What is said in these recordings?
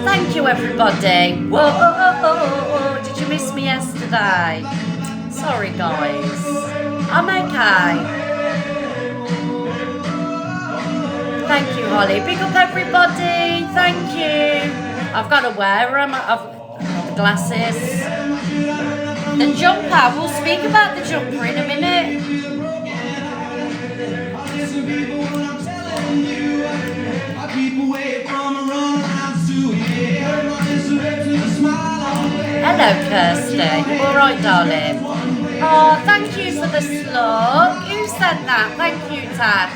Thank you, everybody. Whoa, did you miss me yesterday? Sorry, guys. I'm okay. Thank you, Holly. Big up, everybody. Thank you. I've got to wear them. I've the glasses. The jumper. We'll speak about the jumper in a minute. Hello, Kirsty. You all right, darling? Oh, thank you for the slug. Who said that? Thank you, Tad.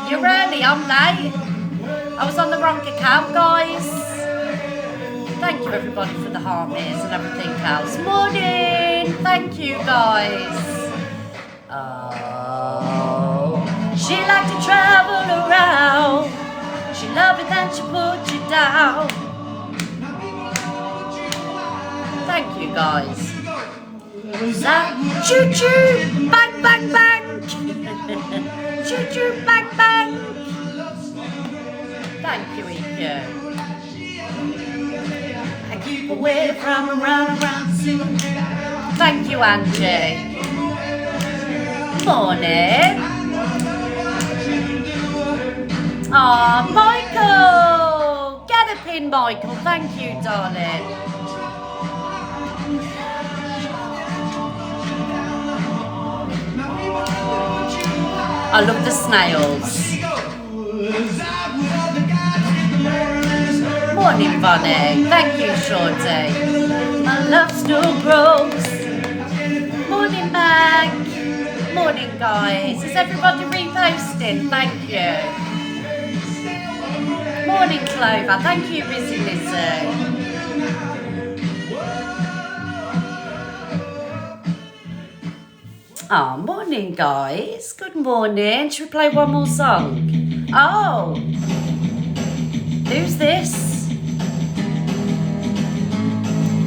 You're early. I'm late. I was on the wrong account, guys. Thank you, everybody, for the harmonies and everything else. Morning. Thank you, guys. Oh, she liked to travel around. She loved it, then she put you down. Thank you, guys. Choo choo, bang bang bang. Choo choo, bang bang. Thank you, EQ. I keep away from around. Thank you, Angie. Morning. Oh, Michael. Get a pin, Michael. Thank you, darling. I love the snails. Morning, Bonnie. Thank you, Shorty. My love still grows. Morning, Mag. Morning, guys. Is everybody reposting? Thank you. Morning, Clover. Thank you, Busy Lizzie. Oh, morning, guys. Good morning. Should we play one more song? Oh, who's this?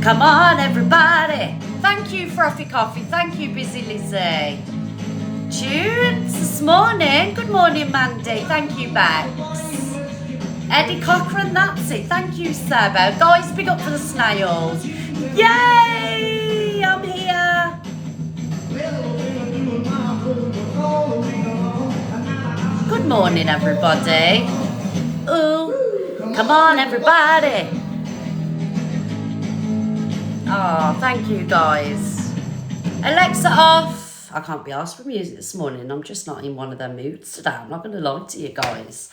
Come on, everybody. Thank you, Frothy Coffee. Thank you, Busy Lizzie. Tunes this morning. Good morning, Mandy. Thank you, Bax. Eddie Cochran, that's it. Thank you, Sebo. Guys, big up for the snails. Yay! I'm here. Good morning, everybody. Ooh, come on, everybody. Oh, thank you, guys. Alexa off. I can't be asked for music this morning. I'm just not in one of their moods today. I'm not going to lie to you guys.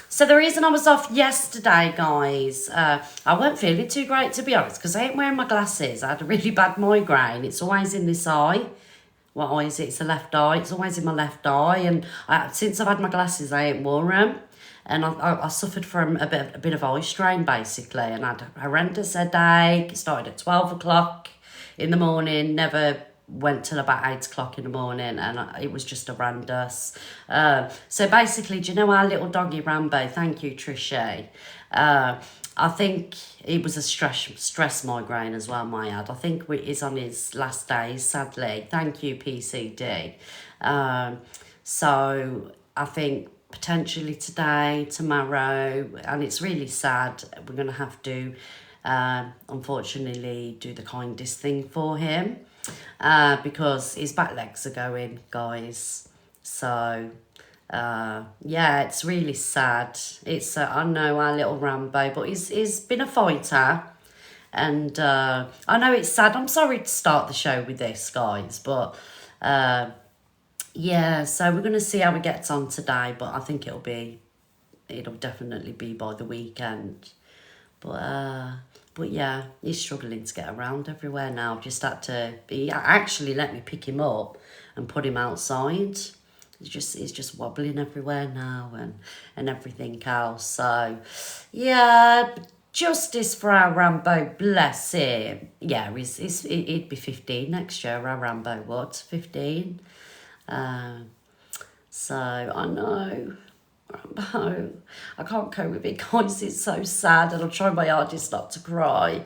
So the reason I was off yesterday, guys, I weren't feeling too great, to be honest, because I ain't wearing my glasses. I had a really bad migraine. It's always in this eye. What eye is it? It's the left eye. It's always in my left eye. And since I've had my glasses, I ain't worn them. And I suffered from a bit of eye strain, basically. And I had a horrendous headache. It started at 12 o'clock in the morning. Never went till about 8 o'clock in the morning. And it was just horrendous. So basically, do you know our little doggy Rambo? Thank you, Trisha. I think it was a stress migraine as well, my ad. I think he's on his last days, sadly. Thank you, PCD. So I think potentially today, tomorrow, and it's really sad, we're going to have to, unfortunately, do the kindest thing for him because his back legs are going, guys. So... yeah, it's really sad. It's I know our little Rambo, but he's been a fighter, and I know it's sad. I'm sorry to start the show with this, guys, but yeah. So we're gonna see how it gets on today, but I think it'll definitely be by the weekend. But yeah, he's struggling to get around everywhere now. Just had to be actually let me pick him up and put him outside. He's just wobbling everywhere now and everything else. So, yeah, justice for our Rambo, bless him. Yeah, he'd be 15 next year, our Rambo would, 15. So, I know, Rambo, I can't cope with it, guys. It's so sad, and I'm trying my hardest not to cry.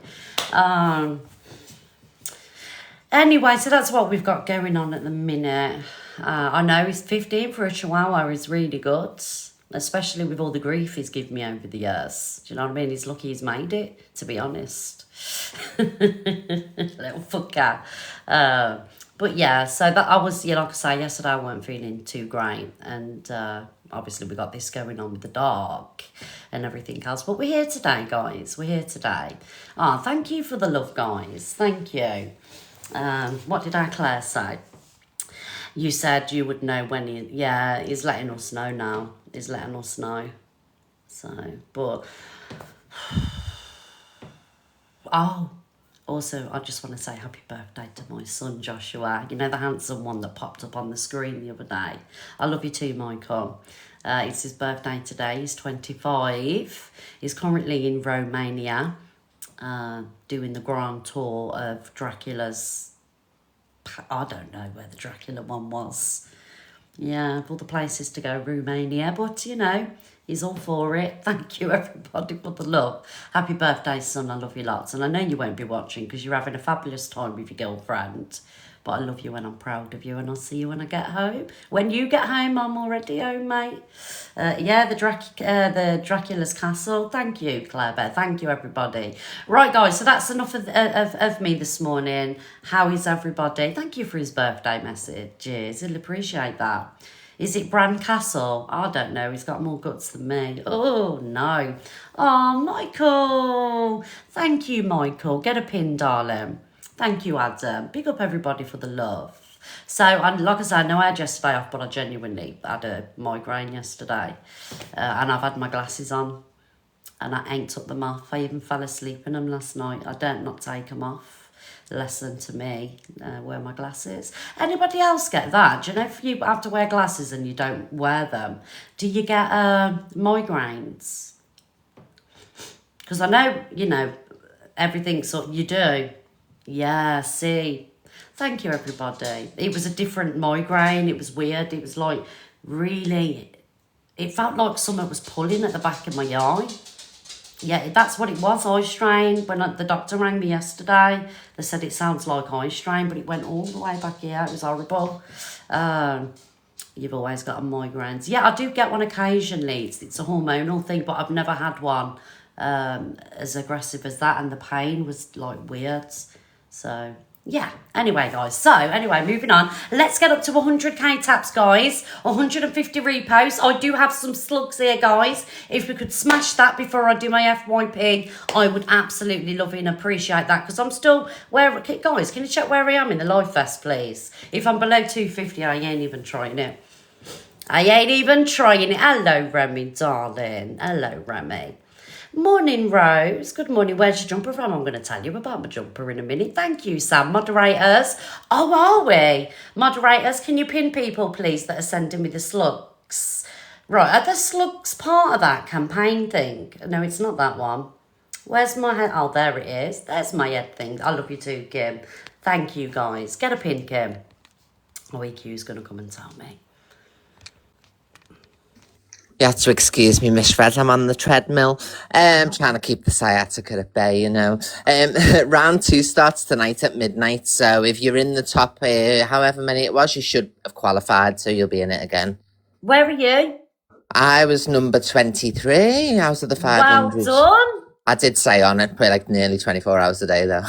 Anyway, so that's what we've got going on at the minute. I know he's 15 for a Chihuahua is really good. especially with all the grief he's given me over the years. Do you know what I mean? He's lucky he's made it, to be honest. Little fucker. But yeah, so that I was, like I say, yesterday I weren't feeling too great. And obviously we got this going on with the dog and everything else. But we're here today, guys. We're here today. Thank you for the love, guys. Thank you. What did our Claire say? You said you would know when he's letting us know now. He's letting us know. So, but... Also, I just want to say happy birthday to my son, Joshua. You know, the handsome one that popped up on the screen the other day. I love you too, Michael. It's his birthday today. He's 25. He's currently in Romania doing the grand tour of Dracula's... I don't know where the Dracula one was. Yeah, of all the places to go, Romania. But, he's all for it. Thank you, everybody, for the love. Happy birthday, son. I love you lots. And I know you won't be watching because you're having a fabulous time with your girlfriend. But I love you and I'm proud of you. And I'll see you when I get home. When you get home, I'm already home, mate. The Dracula's Castle. Thank you, Claire Bear. Thank you, everybody. Right, guys. So that's enough of me this morning. How is everybody? Thank you for his birthday messages. He'll appreciate that. Is it Bran Castle? I don't know. He's got more guts than me. Oh, no. Oh, Michael. Thank you, Michael. Get a pin, darling. Thank you, Adam. Big up everybody for the love. So, like I said, I know I had yesterday off, but I genuinely had a migraine yesterday. And I've had my glasses on. And I ain't took them off. I even fell asleep in them last night. I don't not take them off. Lesson to me, wear my glasses. Anybody else get that? Do you know if you have to wear glasses and you don't wear them, do you get migraines? Because I know, everything sort of you do. Yeah, see. Thank you, everybody. It was a different migraine. It was weird. It was like really, it felt like someone was pulling at the back of my eye. Yeah, that's what it was, eye strain. When the doctor rang me yesterday, they said it sounds like eye strain, but it went all the way back here. It was horrible. You've always got a migraines. Yeah, I do get one occasionally. It's a hormonal thing, but I've never had one as aggressive as that, and the pain was like weird. So... yeah, anyway, guys. So, anyway, moving on. Let's get up to 100k taps, guys. 150 reposts. I do have some slugs here, guys. If we could smash that before I do my FYP, I would absolutely love it and appreciate that. Because I'm still... guys, can you check where I am in the live vest, please? If I'm below 250, I ain't even trying it. Hello, Remy, darling. Hello, Remy. Morning, Rose. Good morning. Where's your jumper from? I'm going to tell you about my jumper in a minute. Thank you, Sam. Moderators. Oh, are we? Moderators, can you pin people, please, that are sending me the slugs? Right, are the slugs part of that campaign thing? No, it's not that one. Where's my head? Oh, there it is. There's my head thing. I love you too, Kim. Thank you, guys. Get a pin, Kim. Oh, EQ's going to come and tell me. You have to excuse me, Miss Fred. I'm on the treadmill. Trying to keep the sciatica at bay, Round 2 starts tonight at midnight. So if you're in the top, however many it was, you should have qualified. So you'll be in it again. Where are you? I was number 23 out of the 500. Well done. I did say on it, but like nearly 24 hours a day, though.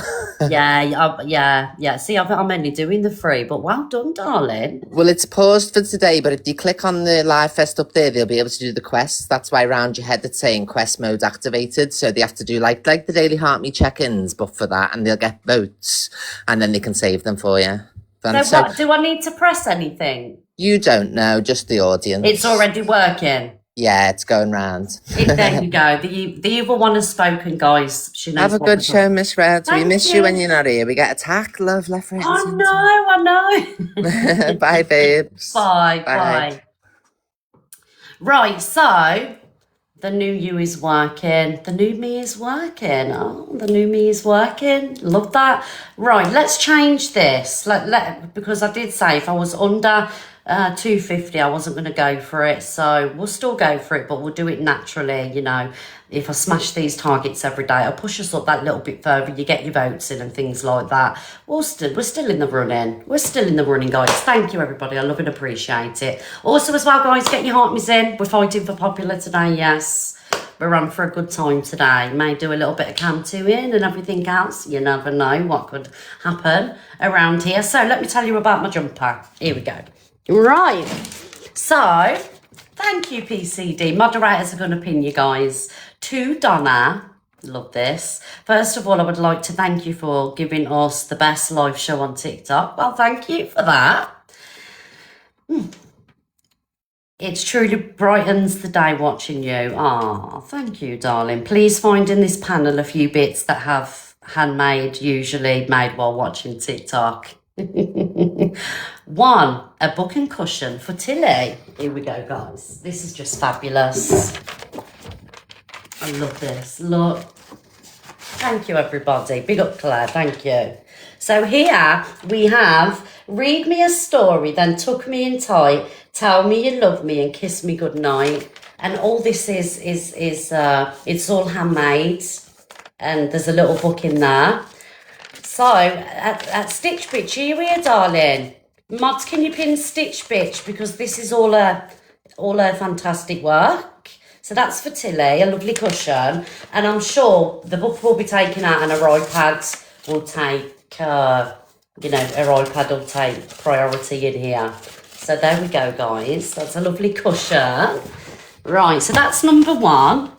Yeah. See, I'm only doing the free, but well done, darling. Well, it's paused for today, but if you click on the live fest up there, they'll be able to do the quests. That's why around your head it's saying quest mode activated. So they have to do like the daily heart me check-ins, but for that, and they'll get votes, and then they can save them for you. So what, do I need to press anything? You don't know, just the audience. It's already working. Yeah, it's going round. There you go. The evil one has spoken, guys. She knows. Have a good show, Miss Red. We miss you when you're not here. We get attacked, left, right. I know. Bye, babes. Bye. Right, so the new you is working. The new me is working. Oh, the new me is working. Love that. Right, let's change this. Because I did say if I was under 250. I wasn't going to go for it, so we'll still go for it, but we'll do it naturally. You know, if I smash these targets every day, I'll push us up that little bit further. You get your votes in and things like that. We're still in the running. We're still in the running, guys. Thank you, everybody. I love and appreciate it. Also, as well, guys, get your heart in. We're fighting for popular today. Yes, we're on for a good time today. May do a little bit of cam 2 in and everything else. You never know what could happen around here. So let me tell you about my jumper. Here we go. Right, so thank you, PCD. Moderators are going to pin you guys to Donna. Love this. First of all, I would like to thank you for giving us the best live show on TikTok. Well, thank you for that. It truly brightens the day watching you. Ah, thank you, darling. Please find in this panel a few bits that have handmade, usually made while watching TikTok. 1, a book and cushion for Tilly. Here we go, guys. This is just fabulous. I love this. Look. Thank you, everybody. Big up, Claire. Thank you. So here we have read me a story, then tuck me in tight, tell me you love me, and kiss me goodnight. And all this is it's all handmade, and there's a little book in there. So, at Stitch Bitch, are you here, darling? Mods, can you pin Stitch Bitch? Because this is all a fantastic work. So that's for Tilly, a lovely cushion. And I'm sure the book will be taken out and her iPad will take, her iPad will take priority in here. So there we go, guys. That's a lovely cushion. Right, so that's number 1.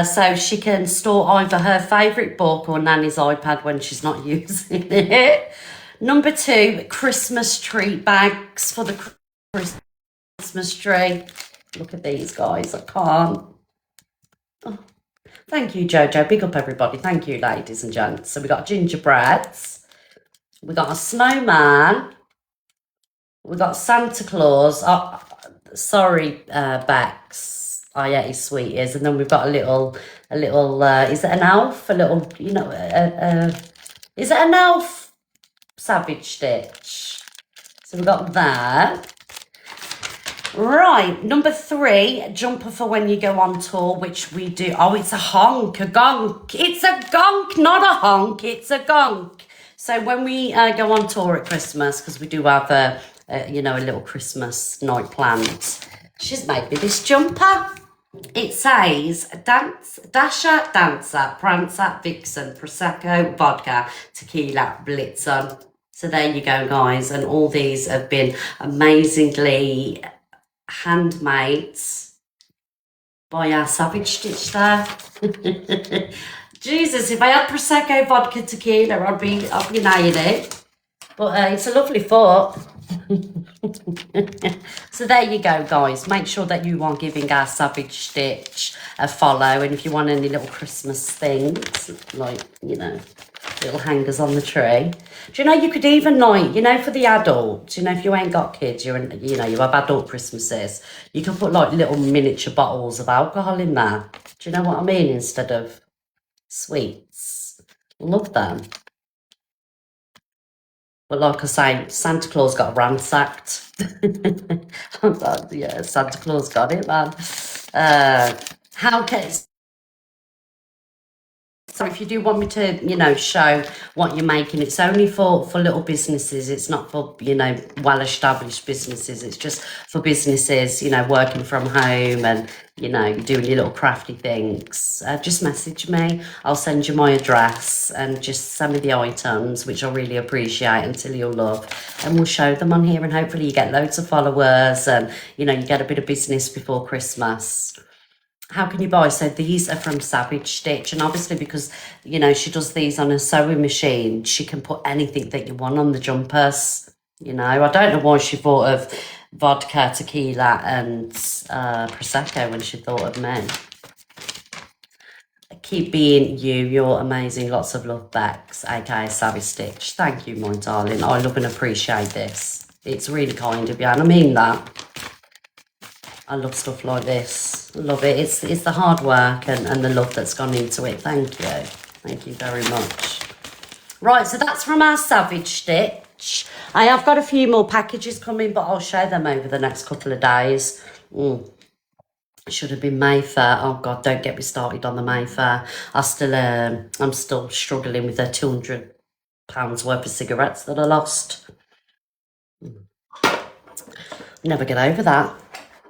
So she can store either her favourite book or Nanny's iPad when she's not using it. Number 2, Christmas treat bags for the Christmas tree. Look at these, guys. I can't. Oh, thank you, Jojo. Big up, everybody. Thank you, ladies and gents. So we got gingerbreads. We got a snowman. We got Santa Claus. Oh, sorry, Bex. Oh yeah, he's sweet is, and then we've got a little. Is it an elf? A little, is it an elf? Savage Stitch. So we've got that. Right, number 3, jumper for when you go on tour, which we do. Oh, it's a honk, a gonk. It's a gonk, not a honk. It's a gonk. So when we go on tour at Christmas, because we do have a little Christmas night planned, she's made me this jumper. It says Dasher, Dancer, Prancer, Vixen, Prosecco, Vodka, Tequila, Blitzen. So there you go, guys. And all these have been amazingly handmade by our Savage Stitch there. Jesus, if I had Prosecco, Vodka, Tequila, I'd be nailing it. But it's a lovely thought. So there you go, guys. Make sure that you are giving our Savage Stitch a follow, and if you want any little Christmas things, like, little hangers on the tree. Do you know, you could even, for the adults, if you ain't got kids, you have adult Christmases, you can put little miniature bottles of alcohol in there. Do you know what I mean? Instead of sweets. Love them. But like I say, Santa Claus got ransacked. Yeah, Santa Claus got it, man. So if you do want me to, show what you're making, it's only for little businesses. It's not for, well-established businesses. It's just for businesses, working from home and, you're doing your little crafty things. Just message me. I'll send you my address and just send me the items, which I really appreciate, until you'll love. And we'll show them on here, and hopefully you get loads of followers and, you get a bit of business before Christmas. How can you buy? So these are from Savage Stitch, and obviously because, she does these on a sewing machine, she can put anything that you want on the jumpers. I don't know why she thought of vodka, tequila and Prosecco when she thought of men. Keep being you. You're amazing. Lots of love, Bex, aka Savage Stitch. Thank you, my darling. I love and appreciate this. It's really kind of you, and I mean that. I love stuff like this. I love it. It's the hard work and the love that's gone into it. Thank you. Thank you very much. Right, so that's from our Savage Stitch. much. I have got a few more packages coming, but I'll show them over the next couple of days. Should have been Mayfair. Oh God, don't get me started on the Mayfair. I'm still struggling with the £200 worth of cigarettes that I lost. Never get over that.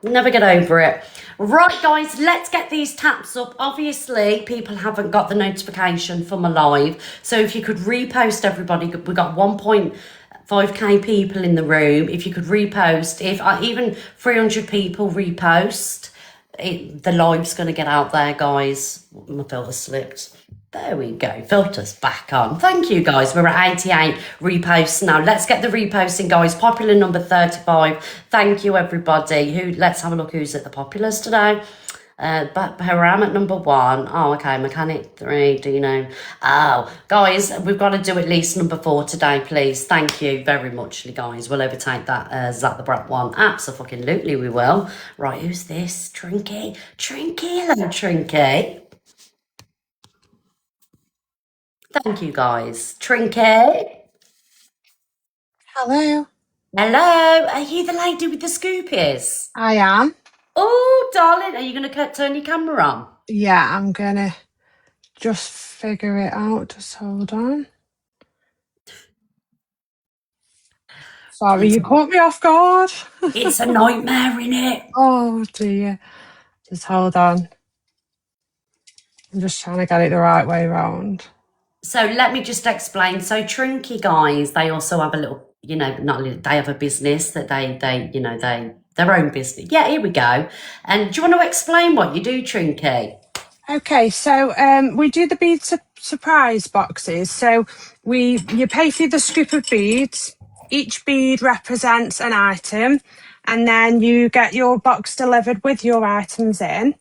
Never get over it. Right, guys, let's get these taps up. Obviously, people haven't got the notification for my live. So if you could repost, everybody, we got 1.5k people in the room. If you could repost, if even 300 people repost, the live's going to get out there, guys. My filter slipped. There we go. Filter's back on. Thank you, guys. We're at 88 reposts now. Let's get the reposting, guys. Popular number 35. Thank you, everybody. Let's have a look who's at the populars today. But Haram at number 1. Oh, okay. Mechanic 3. Dino. Oh, guys, we've got to do at least number 4 today, please. Thank you very much, guys. We'll overtake that Zach the Brat one. Absolutely, we will. Right, who's this? Trinky. Hello, Trinky. Thank you, guys. Trinky. Hello. Hello. Are you the lady with the scoopies? I am. Oh, darling. Are you going to turn your camera on? Yeah, I'm going to just figure it out. Just hold on. Sorry, you caught me off guard. It's a nightmare, innit? Oh, dear. Just hold on. I'm just trying to get it the right way round. So let me just explain. So Trinky, guys, they also have a little, they have a business that their own business. Yeah, here we go. And do you want to explain what you do, Trinky? Okay, so we do the bead surprise boxes. So you pay for the scoop of beads. Each bead represents an item, and then you get your box delivered with your items in.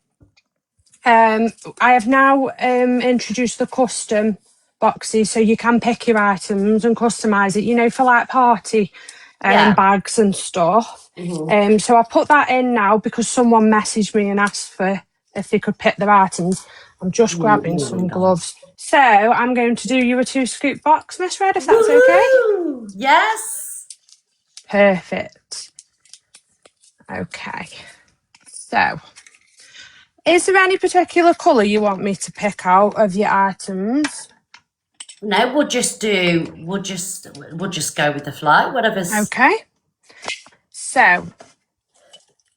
I have now introduced the custom boxes, so you can pick your items and customize it, for like party bags and stuff. So I put that in now because someone messaged me and asked for if they could pick their items. I'm just grabbing some gloves. So I'm going to do you a 2-scoop box, Miss Red, if that's okay. Yes. Perfect. Okay. So, is there any particular colour you want me to pick out of your items? No, we'll just go with the flow, whatever's... Okay. So,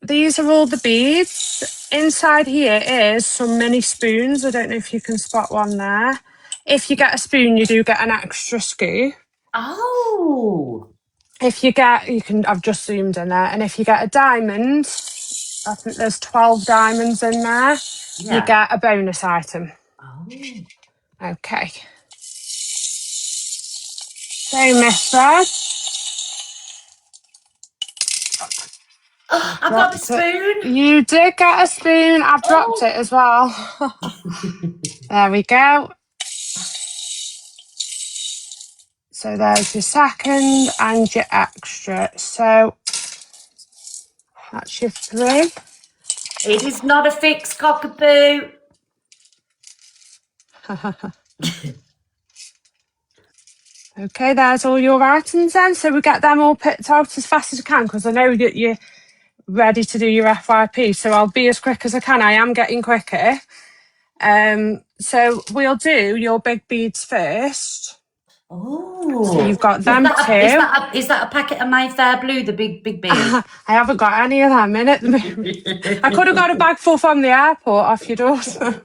these are all the beads. Inside here is some mini spoons. I don't know if you can spot one there. If you get a spoon, you do get an extra scoop. Oh. If you get, I've just zoomed in there. And if you get a diamond, I think there's 12 diamonds in there, you get a bonus item. Oh. Okay. So, Miss Red. I got a spoon. You did get a spoon. I've dropped it as well. There we go. So there's your second and your extra. So that's your 3. It is not a fixed cockapoo. Okay, there's all your items then. So we get them all picked out as fast as I can because I know that you're ready to do your FYP. So I'll be as quick as I can. I am getting quicker. So we'll do your big beads first. Oh, so you've got them too. Is that a packet of Mayfair Blue, the big bead? I haven't got any of them in at the moment. I could have got a bag full from the airport off your daughter.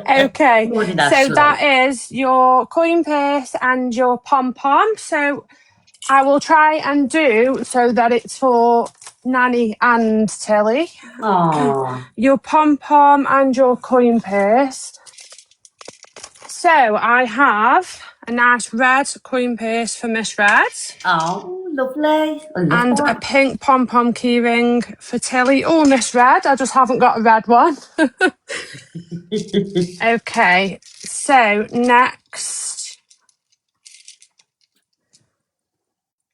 Okay, so that is your coin purse and your pom-pom. So I will try and do so that it's for Nanny and Tilly. Aww. Your pom-pom and your coin purse. So I have a nice red coin purse for Miss Red. Oh, lovely. And a pink pom-pom keyring for Tilly. Oh, Miss Red, I just haven't got a red one. Okay, so next,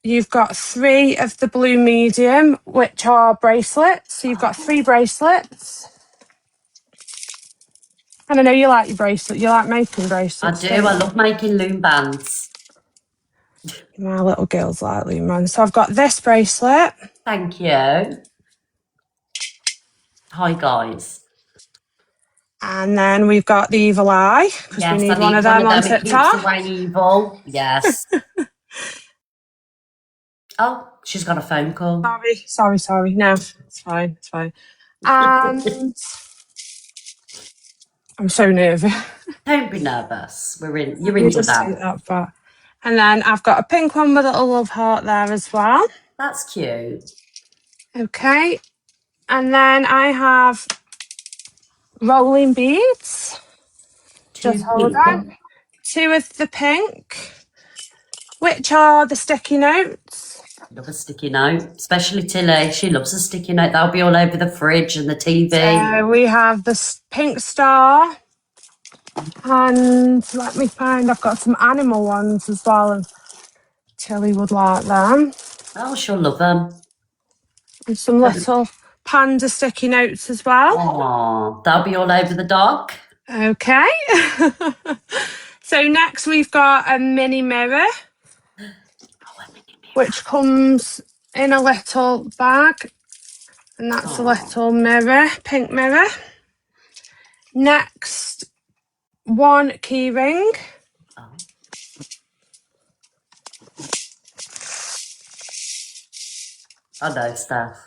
you've got 3 of the blue medium, which are bracelets. So you've got 3 bracelets. And I know you like your bracelet. You like making bracelets. I do. I love making loom bands. My little girls like Lumon. So I've got this bracelet. Thank you. Hi, guys. And then we've got the evil eye, because we Yes, need I one need of one them of on them. It keeps TikTok. away evil. Yes. Oh, she's got a phone call. Sorry. No, it's fine. And I'm so nervous. Don't be nervous. You're in Let me your just take bag. that back. And then I've got a pink one with a little love heart there as well. That's cute. Okay. And then I have rolling beads. Just Two hold pink. on. 2 of the pink, which are the sticky notes. Love a sticky note, especially Tilly. She loves a sticky note. That'll be all over the fridge and the TV. We have the pink star. And let me find, I've got some animal ones as well. And Tilly would like them. Oh, she'll love them. And some little panda sticky notes as well. Oh, that'll be all over the dog. Okay. So next we've got a mini mirror, which comes in a little bag. And that's a little mirror, pink mirror. Next, one key ring. Oh. I know, Steph.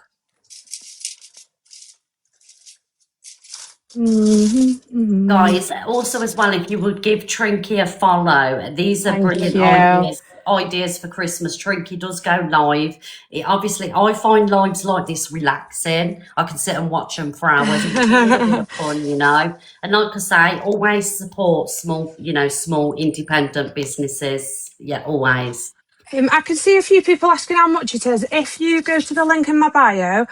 Guys, also as well, if you would give Trinky a follow, these are Thank brilliant you. ideas for Christmas. Trinky does go live. Obviously, I find lives like this relaxing. I can sit and watch them for hours. It's a little bit of fun, you know. And like I say, always support small independent businesses. Yeah, always. I can see a few people asking how much it is. If you go to the link in my bio,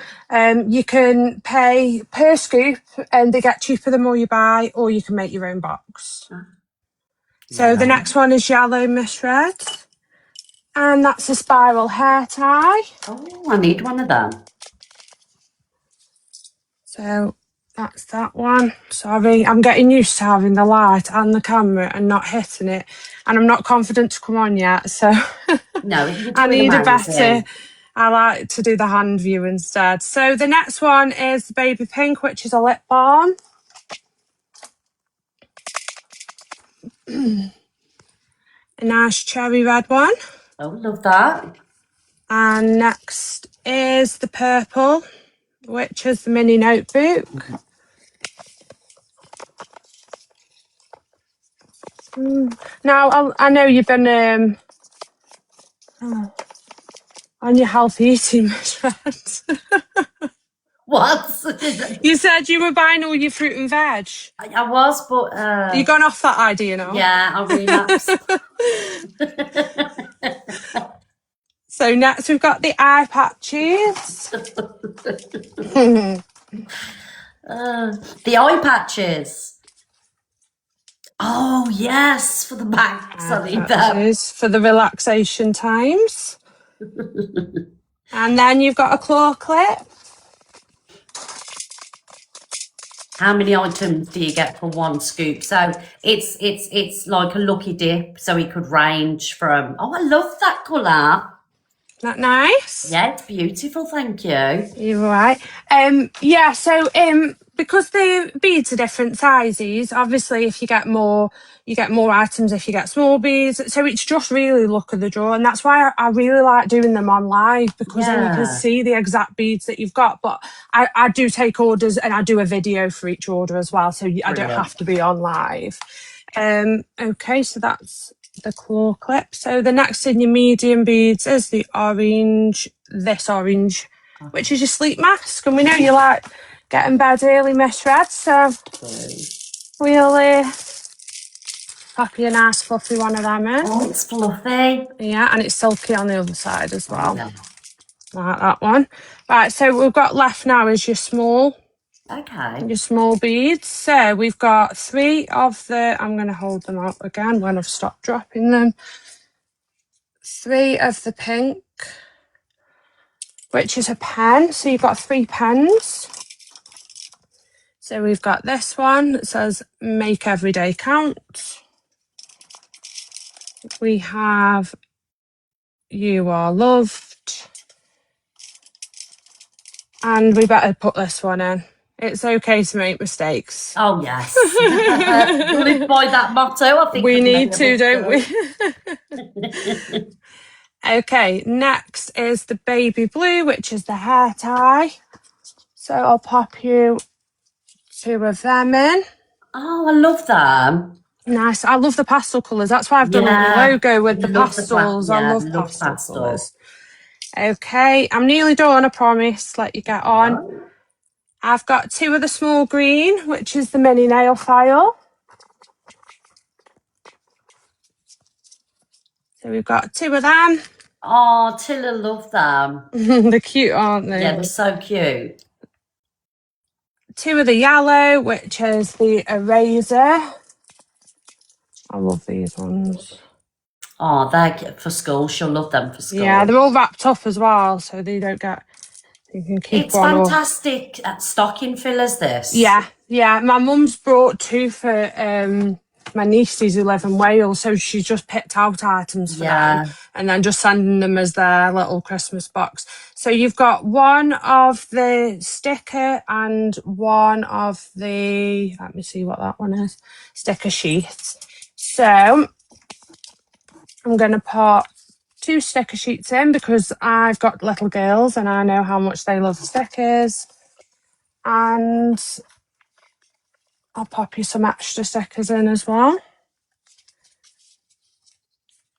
you can pay per scoop and they get cheaper the more you buy, or you can make your own box. So the next one is yellow misread. And that's a spiral hair tie. Oh, I need one of them. So that's that one. Sorry, I'm getting used to having the light and the camera and not hitting it. And I'm not confident to come on yet, so No, you're I doing need a amazing. better. I like to do the hand view instead. So the next one is the baby pink, which is a lip balm. A nice cherry red one. Oh, love that. And next is the purple, which is the mini notebook. Now, I know you've been on your healthy eating, Miss Red. What? You said you were buying all your fruit and veg. I was, but You gone off that idea now? yeah, I relapsed. So next we've got the eye patches. The eye patches. Oh yes, for the backs. I need them. Patches for the relaxation times. And then you've got a claw clip. How many items do you get for one scoop? So it's like a lucky dip. So it could range from. Oh, I love that colour. Isn't that nice? Yeah, it's beautiful. Thank you. You're right. Yeah, so because the beads are different sizes, obviously if you get more items if you get small beads. So it's just really luck of the draw. And that's why I really like doing them on live, because then you can see the exact beads that you've got. But I do take orders and I do a video for each order as well. So I don't have to be on live. Okay, so that's the claw clip. So the next in your medium beads is the orange, which is your sleep mask. And we know you like getting bed early, Miss Red, so we'll pop you a nice fluffy one of them in. Oh, it's fluffy. Yeah, and it's silky on the other side as well. Like that one. Right, so we've got left now is your small beads. So we've got 3 of the, I'm going to hold them out again when I've stopped dropping them. 3 of the pink, which is a pen. So you've got 3 pens. So we've got this one that says make every day count. We have You are loved. And we better put this one in. It's okay to make mistakes. Oh, yes. Live by that motto, I think. We for many need of to, us don't do. we? Okay, next is the baby blue, which is the hair tie. So I'll pop you 2 of them in. Oh, I love them. Nice. I love the pastel colours. That's why I've done the Yeah. logo with the Love the pastels. I yeah, love love pastel pastel. colours. Okay, I'm nearly done, I promise. Let you get on. Right. I've got 2 of the small green, which is the mini nail file. So we've got 2 of them. Oh, Tilla love them. They're cute, aren't they? Yeah, they're so cute. 2 of the yellow, which is the eraser. I love these ones. Oh, they're for school. She'll love them for school. Yeah, they're all wrapped up as well, so they don't get. You can keep It's one. fantastic at stocking fillers, this. Yeah. My mum's brought 2 for my nieces who live in Wales, so she's just picked out items for them and then just sending them as their little Christmas box. So you've got 1 of the sticker and 1 of the, let me see what that one is, sticker sheets. So I'm going to put 2 sticker sheets in because I've got little girls and I know how much they love stickers. And I'll pop you some extra stickers in as well.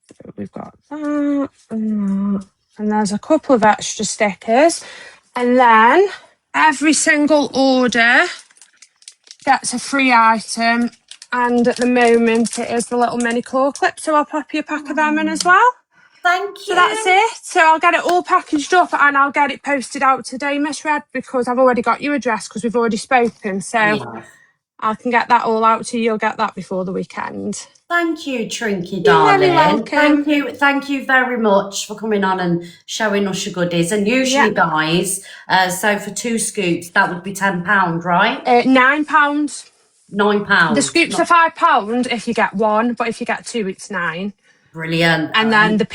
So we've got that and that. And there's a couple of extra stickers. And then every single order gets a free item. And at the moment it is the little mini claw clip. So I'll pop you a pack of them in as well. Thank you. So that's it. So I'll get it all packaged up and I'll get it posted out today, Miss Red, because I've already got your address because we've already spoken. So Yeah. I can get that all out to you. You'll get that before the weekend. Thank you, Trinky You're darling. very welcome. Thank you very much for coming on and showing us your goodies. And usually, guys, so for 2 scoops, that would be £10, right? £9. £9. The scoops are £5 if you get 1, but if you get 2, it's 9. Brilliant. And then the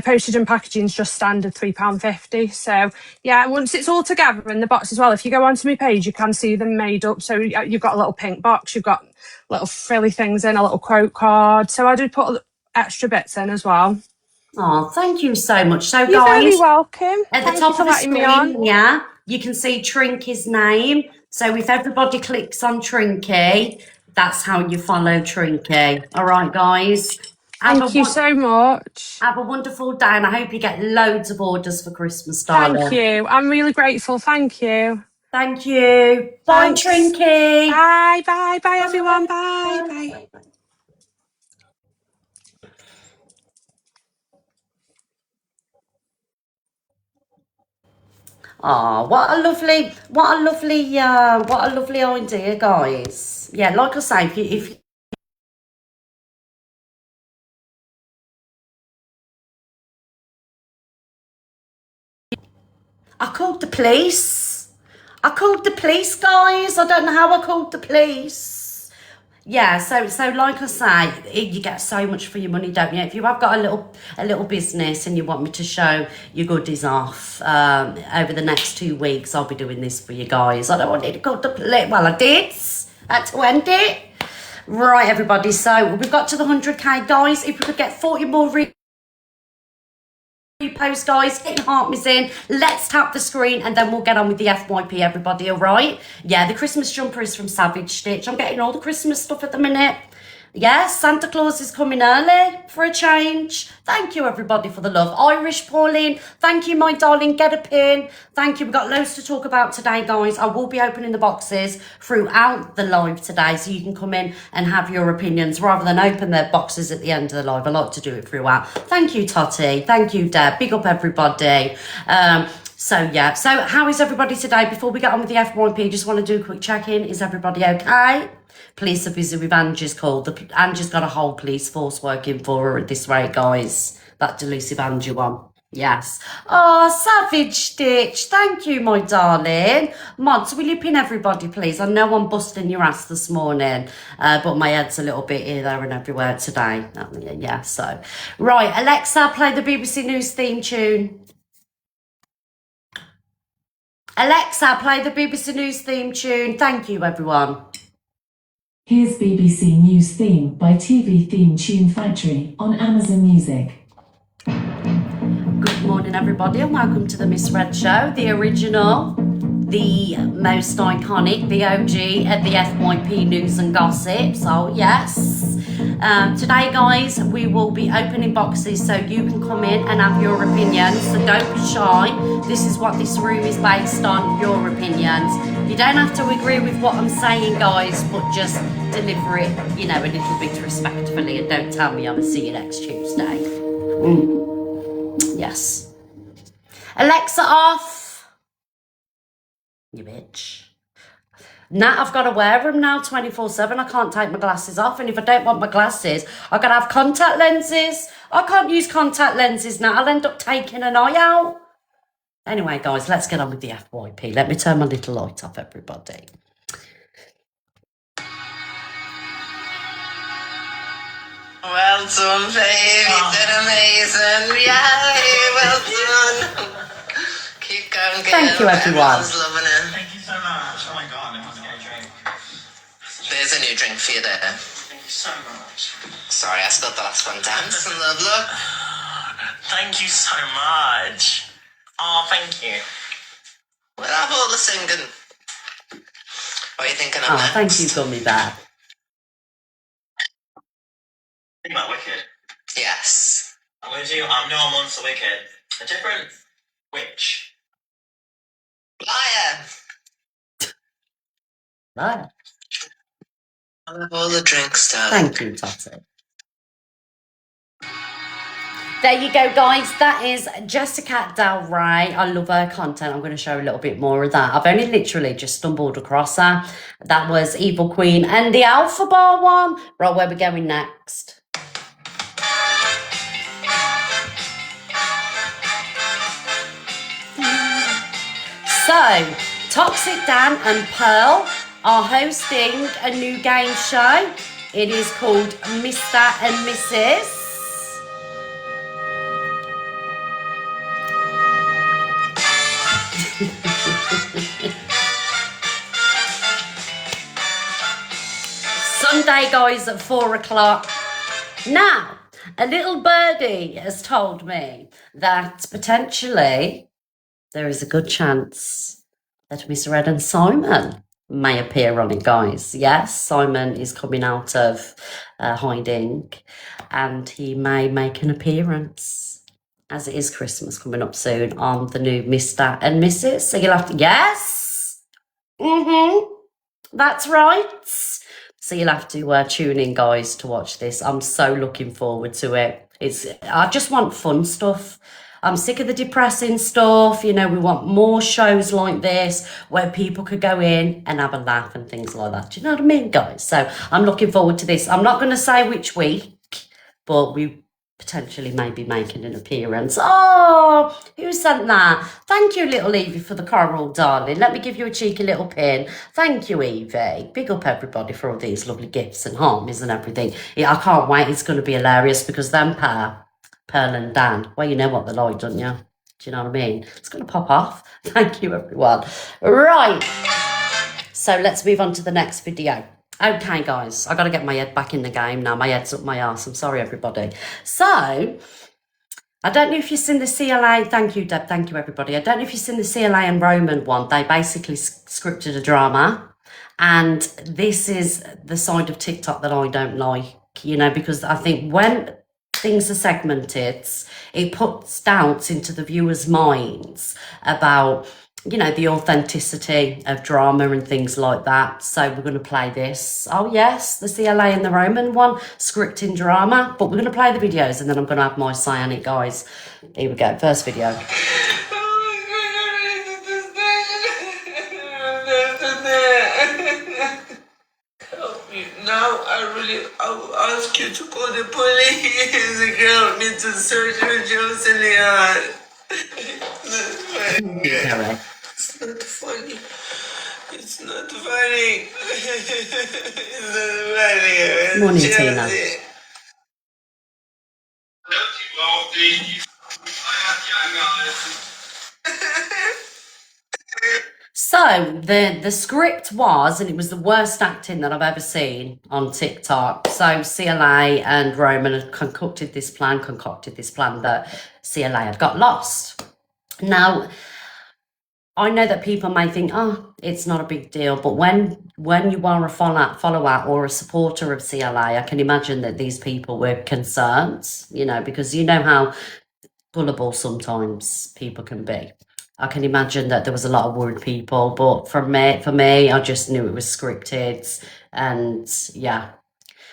postage and packaging is just standard £3.50. So yeah, once it's all together in the box as well, if you go onto my page, you can see them made up. So you've got a little pink box, you've got little frilly things in, a little quote card. So I do put extra bits in as well. Oh, thank you so much. So You're guys, very welcome. at the Thank top you for of the letting me on. screen, yeah, you can see Trinky's name. So if everybody clicks on Trinky, that's how you follow Trinky. All right, guys. Thank you so much. Have a wonderful day, and I hope you get loads of orders for Christmas, darling. Thank you. I'm really grateful. Thank you. Thank you. Bye, Thanks. Trinky. Bye, everyone. Bye. Oh, what a lovely idea, guys. Yeah, like I say, if I called the police. Guys. I don't know how I called the police. Yeah, so like I say, you get so much for your money, don't you? If you have got a little business and you want me to show your goodies off over the next 2 weeks, I'll be doing this for you guys. I don't want you to call the police. Well, I did. Had to end it. Right, everybody. So we've got to the 100k, guys. If we could get 40 more repost, guys, get your heart miss in. Let's tap the screen and then we'll get on with the FYP, everybody. All right? Yeah, the Christmas jumper is from Savage Stitch. I'm getting all the Christmas stuff at the minute. Yes, Santa Claus is coming early for a change. Thank you, everybody, for the love. Irish Pauline, thank you, my darling. Get a pin. Thank you. We've got loads to talk about today, guys. I will be opening the boxes throughout the live today, so you can come in and have your opinions rather than open their boxes at the end of the live. I like to do it throughout. Thank you, Totty. Thank you, Deb. Big up, everybody. So how is everybody today? Before we get on with the FYP, just want to do a quick check-in. Is everybody okay? Police are busy with Angie's call. Angie's got a whole police force working for her at this rate, guys. That delusive Angie one. Yes. Oh, Savage Stitch. Thank you, my darling. Mods, will you pin everybody, please? I know I'm busting your ass this morning, but my head's a little bit here, there, and everywhere today. Yeah, so. Right, Alexa, play the BBC News theme tune. Alexa, play the BBC News theme tune. Thank you, everyone. Here's BBC News theme by TV Theme Tune Factory on Amazon Music. Good morning, everybody, and welcome to the Miss Red Show, the original, the most iconic, the OG at the FYP News and Gossip. So, yes. Today, guys, we will be opening boxes so you can come in and have your opinions. So don't be shy. This is what this room is based on, your opinions. You don't have to agree with what I'm saying, guys, but just deliver it, you know, a little bit respectfully, and don't tell me I'm gonna see you next Tuesday. Yes. Alexa off. You bitch. Now I've got to wear them now 24/7. I can't take my glasses off. And if I don't want my glasses, I've got to have contact lenses. I can't use contact lenses now. I'll end up taking an eye out. Anyway, guys, let's get on with the FYP. Let me turn my little light off, everybody. Well done, babe. You did amazing. Yay, well done. Keep going, girl. Thank you, everyone. Everyone's loving it. Thank you so much. Oh my god, I must get a drink. There's a new drink for you there. Thank you so much. Sorry, I spilled the last one down. Listen, love, look. Thank you so much. Oh, thank you. We'll have all the singing. What are you thinking of Oh, next? thank you, Gummy Bear. Think about Wicked. Yes. I'm going to do I'm No Monster Wicked. A different witch. Liar. Right. I'll have all the drinks, darling. Thank you, Totty. There you go, guys. That is Jessica Del Rey. I love her content. I'm going to show a little bit more of that. I've only literally just stumbled across her. That was Evil Queen and the Alpha Bar one. Right, where we going next? So, Toxic Dan and Pearl are hosting a new game show. It is called Mr. and Mrs. Sunday, guys, at 4 o'clock. Now, a little birdie has told me that potentially there is a good chance that Miss Red and Simon may appear on it, guys. Yes, Simon is coming out of hiding and he may make an appearance, as it is Christmas coming up soon, on the new Mr. and Mrs. So you'll have to, yes, that's right. So you'll have to tune in, guys, to watch this. I'm so looking forward to it. I just want fun stuff. I'm sick of the depressing stuff. You know, we want more shows like this where people could go in and have a laugh and things like that. Do you know what I mean, guys? So I'm looking forward to this. I'm not going to say which week, but we potentially may be making an appearance. Oh, who sent that? Thank you, little Evie, for the coral, darling. Let me give you a cheeky little pin. Thank you, Evie. Big up everybody for all these lovely gifts and harmonies and everything. Yeah, I can't wait. It's going to be hilarious because them pair, Pearl and Dan, well, you know what they're like, don't you? Do you know what I mean? It's going to pop off. Thank you, everyone. Right. So let's move on to the next video. Okay, guys, I got to get my head back in the game now. My head's up my arse. I'm sorry, everybody. So, I don't know if you've seen the CLA. Thank you, Deb. Thank you, everybody. I don't know if you've seen the CLA and Roman one. They basically scripted a drama. And this is the side of TikTok that I don't like, you know, because I think when things are segmented, it puts doubts into the viewers' minds about, you know, the authenticity of drama and things like that. So we're going to play this. Oh, yes, the CLA and the Roman one, scripting drama. But we're going to play the videos and then I'm going to have my say on it, guys. Here we go. First video. Now I ask you to call the police. The girl needs a surgery, Jocelyn. Gary. It's not funny. It's not funny. It's not funny. Morning, Tina. So the script was, and it was the worst acting that I've ever seen on TikTok. So CLA and Roman had concocted this plan that CLA had got lost. Now, I know that people may think, oh, it's not a big deal, but when you are a follower or a supporter of CLA, I can imagine that these people were concerned, you know, because you know how gullible sometimes people can be. I can imagine that there was a lot of worried people, but for me, I just knew it was scripted, and yeah.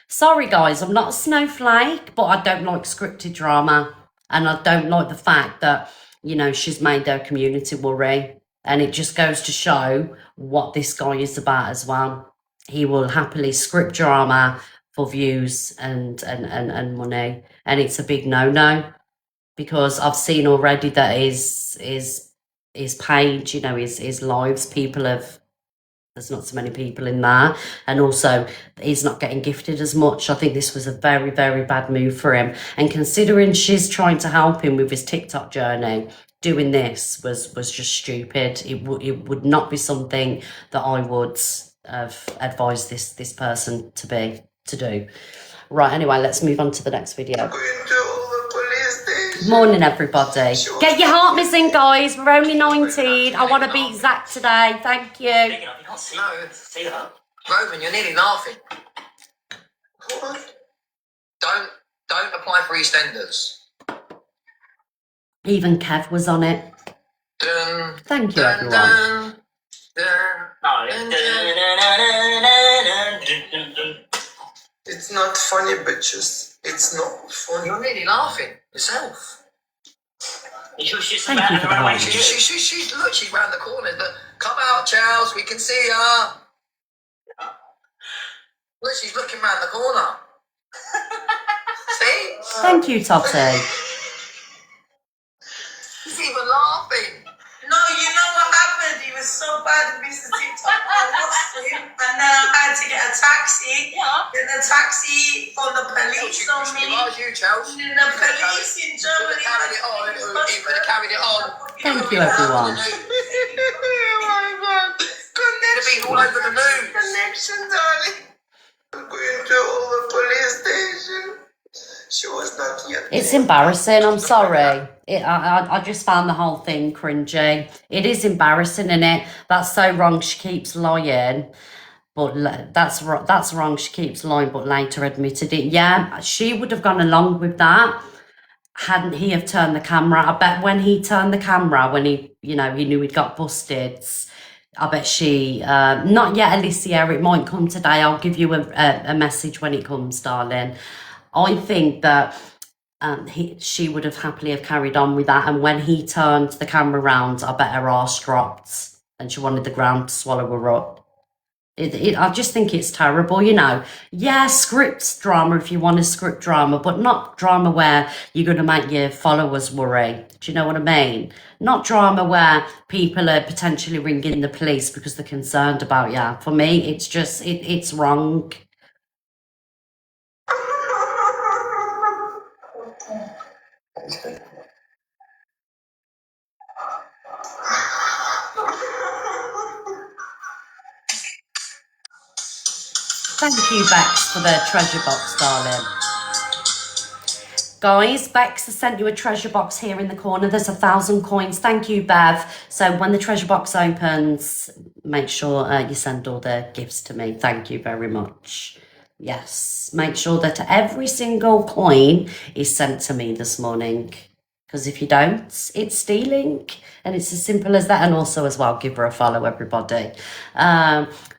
Sorry, guys, I'm not a snowflake, but I don't like scripted drama, and I don't like the fact that, you know, she's made her community worry, and it just goes to show what this guy is about as well. He will happily script drama for views and money, and it's a big no-no, because I've seen already that his page, you know, his lives, there's not so many people in there, and also he's not getting gifted as much. I think this was a very, very bad move for him, and considering she's trying to help him with his TikTok journey, doing this was just stupid. It would not be something that I would have advised this person to do. Right, anyway, let's move on to the next video. Morning, everybody. Get your heart missing, guys. We're only 19. I want to beat Zach today. Thank you. You can't see that. Roman, you're nearly laughing. Don't apply for EastEnders. Even Kev was on it. Dun, Thank you, dun, everyone. dun, dun, Oh, dun, dun. It's not funny, bitches. It's not funny. You're nearly laughing yourself. She's Thank you for the runaway. heart. She's round the corner. Look, come out, Charles. We can see her. Look, she's looking round the corner. See? Thank you, Totty. She's even laughing. No, you know what happened? He was so bad at Mr. TikTok. I watched him, and then I had to get a taxi. Yeah. Then the taxi from the police on me. You, Charles. And the police in Germany. Carried it on. He could have carried it on. Thank you, everyone. Oh my god. It'd have been all over the news. Connection, darling. I'm going to all the police station. She was not yet. It's embarrassing. I'm sorry. I just found the whole thing cringy. It is embarrassing, isn't it? That's so wrong. She keeps lying. But that's wrong. She keeps lying, but later admitted it. Yeah, she would have gone along with that hadn't he have turned the camera. I bet when he turned the camera, when he knew he'd got busted, I bet she, not yet, Alicia, it might come today. I'll give you a message when it comes, darling. I think that she would have happily have carried on with that. And when he turned the camera round, I bet her arse dropped and she wanted the ground to swallow her up. I just think it's terrible, Yeah, script drama if you want a script drama, but not drama where you're going to make your followers worry. Do you know what I mean? Not drama where people are potentially ringing the police because they're concerned about you. For me, it's just, it's wrong. Thank you, Bex, for the treasure box, darling. Guys, Bex has sent you a treasure box here in the corner. There's 1,000 coins. Thank you, Bev. So when the treasure box opens, make sure you send all the gifts to me. Thank you very much. Yes, make sure that every single coin is sent to me this morning. Because if you don't, it's stealing. And it's as simple as that. And also as well, give her a follow, everybody.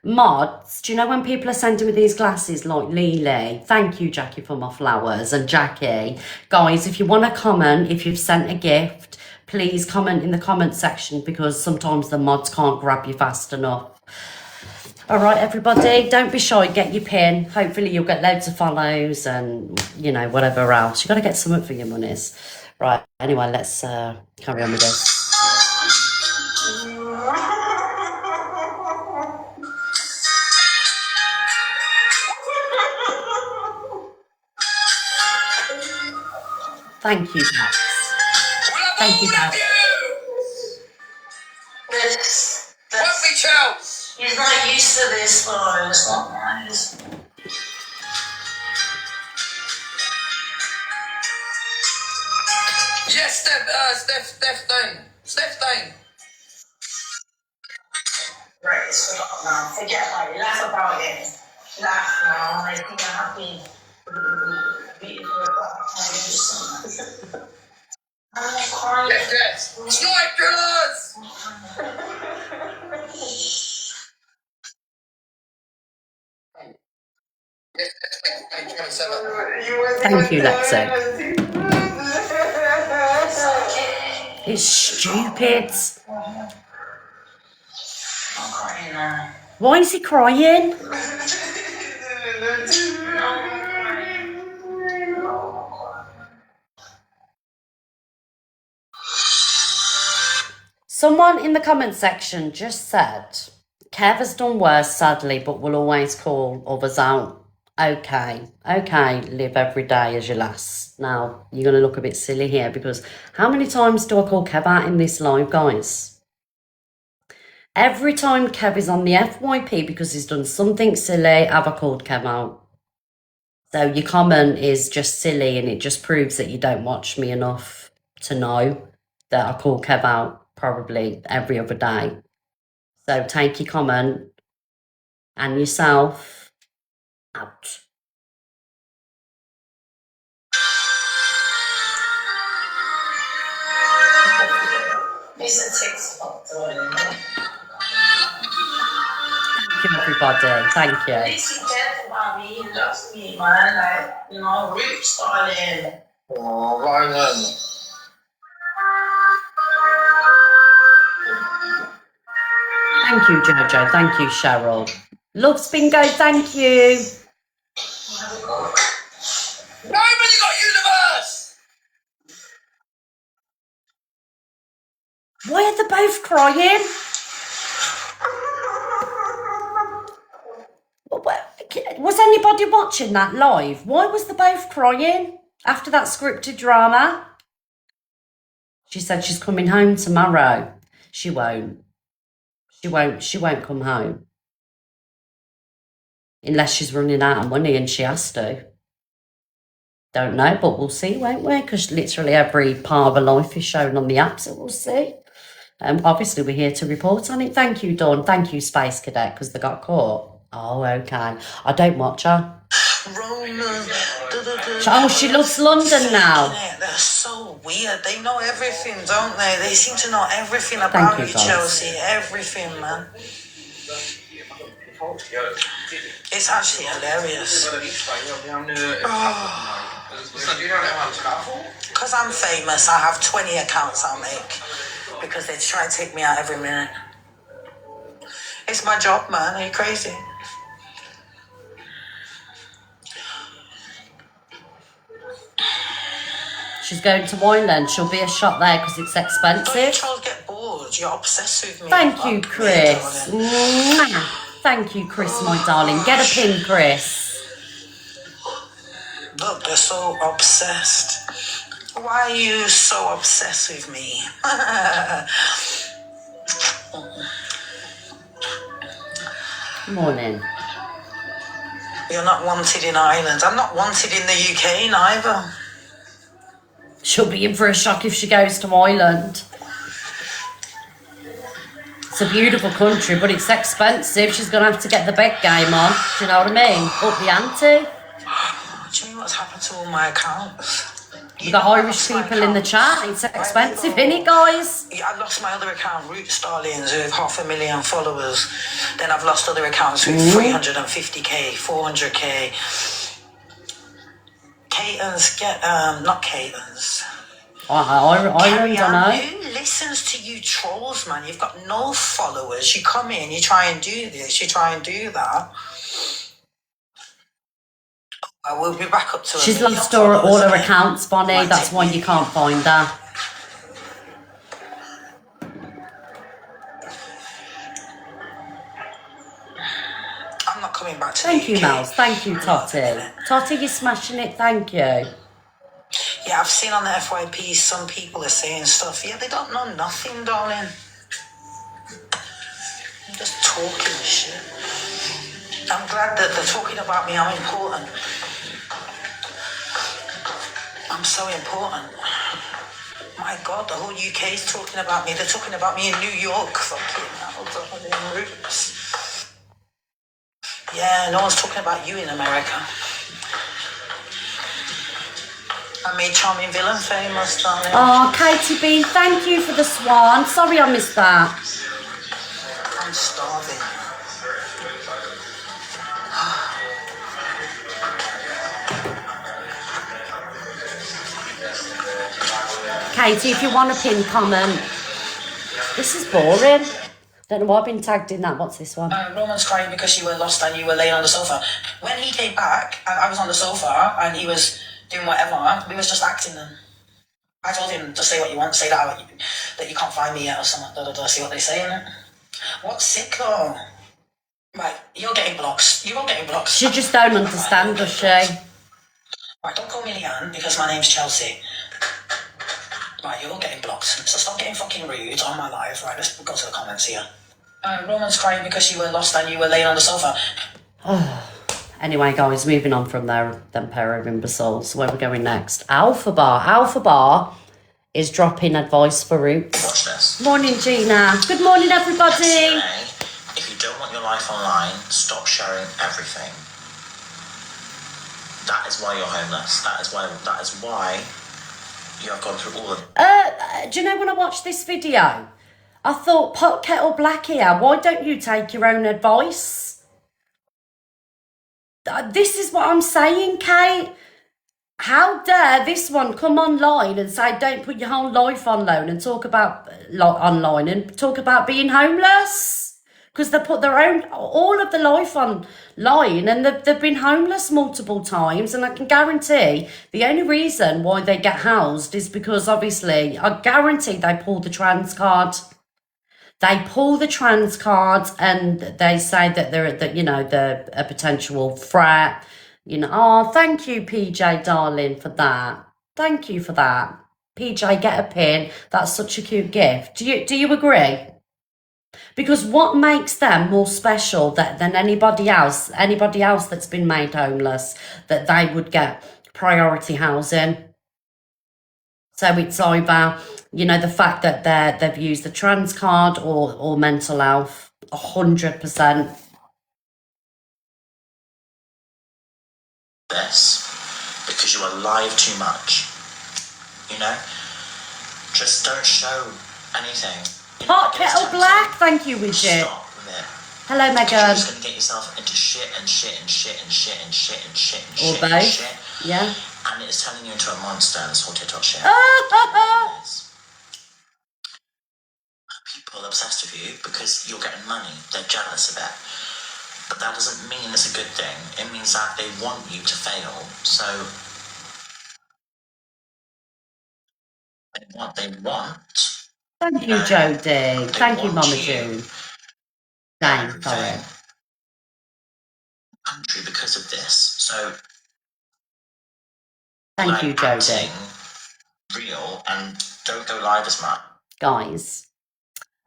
Mods, do you know when people are sending me these glasses like Lily? Thank you, Jackie, for my flowers. And Jackie, guys, if you want to comment, if you've sent a gift, please comment in the comment section because sometimes the mods can't grab you fast enough. All right, everybody, don't be shy. Get your pin. Hopefully you'll get loads of follows and, whatever else. You've got to get something for your monies. Right, anyway, let's carry on with this. Thank you, Max. Thank you, Dad. Won't be Charles. He's not used to this, though. It's not nice. Yes, Steph Dane. Right, it's forgotten now. Forget about it. Laugh about it. Laugh now. I think I'm happy. I'm not crying. Yes. Snipe drillers. Thank you, Lexi. It's stupid. I'm crying now. Why is he crying? Someone in the comment section just said, Kev has done worse, sadly, but will always call others out. Okay, live every day as your last. Now, you're going to look a bit silly here because how many times do I call Kev out in this live, guys? Every time Kev is on the FYP because he's done something silly, have I called Kev out? So your comment is just silly and it just proves that you don't watch me enough to know that I call Kev out probably every other day. So take your comment and yourself out. It's a TikTok, though. Thank you, everybody. Thank At you. least he cares about me. He loves me, man. Like, you know, roots, darling. Oh, Ryan. Thank you, Jojo. Thank you, Cheryl. Love Bingo, thank you. Nobody got universe. Why are they both crying? Was anybody watching that live? Why was they both crying after that scripted drama? She said she's coming home tomorrow. She won't. She won't come home. Unless she's running out of money and she has to. Don't know, but we'll see, won't we? Because literally every part of her life is shown on the app, so we'll see. Obviously, we're here to report on it. Thank you, Dawn. Thank you, Space Cadet, because they got caught. Oh, okay. I don't watch her. Oh, she loves London now. They're so weird. They know everything, don't they? They seem to know everything Thank about you, you, guys. Chelsea. Everything, man. It's actually hilarious. Because I'm famous, I have 20 accounts I'll make. Because they try to take me out every minute. It's my job, man. Are you crazy? She's going to Wineland. She'll be a shot there because it's Don't you expensive. trolls get bored? You're obsessed with me. Thank you, Fuck me, Chris. darling. Mwah. Thank you, Chris, my darling. Get a pin, Chris. Look, they're so obsessed. Why are you so obsessed with me? Morning. You're not wanted in Ireland. I'm not wanted in the UK neither. She'll be in for a shock if she goes to Ireland. It's a beautiful country, but it's expensive. She's going to have to get the bed game on. Do you know what I mean? Up the ante. Do you know what's happened to all my accounts? We've got Irish people in the chat. It's expensive, isn't it, guys? I lost my other account, Root Starlings, with 500,000 followers. Then I've lost other accounts with 350k, 400k. Caitons get not Caitons. Ireland, I know. Who listens to you trolls, man? You've got no followers. You come in, you try and do this, you try and do that. I will be back up to. She's lost all her accounts, Bonnie. That's why you can't find her. I'm not coming back to Thank the you, UK. Mels. Thank you, Totty. Totty, you're smashing it. Thank you. Yeah, I've seen on the FYP some people are saying stuff. Yeah, they don't know nothing, darling. They're just talking shit. I'm glad that they're talking about me. I'm important. I'm so important. My God, the whole UK is talking about me. They're talking about me in New York. Fucking hell, darling, roots. Yeah, no one's talking about you in America. I made Charming Villain famous, darling. Oh, Katie Bean, thank you for the swan. Sorry I missed that. I'm starving. Katie, if you want a pin comment. This is boring. Don't know why I've been tagged in that. What's this one? Roman's crying because you were lost and you were laying on the sofa. When he came back, and I was on the sofa and he was doing whatever, we was just acting then. I told him to say what you want, say that you can't find me yet or something, see what they say, innit? What's sick though? Right, you're getting blocks. You're all getting blocks. She just don't understand, does she? Right, don't call me Leanne because my name's Chelsea. Right, you're all getting blocked. So stop getting fucking rude on my live. Right, let's go to the comments here. Roman's crying because you were lost and you were laying on the sofa. Anyway, guys, moving on from there, them pair of imbeciles. Where are we going next? Alpha Bar. Alpha Bar is dropping advice for Roots. Watch this. Morning, Gina. Good morning, everybody. If you don't want your life online, stop sharing everything. That is why you're homeless. That is why you have gone through all of Do you know when I watched this video? I thought, pot kettle black here. Why don't you take your own advice? This is what I'm saying, Kate. How dare this one come online and say don't put your whole life online and talk about online and talk about being homeless? Because they put their own, all of the life online and they've been homeless multiple times, and I can guarantee the only reason why they get housed is because obviously, I guarantee they pull the trans card. They pull the trans cards and they say that they're a potential threat. Oh, thank you, PJ, darling, for that. Thank you for that. PJ, get a pin. That's such a cute gift. Do you agree? Because what makes them more special than anybody else that's been made homeless, that they would get priority housing? So it's either, the fact that they've used the trans card or mental health, 100%. this because you are live too much. Just don't show anything. Hot kettle black, thank you, Widget. Stop with it. Hello, Megan. You're just gonna get yourself into shit and shit and shit and shit and shit and shit and Or shit and both. shit. Yeah. And it's turning you into a monster, and this whole TikTok shit. People are obsessed with you because you're getting money. They're jealous of it. But that doesn't mean it's a good thing. It means that they want you to fail. So they want. Thank you, Jodie. Thank you, want Mama you June. Jane, sorry. Country because of this. So Thank you, Jodie. acting real and don't go live as much. Guys,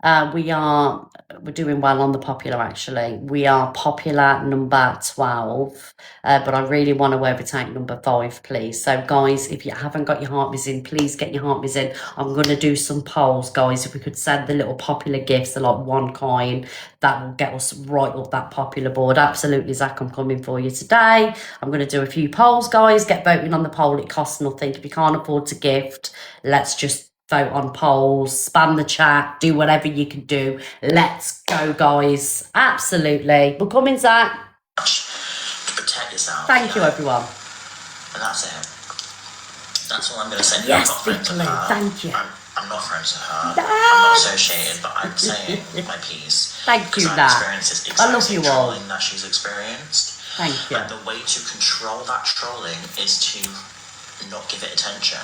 we're doing well on the popular, actually. We are popular number 12, but I really want to overtake number 5, please. So, guys, if you haven't got your heartbeats in, please get your heartbeats in. I'm going to do some polls, guys. If we could send the little popular gifts, like 1 coin, that will get us right up that popular board. Absolutely, Zach, I'm coming for you today. I'm going to do a few polls, guys. Get voting on the poll. It costs nothing. If you can't afford to gift, let's just vote on polls, spam the chat, do whatever you can do. Let's go, guys. Absolutely. We're coming, Zach. To protect yourself. Thank you, everyone. And that's it. That's all I'm going to say. Yes, I'm not friends with Victory, her. thank you. I'm not friends with her. Dad. I'm not associated, but I'm saying my piece. Thank you, I've Dad. experienced this I love exact you same all. trolling that she's experienced. Thank you. And the way to control that trolling is to not give it attention.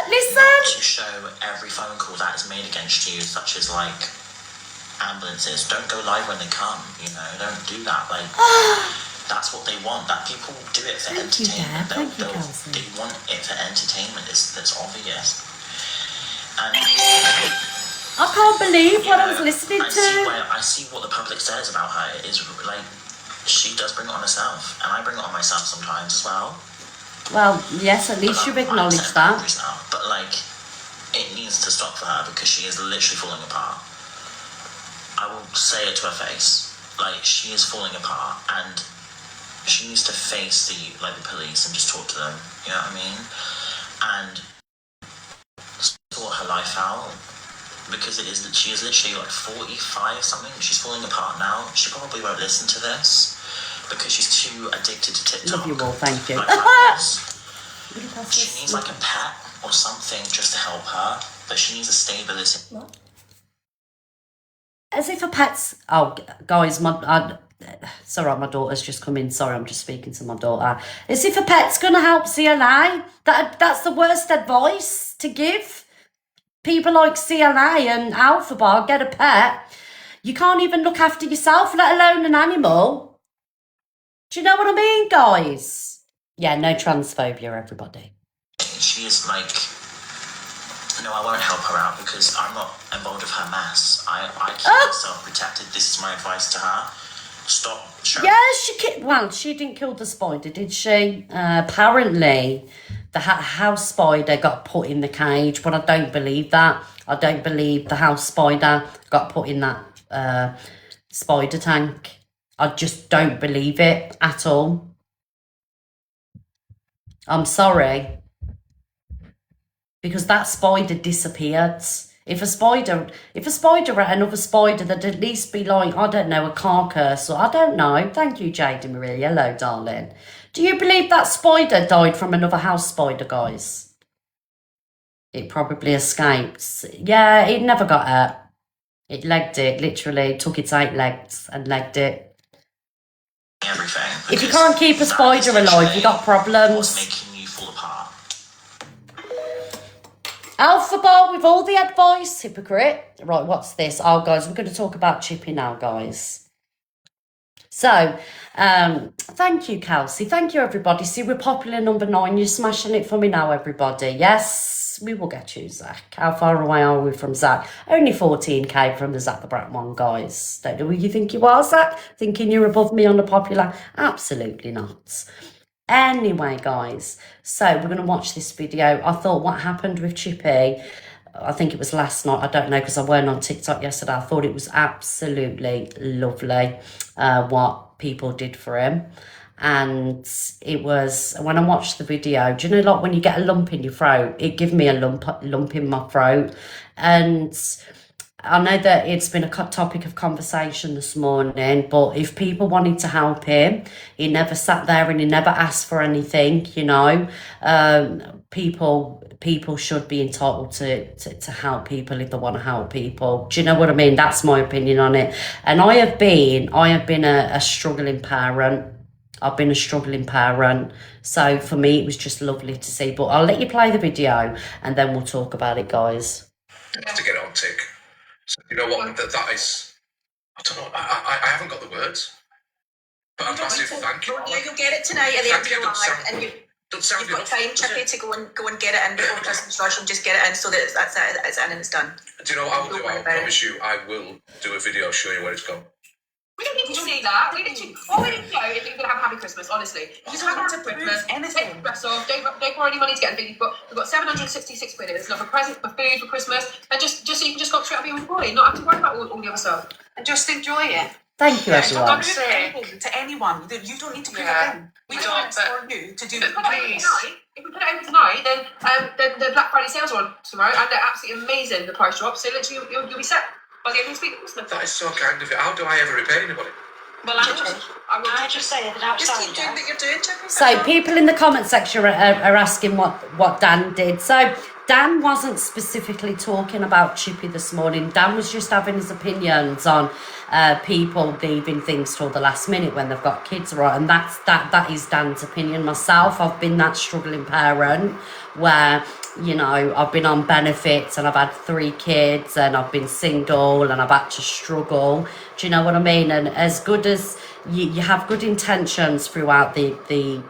Listen. To show every phone call that is made against you, such as like ambulances. Don't go live when they come, you know, don't do that. Like, that's what they want. That people do it for entertainment. They want it for entertainment. That's obvious. And I can't believe what I was listening to. I see what the public says about her is like, she does bring it on herself, and I bring it on myself sometimes as well. Well, yes, at least you've acknowledged that. Now, but like, it needs to stop for her because she is literally falling apart. I will say it to her face. Like, she is falling apart, and she needs to face the police and just talk to them. You know what I mean? And sort her life out, because she is literally like 45 something. She's falling apart now. She probably won't listen to this because she's too addicted to TikTok. Love you all, thank you. She needs like a pet or something just to help her, but she needs a stability. What? As if a pet's... Oh, guys, it's all right, my daughter's just come in. Sorry, I'm just speaking to my daughter. As if a pet's going to help CLA. That's the worst advice to give. People like CLA and Alpha Bar, get a pet. You can't even look after yourself, let alone an animal. Do you know what I mean, guys? Yeah, no transphobia, everybody. She is like... No, I won't help her out because I'm not involved with her mess. I keep myself protected. This is my advice to her. Stop. Yeah, she didn't kill the spider, did she? Apparently, the house spider got put in the cage, but I don't believe that. I don't believe the house spider got put in that spider tank. I just don't believe it at all. I'm sorry. Because that spider disappeared. If a spider ate another spider, there'd at least be like, I don't know, a carcass or I don't know. Thank you, Jada Marie. Hello, darling. Do you believe that spider died from another house spider, guys? It probably escaped. Yeah, it never got hurt. It legged it, literally. Took its 8 legs and legged it. Everything. If you can't keep a spider alive, you got problems. What's making you fall apart? Alpha Bar with all the advice, hypocrite. Right, what's this? Oh, guys, we're going to talk about Chippy now, guys. So, thank you, Kelsey. Thank you, everybody. See, we're popular number 9. You're smashing it for me now, everybody. Yes, we will get you, Zach. How far away are we from Zach? Only 14k from the Zach the Brat one, guys. Don't know who you think you are, Zach? Thinking you're above me on the popular? Absolutely not. Anyway, guys, so we're going to watch this video. I thought what happened with Chippy, I think it was last night, I don't know, because I weren't on TikTok yesterday. I thought it was absolutely lovely what people did for him. And it was, when I watched the video, do you know, like when you get a lump in your throat, it gave me a lump in my throat. And I know that it's been a topic of conversation this morning, but if people wanted to help him, he never sat there and he never asked for anything, you know. People should be entitled to help people if they want to help people. Do you know what I mean? That's my opinion on it. And I have been a struggling parent. I've been a struggling parent. So for me, it was just lovely to see. But I'll let you play the video and then we'll talk about it, guys. I have to get it on tick. So you know what? That is, I don't know. I haven't got the words. But a massive thank you. You'll get it tonight at the end of your life, and you've got time, Chippy, to go and get it in before Christmas rush and just get it in so that that's it, it's in and it's done. Do you know what I will do? I promise you, I will do a video showing you where it's gone. We don't need to see that. All we need to know is that you're going to have a happy Christmas, honestly. You just have a happy Christmas. Anything. Take the stress off. Don't borrow any money to get anything. We've got 766 quid in. It's enough for present, for food, for Christmas. And just so you can just go straight up your boy, not have to worry about all the other stuff. And just enjoy it. Thank you, everyone. Don't say to anyone. You don't need to put it in. We don't expect you to do it. If we put it over tonight, then the Black Friday sales are on tomorrow, and they're absolutely amazing, the price drop. So literally, you'll be set by the end of this week of Christmas. That is so kind of you. How do I ever repay anybody? Well, I just say it outside. Just keep doing what you're doing, Chippy. So people in the comment section are asking what Dan did. So Dan wasn't specifically talking about Chippy this morning. Dan was just having his opinions on people leaving things till the last minute when they've got kids, right? And that is Dan's opinion. Myself, I've been that struggling parent where, you know, I've been on benefits and I've had 3 kids and I've been single and I've had to struggle. Do you know what I mean? And as good as you have good intentions throughout the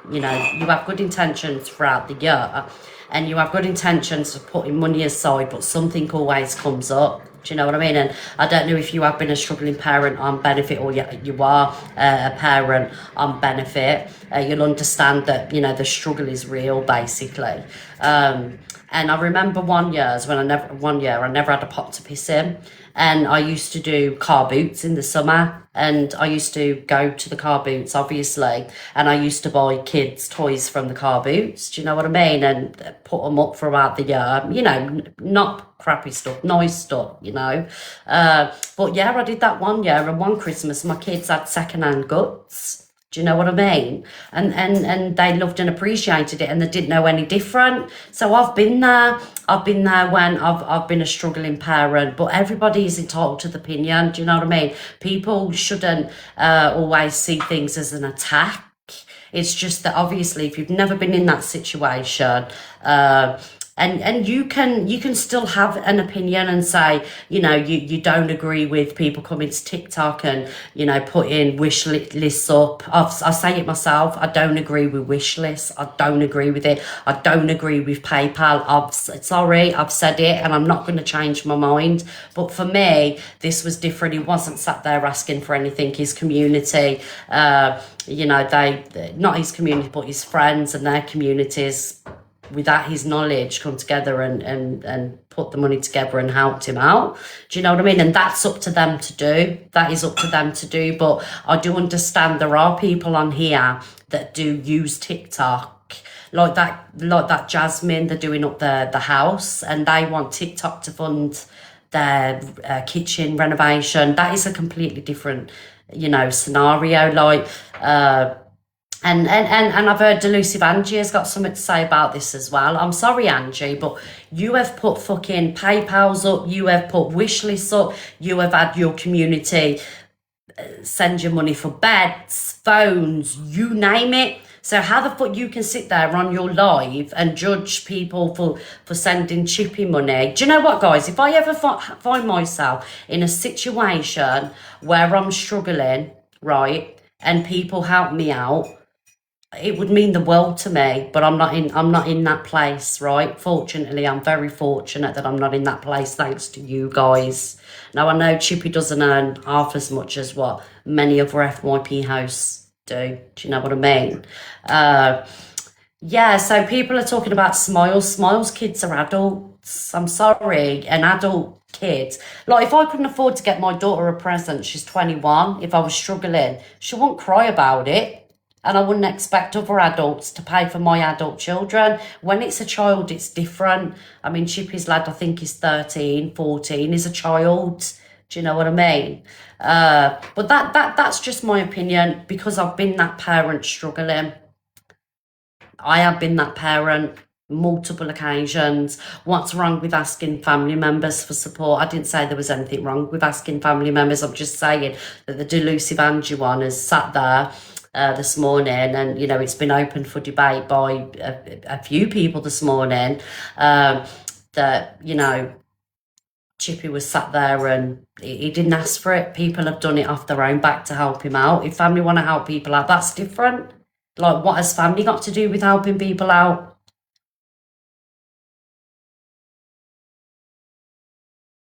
you know, you have good intentions throughout the year, and you have good intentions of putting money aside, but something always comes up. Do you know what I mean? And I don't know if you have been a struggling parent on benefit or you are a parent on benefit. You'll understand that, you know, the struggle is real, basically. And I remember one year I never had a pot to piss in. And I used to do car boots in the summer, and I used to go to the car boots, obviously, and I used to buy kids' toys from the car boots, do you know what I mean? And put them up throughout the year, you know, not crappy stuff, nice stuff, you know. But yeah, I did that one year, and one Christmas, my kids had second-hand guts. Do you know what I mean? And they loved and appreciated it, and they didn't know any different. So I've been there. I've been there when I've been a struggling parent, but everybody is entitled to the opinion. Do you know what I mean? People shouldn't always see things as an attack. It's just that obviously if you've never been in that situation, and you can still have an opinion and say, you know, you don't agree with people coming to TikTok and, you know, putting wish lists up. I say it myself. I don't agree with wish lists. I don't agree with it. I don't agree with PayPal. I've said it, and I'm not going to change my mind. But for me, this was different. He wasn't sat there asking for anything. His community, you know, not his community, but his friends and their communities, without his knowledge, come together and put the money together and helped him out. Do you know what I mean? And that's up to them to do. That is up to them to do. But I do understand there are people on here that do use TikTok, like that Jasmine. They're doing up the house, and they want TikTok to fund their kitchen renovation. That is a completely different, you know, scenario. Like, and I've heard Delusive Angie has got something to say about this as well. I'm sorry, Angie, but you have put fucking PayPals up, you have put wish lists up, you have had your community send you money for beds, phones, you name it. So how the fuck you can sit there on your live and judge people for sending Chippy money? Do you know what, guys? If I ever find myself in a situation where I'm struggling, right, and people help me out, it would mean the world to me, but I'm not in that place, right? Fortunately, I'm very fortunate that I'm not in that place, thanks to you guys. Now, I know Chippy doesn't earn half as much as what many other FYP hosts do. Do you know what I mean? Yeah, so people are talking about Smiles. Smiles kids are adults. I'm sorry, an adult kid. Like, if I couldn't afford to get my daughter a present, she's 21, if I was struggling, she wouldn't cry about it. And I wouldn't expect other adults to pay for my adult children. When it's a child, it's different. I mean, Chippy's lad, I think, is 13, 14, is a child. Do you know what I mean? But that's just my opinion, because I've been that parent struggling. I have been that parent multiple occasions. What's wrong with asking family members for support? I didn't say there was anything wrong with asking family members. I'm just saying that the Delusive Angie one has sat there this morning, and you know, it's been open for debate by a few people this morning, that, you know, Chippy was sat there and he didn't ask for it. People have done it off their own back to help him out. If family want to help people out, that's different. Like, what has family got to do with helping people out?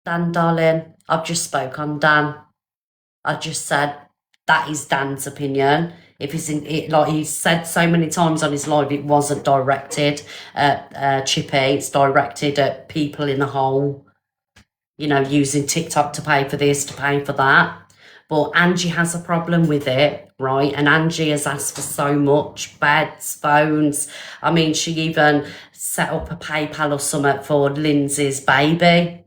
Dan, darling, I've just spoke on Dan. I just said that is Dan's opinion. If he's in it, like he's said so many times on his live, it wasn't directed at Chippy. It's directed at people in the whole, you know, using TikTok to pay for this, to pay for that. But Angie has a problem with it, right? And Angie has asked for so much, beds, phones. I mean, she even set up a PayPal or something for Lindsay's baby.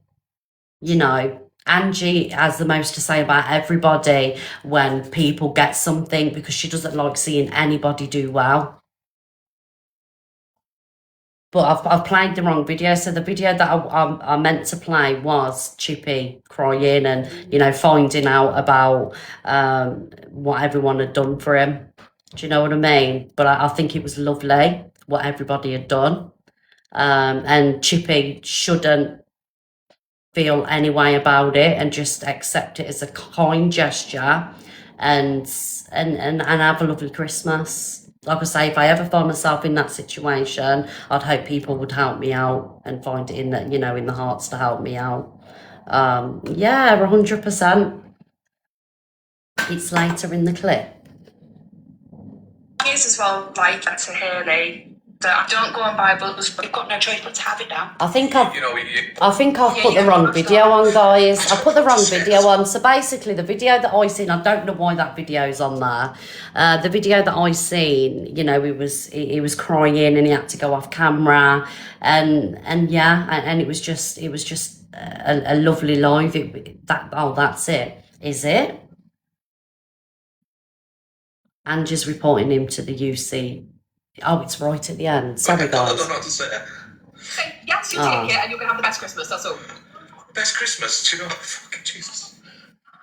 You know, Angie has the most to say about everybody when people get something, because she doesn't like seeing anybody do well. but I've played the wrong video. So the video that I meant to play was Chippy crying and, you know, finding out about what everyone had done for him. Do you know what I mean? But I think it was lovely what everybody had done. And Chippy shouldn't feel any way about it and just accept it as a kind gesture and have a lovely Christmas. Like I say, if I ever find myself in that situation, I'd hope people would help me out and find it in the, you know, in the hearts to help me out. Yeah, 100%. It's later in the clip. Here's as well, like to Haley, that I don't go and buy bubbles, but you've got no choice but to have it now. I think I've You know, put the wrong video on, guys. I put the wrong video on. So basically, the video that I seen, I don't know why that video's on there. The video that I seen, you know, he was crying and he had to go off camera, and yeah, and it was just a lovely live. That's it. Is it? Angie's reporting him to the UC. Oh, it's right at the end. Sorry, I guys. don't know what to say. Say yes, you'll take it, and you're gonna have the best Christmas. That's all. Best Christmas, do you know? Fucking Jesus.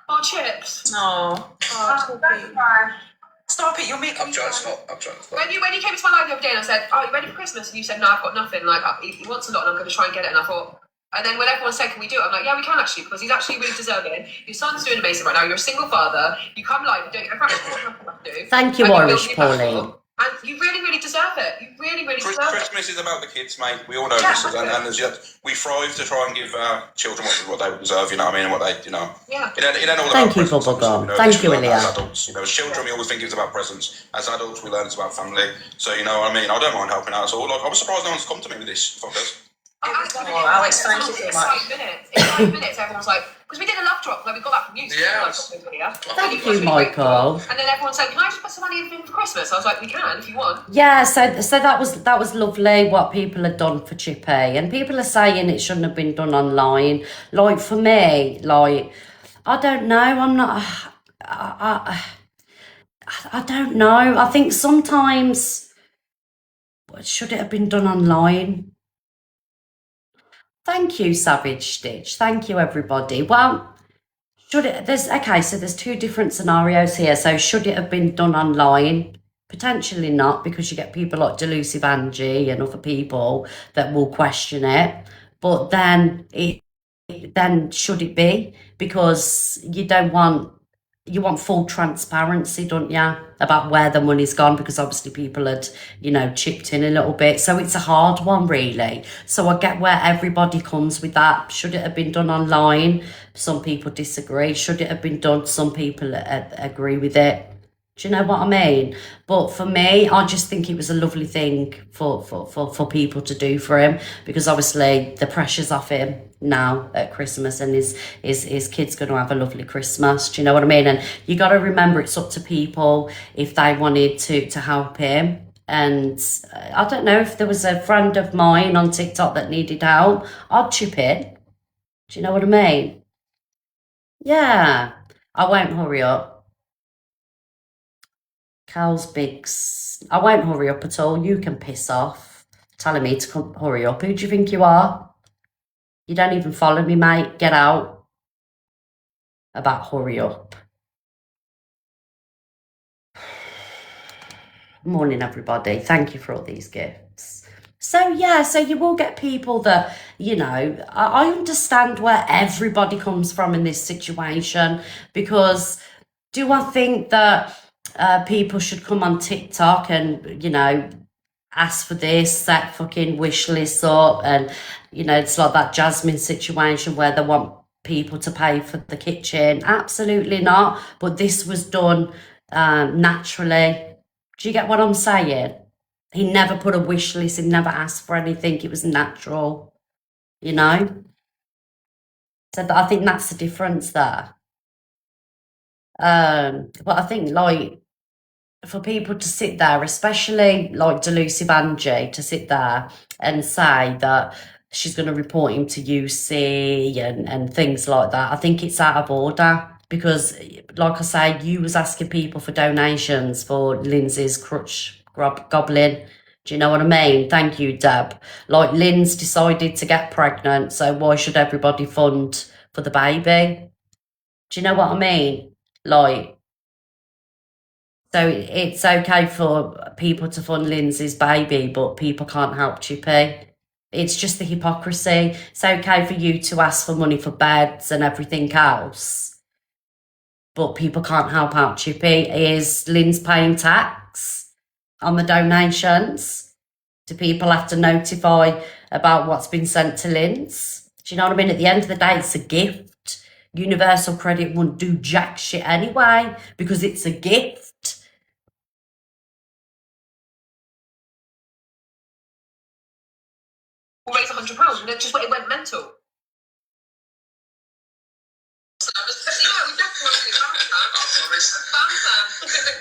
Oh, chips. No. Stop it, you're making I'm trying to stop. When you came to my live the other day and I said, "Oh, you ready for Christmas?" and you said, "No, I've got nothing." Like he wants a lot, and I'm going to try and get it. And I thought, and then when everyone said, "Can we do it?" I'm like, "Yeah, we can actually, because he's actually really deserving. Your son's doing amazing right now. You're a single father. You come live, you don't get a do. Thank you, and Irish build your Pauline. platform, and you really, really deserve it. You really, really deserve it. Christmas is about the kids, mate. We all know this, and as yet, we thrive to try and give our children what they deserve. You know what I mean? And what they, you know. Yeah. It ain't all Thank about you, presents, Bubblegum. you know, Thank you, we learn Ilya. As adults, you know, as children, we always think it's about presents. As adults, we learn it's about family. So you know what I mean? I don't mind helping out at all. Like, I was surprised no one's come to me with this, fuckers. Alex, thank you so In much. 5 minutes. In 5 minutes, everyone's like, because we did a love drop, like we got that from you. So Yeah. Thank you, Michael. And then everyone said, "Can I just put some money in for Christmas?" I was like, "We can if you want." Yeah, so that was lovely what people had done for Chippy, and people are saying it shouldn't have been done online. Like for me, like I don't know. I'm not. I don't know. I think sometimes should it have been done online? Thank you, Savage Stitch. Thank you, everybody. Well, so there's two different scenarios here. So should it have been done online? Potentially not, because you get people like Delusive Angie and other people that will question it. But then should it be? Because you want full transparency, don't you, about where the money's gone, because obviously people had, you know, chipped in a little bit. So it's a hard one, really. So I get where everybody comes with that. Should it have been done online? Some people disagree. Should it have been done? Some people agree with it. Do you know what I mean? But for me, I just think it was a lovely thing for people to do for him, because obviously the pressure's off him now at Christmas, and his kid's going to have a lovely Christmas. Do you know what I mean? And you got to remember, it's up to people if they wanted to help him. And I don't know, if there was a friend of mine on TikTok that needed help, I'd chip in. Do you know what I mean? Yeah, I won't hurry up. Cal's Biggs. I won't hurry up at all. You can piss off. Telling me to come hurry up. Who do you think you are? You don't even follow me, mate. Get out. About hurry up. Morning, everybody. Thank you for all these gifts. So, yeah, so you will get people that, you know, I understand where everybody comes from in this situation, because do I think that people should come on TikTok and, you know, ask for this, set fucking wish lists up, and, you know, it's like that Jasmine situation where they want people to pay for the kitchen? Absolutely not. But this was done naturally. Do you get what I'm saying? He never put a wish list, he never asked for anything. It was natural, you know? So I think that's the difference there. But I think, like, for people to sit there, especially like Delusive Angie, to sit there and say that she's going to report him to UC and things like that, I think it's out of order. Because, like I say, you was asking people for donations for Lindsay's crutch goblin. Do you know what I mean? Thank you, Deb. Like, Lynn's decided to get pregnant, so why should everybody fund for the baby? Do you know what I mean? Like, so it's okay for people to fund Lindsay's baby, but people can't help Chippy. It's just the hypocrisy. It's okay for you to ask for money for beds and everything else, but people can't help out Chippy. Is Lynn's paying tax on the donations? Do people have to notify about what's been sent to Lynn's? Do you know what I mean? At the end of the day, it's a gift. Universal Credit wouldn't do jack shit anyway because it's a gift. We'll raise £100 and it just it went mental. No, we definitely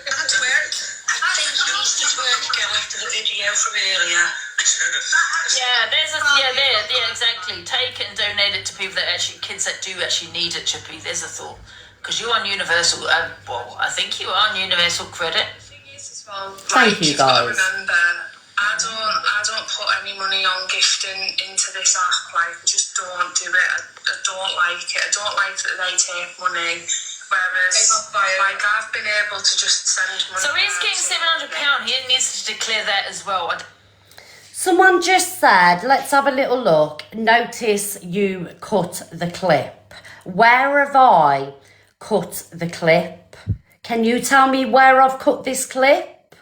That's work. I think you used to twerk again after the video from earlier. Exactly. Take it and donate it to people that actually, kids that do actually need it, Chippy. There's a thought. Because you're on Universal, I think you are on Universal Credit. Thank you, guys. Remember, I don't put any money on gifting into this app. Like, just don't do it. I don't like it. I don't like that they take money. Whereas, like, I've been able to just send money. So he's getting £700. He needs to declare that as well. Someone just said, let's have a little look. Notice you cut the clip. Where have I cut the clip? Can you tell me where I've cut this clip?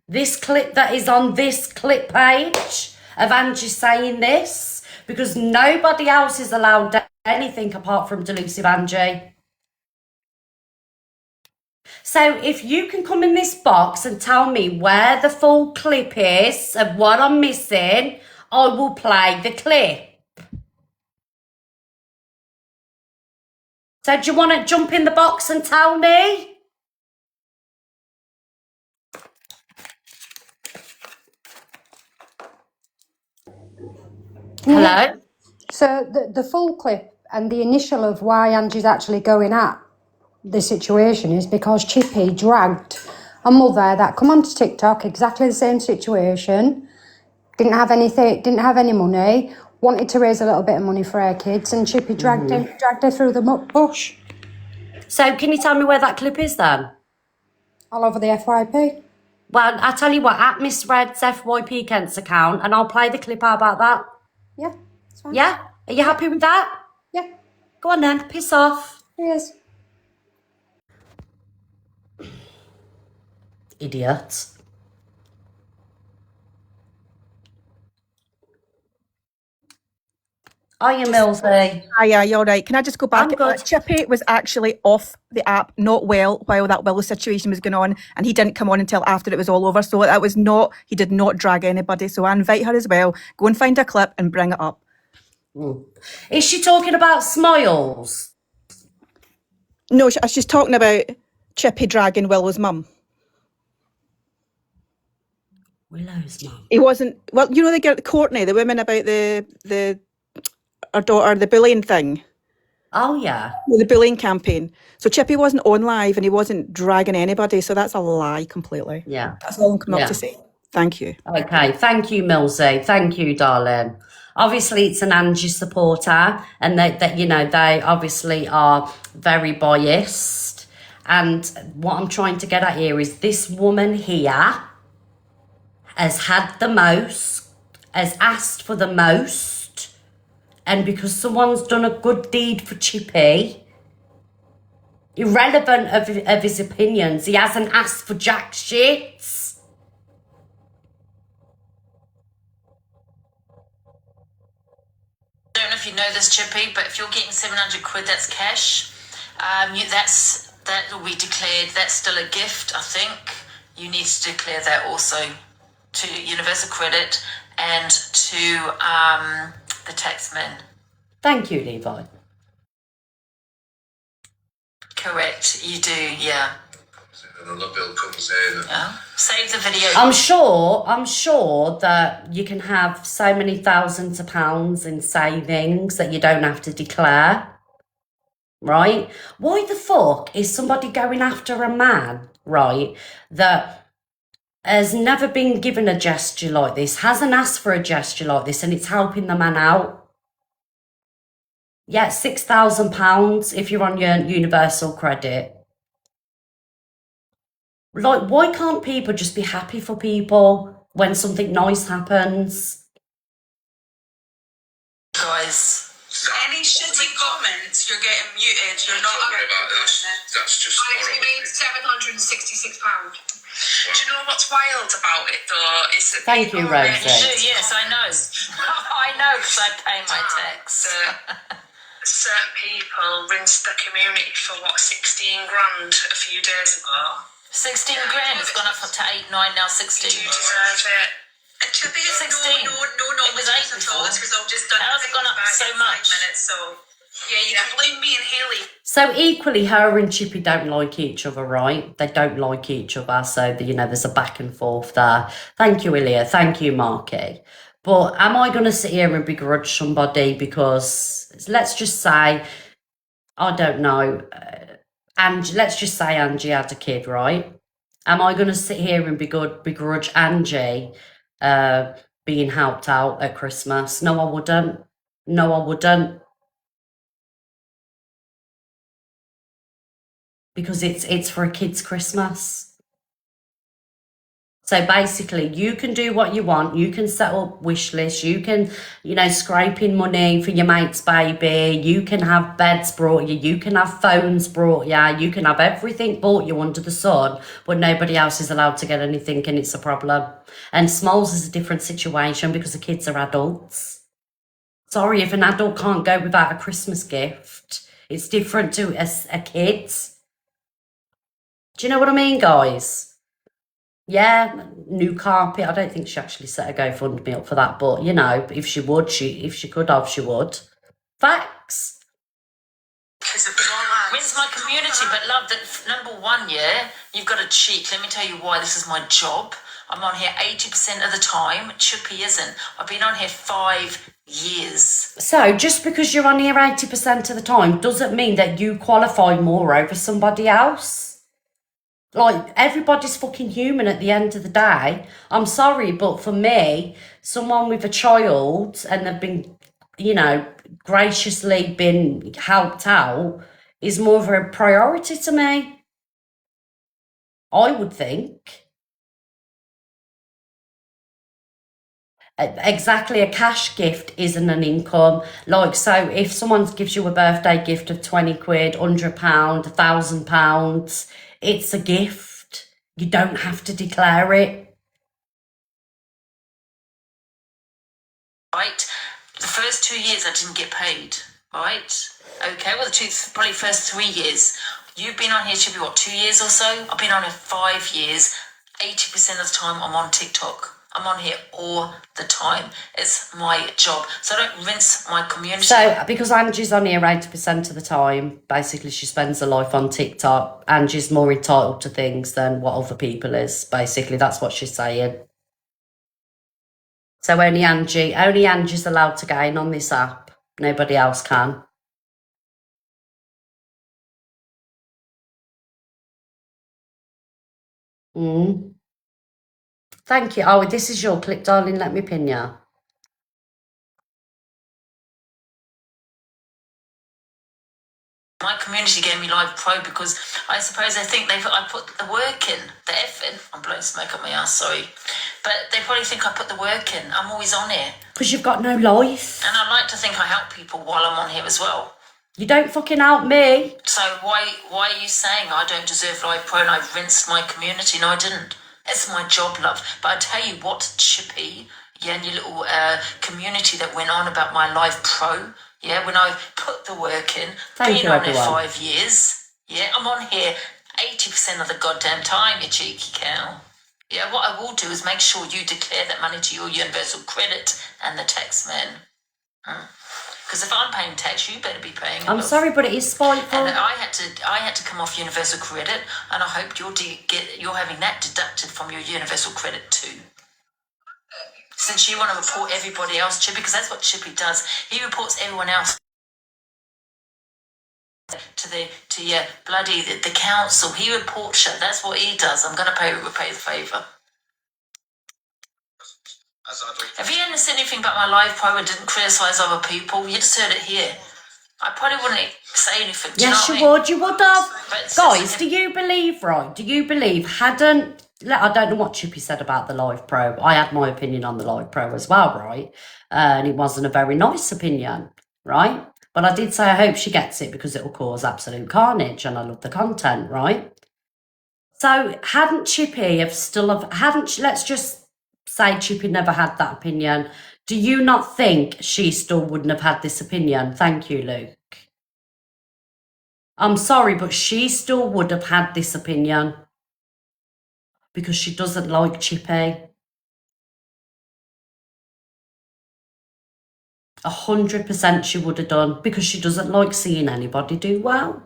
This clip that is on this clip page of Angie saying this? Because nobody else is allowed anything apart from Delusive Angie. So if you can come in this box and tell me where the full clip is of what I'm missing, I will play the clip. So do you want to jump in the box and tell me? Hello? So the full clip and the initial of why Angie's actually going at the situation is because Chippy dragged a mother that come onto TikTok, exactly the same situation, didn't have any money, wanted to raise a little bit of money for her kids, and Chippy dragged her through the bush. So can you tell me where that clip is then? All over the FYP. Well, I'll tell you what, at Miss Red's FYP Kent's account, and I'll play the clip. How about that? Yeah, it's fine. Yeah? Are you happy with that? Yeah. Go on then, piss off. Yes. Idiot. Are you, Millsy? Hiya, you're right. Can I just go back? I'm good. Chippy was actually off the app, not well, while that Willow situation was going on, and he didn't come on until after it was all over. So that was not, he did not drag anybody. So I invite her as well. Go and find a clip and bring it up. Is she talking about Smiles? No, she's talking about Chippy dragging Willow's mum. Willow's mum? He wasn't, well, you know the girl, Courtney, the woman about her daughter, the bullying thing. Oh, yeah. Well, the bullying campaign. So Chippy wasn't on live and he wasn't dragging anybody. So that's a lie completely. Yeah. That's all I'm coming up to say. Thank you. Okay, thank you, Millsy. Thank you, darling. Obviously, it's an Angie supporter, and that you know, they obviously are very biased. And what I'm trying to get at here is this woman here has had the most, has asked for the most, and because someone's done a good deed for Chippy, irrelevant of his opinions, he hasn't asked for jack shit. I don't know if you know this, Chippy, but if you're getting 700 quid, that's cash. That will be declared. That's still a gift, I think. You need to declare that also to Universal Credit and to the taxman. Thank you, Levi. Correct, you do, yeah. Another bill comes in. Save the video. I'm sure that you can have so many thousands of pounds in savings that you don't have to declare, right? Why the fuck is somebody going after a man, right, that has never been given a gesture like this, hasn't asked for a gesture like this, and it's helping the man out. Yeah, £6,000 if you're on your universal credit. Like, why can't people just be happy for people when something nice happens? Guys. Any shitty comments, you're getting muted. You're not Sorry about this. That's just Alex, you horrible. made £766. Do you know what's wild about it though? Is that Thank you, Rosie. Yes, I know. I know because I pay my tax. Certain people rinsed the community for what, 16 grand a few days ago. 16 grand. It's gone up to 8, 9, now 16. Do you deserve it? And to be 16. no It was 8 at all. before. This was all just done. How has it gone up so much? Minutes, so yeah, you can blame me and Haley. So equally, her and Chippy don't like each other, right? They don't like each other, so there's a back and forth there. Thank you, Ilya. Thank you, Marky. But am I going to sit here and begrudge somebody because, let's just say, I don't know, let's just say Angie had a kid, right? Am I going to sit here and begrudge Angie being helped out at Christmas? No, I wouldn't. No, I wouldn't. Because it's for a kid's Christmas. So basically, you can do what you want. You can set up wish lists. You can, scrape in money for your mate's baby. You can have beds brought you. You can have phones brought you. You can have everything bought you under the sun, but nobody else is allowed to get anything, and it's a problem. And Smalls is a different situation because the kids are adults. Sorry, if an adult can't go without a Christmas gift, it's different to a kid. Do you know what I mean, guys? Yeah, new carpet. I don't think she actually set a GoFundMe up for that, but if she would, if she could have, she would. Facts. Wins my community, but love that number one, you've got to cheat. Let me tell you why. This is my job. I'm on here 80% of the time. Chippy isn't. I've been on here 5 years. So just because you're on here 80% of the time doesn't mean that you qualify more over somebody else. Like, everybody's fucking human at the end of the day. I'm sorry, but for me, someone with a child and they've been, graciously been helped out is more of a priority to me. I would think. Exactly, a cash gift isn't an income. Like, so if someone gives you a birthday gift of 20 quid, £100, £1,000, it's a gift. You don't have to declare it. Right? The first 2 years I didn't get paid. Right? Okay, well, probably first 3 years. You've been on here, should be 2 years or so? I've been on here 5 years. 80% of the time I'm on TikTok. I'm on here all the time. It's my job. So I don't rinse my community. So, because Angie's on here 80% of the time, basically she spends her life on TikTok. Angie's more entitled to things than what other people is. Basically, that's what she's saying. So only Angie's allowed to gain on this app. Nobody else can. Thank you. Oh, this is your clip, darling. Let me pin you. My community gave me Live Pro because I suppose they think I put the work in, the effort. I'm blowing smoke up my ass, sorry. But they probably think I put the work in. I'm always on here. Because you've got no life. And I like to think I help people while I'm on here as well. You don't fucking help me. So why are you saying I don't deserve Live Pro and I've rinsed my community? No, I didn't. It's my job, love. But I tell you what, Chippy, and your little community that went on about my Live Pro, when I put the work in, Thank been you, on everyone. it 5 years, I'm on here 80% of the goddamn time, you cheeky cow. Yeah, what I will do is make sure you declare that money to your universal credit and the tax man. Because if I'm paying tax, you better be paying it. I'm sorry, but it is spiteful. And I had to come off universal credit, and I hope you're having that deducted from your universal credit too. Since you want to report everybody else, Chippy, because that's what Chippy does. He reports everyone else to your bloody the council. He reports you. That's what he does. I'm going to repay the favour. as adults. If you hadn't said anything about my life, probably didn't criticise other people, you just heard it here. I probably wouldn't say anything. Do Yes, you you know what I mean? would. You would have. But it's Guys, just- do you believe, right? Do you believe hadn't... I don't know what Chippy said about the Live Pro. I had my opinion on the Live Pro as well, right? And it wasn't a very nice opinion, right? But I did say I hope she gets it because it will cause absolute carnage and I love the content, right? So hadn't Chippy let's just say Chippy never had that opinion. Do you not think she still wouldn't have had this opinion? Thank you, Luke. I'm sorry, but she still would have had this opinion because she doesn't like Chippy. 100% she would have done because she doesn't like seeing anybody do well.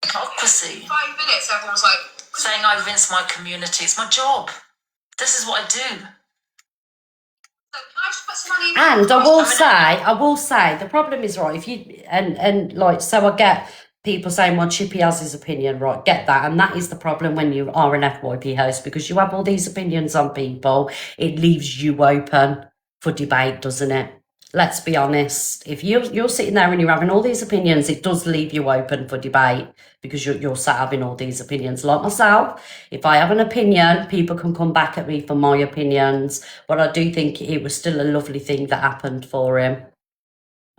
Hypocrisy. 5 minutes, everyone's like, Saying I rinse my community. It's my job. This is what I do. can I just put some money in? And I will say, the problem is, right, if you, and like, so I get people saying, well, Chippy has his opinion, right, get that. And that is the problem when you are an FYP host, because you have all these opinions on people. It leaves you open for debate, doesn't it? Let's be honest. If you're sitting there and you're having all these opinions, it does leave you open for debate because you're sat having all these opinions. Like myself, if I have an opinion, people can come back at me for my opinions. But I do think it was still a lovely thing that happened for him.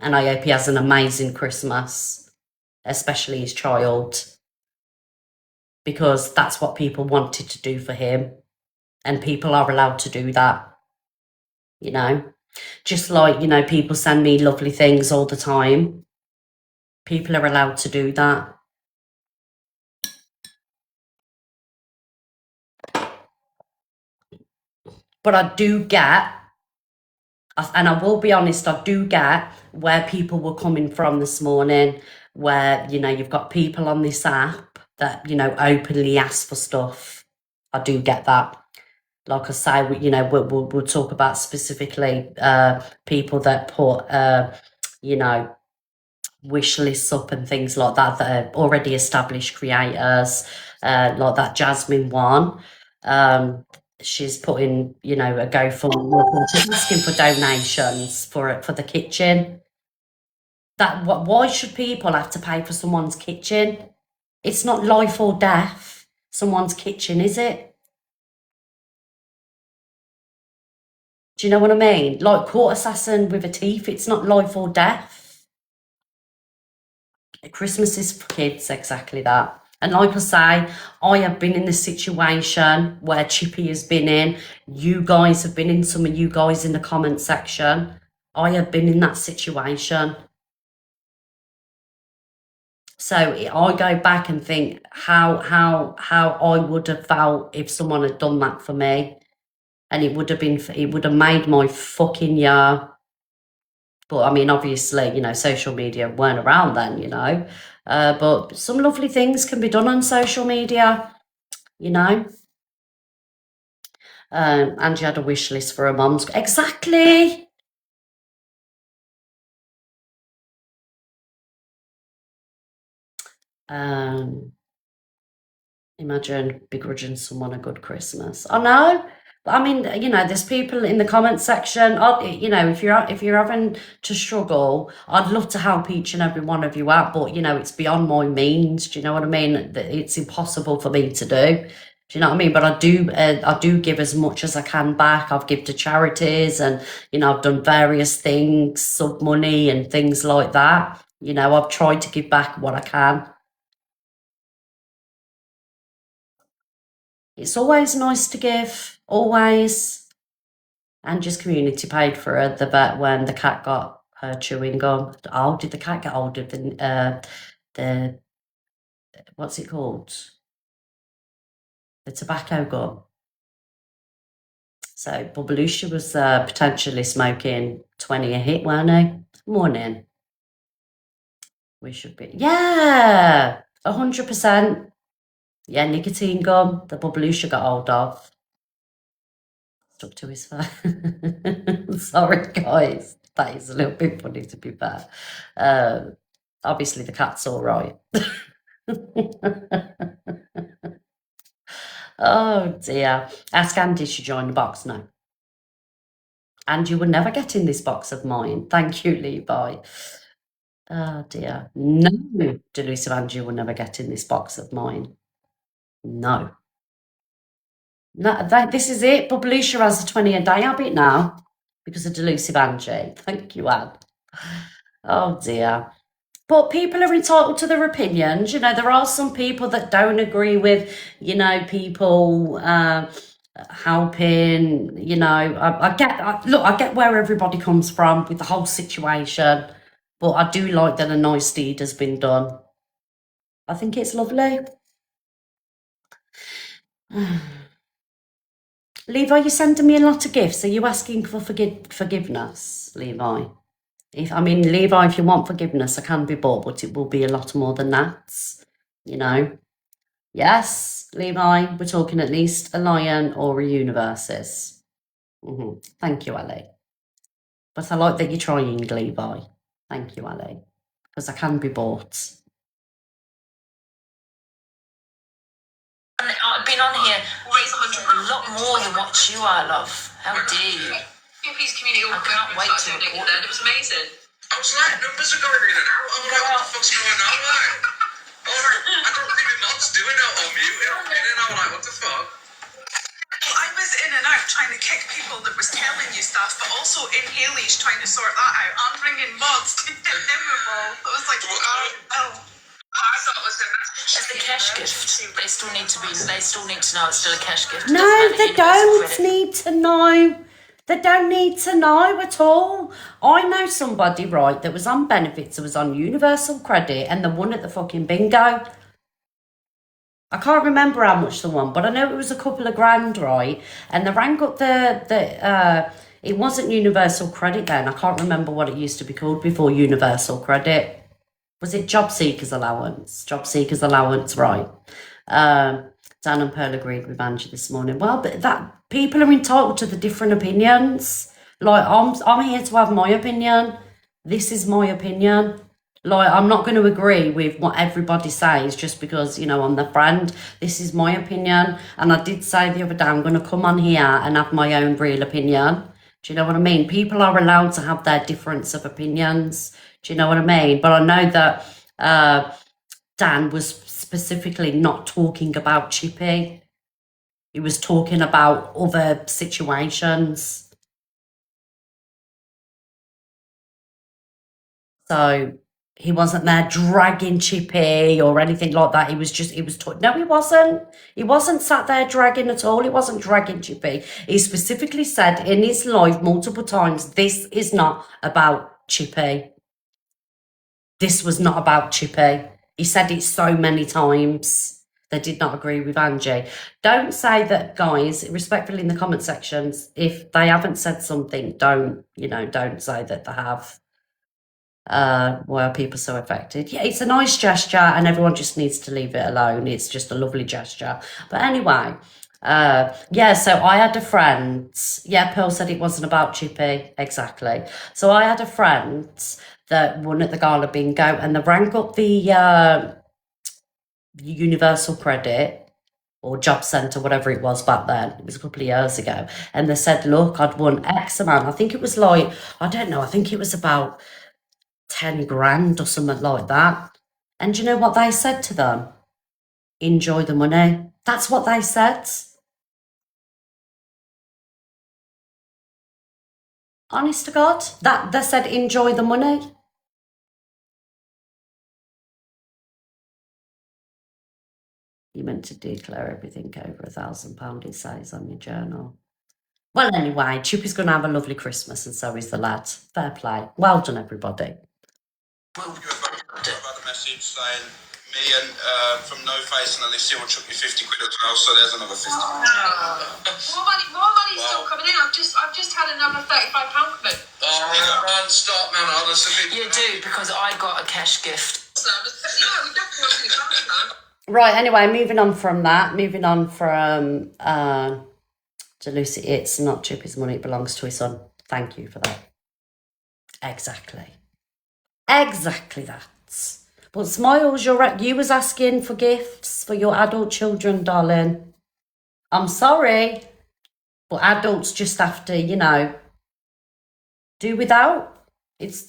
And I hope he has an amazing Christmas, especially his child, because that's what people wanted to do for him. And people are allowed to do that, you know. Just like, you know, people send me lovely things all the time. People are allowed to do that. But I do get, and I will be honest, I do get where people were coming from this morning, where, you know, you've got people on this app that, you know, openly ask for stuff. I do get that. Like I say, you know, we'll talk about specifically people that put, you know, wish lists up and things like that that are already established creators, like that Jasmine one. She's putting, you know, a GoFundMe. She's asking for donations for the kitchen. Why should people have to pay for someone's kitchen? It's not life or death. Someone's kitchen, is it? Do you know what I mean? Like Court Assassin with a teeth, it's not life or death. Christmas is for kids, exactly that. And like I say, I have been in the situation where Chippy has been in. You guys have been in, some of you guys in the comment section. I have been in that situation. So I go back and think how I would have felt if someone had done that for me. And it would have made my fucking year. But I mean, obviously, you know, social media weren't around then, you know. But some lovely things can be done on social media, you know. Angie had a wish list for her mum's. Exactly. Imagine begrudging someone a good Christmas. I know. But I mean, you know, there's people in the comment section. You know, if you're having to struggle, I'd love to help each and every one of you out. But you know, it's beyond my means. Do you know what I mean? It's impossible for me to do. Do you know what I mean? But I do give as much as I can back. I've given to charities, and you know, I've done various things, sub money and things like that. You know, I've tried to give back what I can. It's always nice to give, always. Angie's community paid for her, the vet, when the cat got her chewing gum. Oh, did the cat get older than the what's it called? The tobacco gum. So Bubbalusha was potentially smoking 20 a hit, weren't he? Morning. We should be, yeah, 100%. Yeah, nicotine gum, the Bubbalusha got hold of. Stuck to his face. Sorry, guys. That is a little bit funny, to be fair. Obviously, the cat's all right. Oh dear. Ask Andy to join the box. No. And you will never get in this box of mine. Thank you, Levi. Oh dear. No, Delusive Angie will never get in this box of mine. No. No, this is it. Bublusha has a 20-a-day habit now because of Delusive Angie. Thank you, Anne. Oh dear. But people are entitled to their opinions. You know, there are some people that don't agree with, you know, people helping. You know, I get where everybody comes from with the whole situation. But I do like that a nice deed has been done. I think it's lovely. Levi, you're sending me a lot of gifts. Are you asking for forgiveness, Levi? Levi, if you want forgiveness, I can be bought, but it will be a lot more than that. You know? Yes, Levi, we're talking at least a lion or a universes. Thank you, Ali. But I like that you're trying, Levi. Thank you, Ali. Because I can be bought. I've been on here a lot more than what you are, love. How dare you? Chippy's community all I can't wait to report it was amazing. I was like, numbers are going in and out. I'm like, what the fuck's going on? Like, I don't think my mom's doing it on mute. And I'm like, what the fuck? Well, I was in and out trying to kick people that was telling you stuff, but also in Haley's trying to sort that out. I'm bringing mods to get memorable. I was like, oh. It's the cash gift. They still need to know it's still a cash gift. No, they don't need to know. They don't need to know at all. I know somebody, right, that was on benefits, that was on universal credit, and they won at the fucking bingo. I can't remember how much they won, but I know it was a couple of grand, right? And they rang up it wasn't universal credit then. I can't remember what it used to be called before universal credit. Was it job seekers allowance? Job seekers allowance, right? Dan and Pearl agreed with Angie this morning. Well, but that people are entitled to the different opinions. Like I'm here to have my opinion. This is my opinion. Like I'm not going to agree with what everybody says just because, you know, I'm their friend. This is my opinion. And I did say the other day I'm going to come on here and have my own real opinion. Do you know what I mean? People are allowed to have their difference of opinions. Do you know what I mean? But I know that Dan was specifically not talking about Chippy. He was talking about other situations. So he wasn't there dragging Chippy or anything like that. No, he wasn't. He wasn't sat there dragging at all. He wasn't dragging Chippy. He specifically said in his live multiple times, this is not about Chippy. This was not about Chippy. He said it so many times. They did not agree with Angie. Don't say that, guys, respectfully in the comment sections, if they haven't said something, don't say that they have. Why are people so affected? Yeah, it's a nice gesture and everyone just needs to leave it alone. It's just a lovely gesture. But anyway, so I had a friend. Yeah, Pearl said it wasn't about Chippy. Exactly. So I had a friend that won at the Gala Bingo and they rang up the Universal Credit or Job Centre, whatever it was back then. It was a couple of years ago. And they said, look, I'd won X amount. I think it was like, I don't know, I think it was about 10 grand or something like that. And do you know what they said to them? Enjoy the money. That's what they said. Honest to God, that they said enjoy the money. You meant to declare everything over £1,000, it says on your journal. Well, anyway, Chippy's going to have a lovely Christmas and so is the lad. Fair play. Well done, everybody. I've had a message saying me and from No Face and Alicia will chuck you 50 quid as well, so there's another 50 quid. More money's still coming in. I've just had another £35 coming. Oh, man, stop, man. Honestly. You do, because I got a cash gift. Yeah, we definitely want to. Right, anyway, moving on from Delucy, it's not Chippy's money, it belongs to his son. Thank you for that. Exactly that. But Smiles, you was asking for gifts for your adult children, darling. I'm sorry, but adults just have to, do without.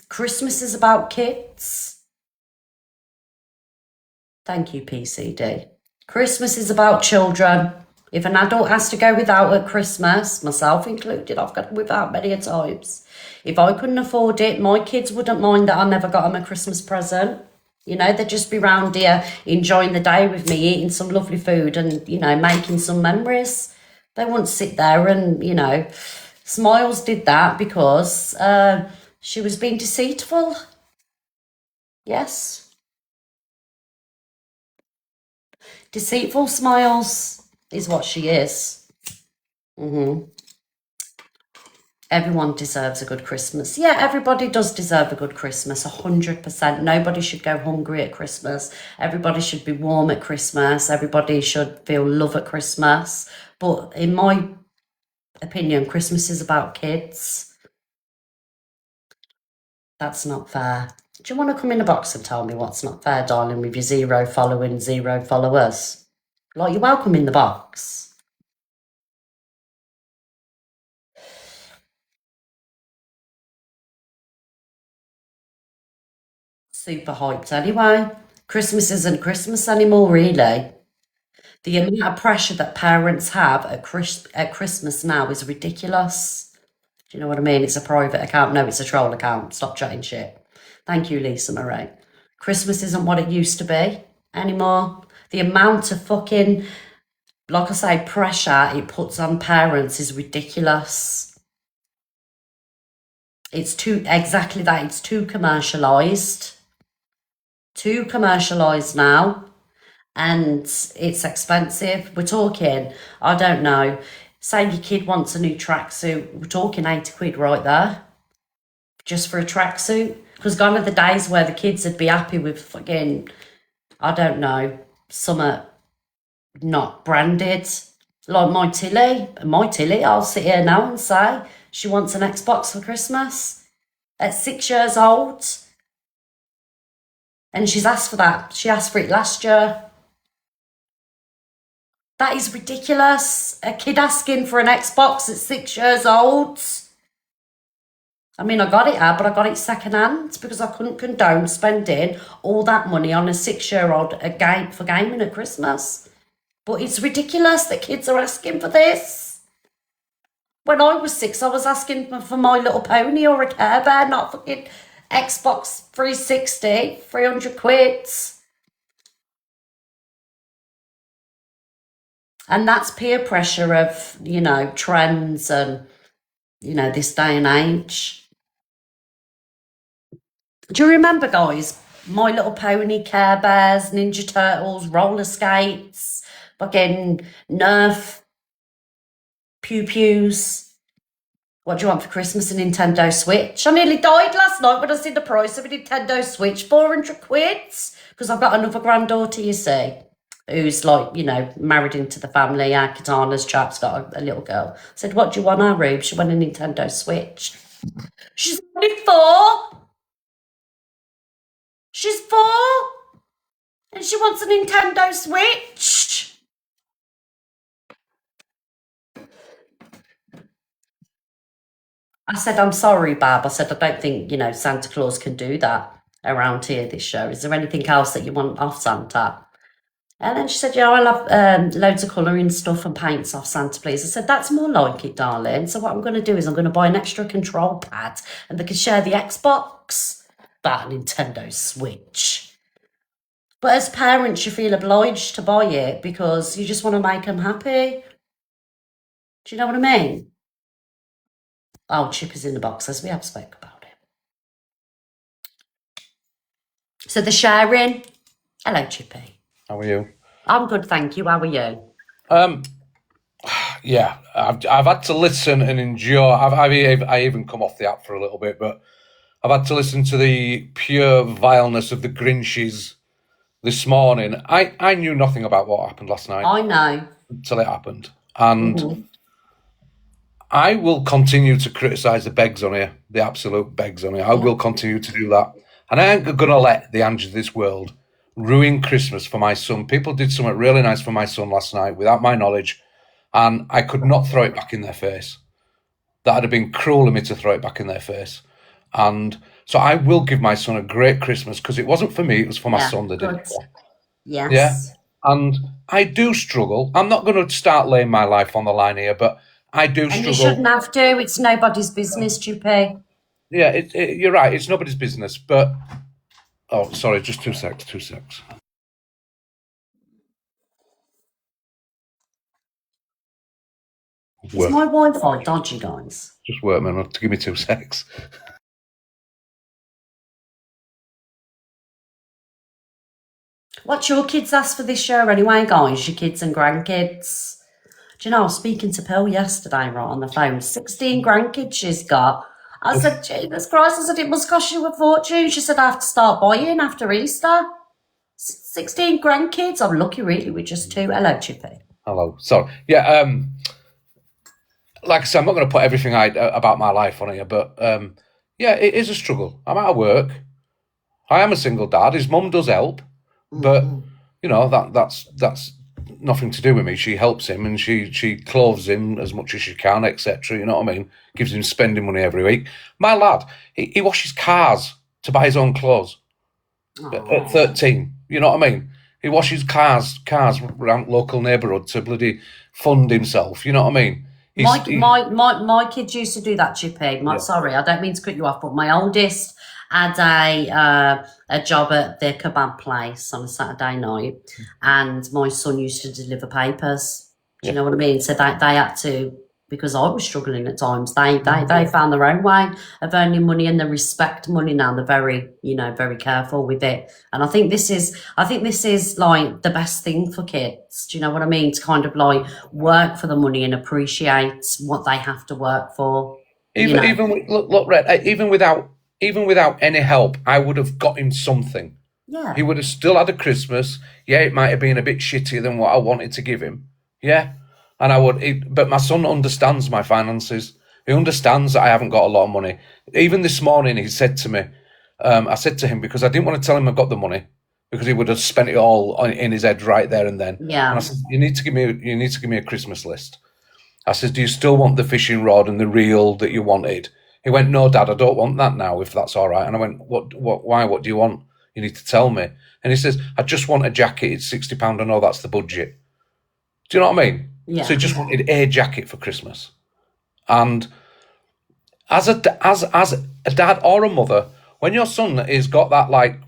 Christmas is about kids. Thank you, PCD. Christmas is about children. If an adult has to go without at Christmas, myself included, I've got without many a times. If I couldn't afford it, my kids wouldn't mind that I never got them a Christmas present. They'd just be round here enjoying the day with me, eating some lovely food and, making some memories. They wouldn't sit there and, Smiles did that because she was being deceitful. Yes. Deceitful Smiles is what she is. Everyone deserves a good Christmas. Yeah, everybody does deserve a good Christmas, 100%. Nobody should go hungry at Christmas. Everybody should be warm at Christmas. Everybody should feel love at Christmas. But in my opinion, Christmas is about kids. That's not fair. Do you want to come in the box and tell me what's not fair, darling, with your 0 following, 0 followers? You're welcome in the box. Super hyped anyway. Christmas isn't Christmas anymore, really. The amount of pressure that parents have at Christmas now is ridiculous. Do you know what I mean? It's a private account. No, it's a troll account. Stop chatting shit. Thank you, Lisa Marie. Christmas isn't what it used to be anymore. The amount of fucking, like I say, pressure it puts on parents is ridiculous. It's exactly that. It's too commercialised. Too commercialised now. And it's expensive. We're talking, I don't know, say your kid wants a new tracksuit, we're talking 80 quid right there, just for a tracksuit. Because gone are the days where the kids would be happy with fucking, I don't know, some not branded. Like my Tilly, I'll sit here now and say she wants an Xbox for Christmas at 6 years old. And she's asked for that. She asked for it last year. That is ridiculous. A kid asking for an Xbox at 6 years old. I mean, I got it but I got it second-hand because I couldn't condone spending all that money on a 6-year-old for gaming at Christmas. But it's ridiculous that kids are asking for this. When I was 6, I was asking for My Little Pony or a Care Bear, not fucking Xbox 360, 300 quid. And that's peer pressure of, trends and, this day and age. Do you remember, guys, My Little Pony, Care Bears, Ninja Turtles, roller skates, fucking Nerf, Pew Pews? What do you want for Christmas? A Nintendo Switch? I nearly died last night when I seen the price of a Nintendo Switch, 400 quid. Because I've got another granddaughter, you see, who's married into the family. Our Katana's chap's got a little girl. I said, what do you want, our Rube? She want a Nintendo Switch. She's only 4. She's 4. And she wants a Nintendo Switch. I said, I'm sorry, Bab. I said, I don't think, Santa Claus can do that around here this year. Is there anything else that you want off Santa? And then she said, yeah, I'll have loads of colouring stuff and paints off Santa, please. I said, that's more like it, darling. So what I'm going to do is I'm going to buy an extra control pad and they can share the Xbox. That Nintendo Switch. But as parents, you feel obliged to buy it because you just want to make them happy. Do you know what I mean? Oh, Chip is in the box, as we have spoke about it. So the sharing. Hello, Chippy. How are you? I'm good, thank you. How are you? Yeah, I've had to listen and endure. I even come off the app for a little bit, but I've had to listen to the pure vileness of the Grinches this morning. I knew nothing about what happened last night. I know. Until it happened. And I will continue to criticise the begs on here, the absolute begs on here. I will continue to do that. And I ain't going to let the Ange of this world ruin Christmas for my son. People did something really nice for my son last night without my knowledge. and I could not throw it back in their face. That'd have been cruel of me to throw it back in their face. And so I will give my son a great Christmas, because it wasn't for me, it was for my son that did it. Yes. Yeah. And I do struggle. I'm not going to start laying my life on the line here, but I do struggle. And you shouldn't have to. It's nobody's business, Chippy. Yeah, you're right. It's nobody's business, but... Oh, sorry, just 2 secs. Is my Wi-Fi dodgy, guys? Just work, man. Give me 2 secs. What's your kids ask for this year anyway, guys? Your kids and grandkids? Do you know, I was speaking to Pearl yesterday, right, on the phone. 16 grandkids she's got. I said, Jesus Christ, I said, it must cost you a fortune. She said, I have to start buying after Easter. 16 grandkids? I'm lucky, really, with just 2. Hello, Chippy. Hello. Sorry. Yeah, like I said, I'm not going to put everything about my life on here, but yeah, it is a struggle. I'm out of work. I am a single dad. His mum does help, but you know that's nothing to do with me. She helps him and she clothes him as much as she can, etc. You know what I mean? Gives him spending money every week. My lad, he washes cars to buy his own clothes at 13. You know what I mean? He washes cars around local neighbourhood to bloody fund himself. You know what I mean? My kids used to do that, Chippy. Sorry, I don't mean to cut you off, but my oldest had a job at the kebab place on a Saturday night, and my son used to deliver papers. Do you know what I mean? So they had to, because I was struggling at times. They found their own way of earning money, and they respect money now. They're very, very careful with it. And I think this is like the best thing for kids. Do you know what I mean? To kind of like work for the money and appreciate what they have to work for. Look, Red. Even without any help, I would have got him something. Yeah. He would have still had a Christmas. Yeah, it might have been a bit shittier than what I wanted to give him. Yeah. And but my son understands my finances. He understands that I haven't got a lot of money. Even this morning, he said to me, I said to him, because I didn't want to tell him I got the money, because he would have spent it all in his head right there and then. Yeah. And I said, you need to give me a Christmas list. I said, do you still want the fishing rod and the reel that you wanted? He went, no, Dad, I don't want that now, if that's all right. And I went, why? What do you want? You need to tell me. And he says, I just want a jacket. It's £60. I know that's the budget. Do you know what I mean? Yeah. So he just wanted a jacket for Christmas. And as a dad or a mother, when your son has got that like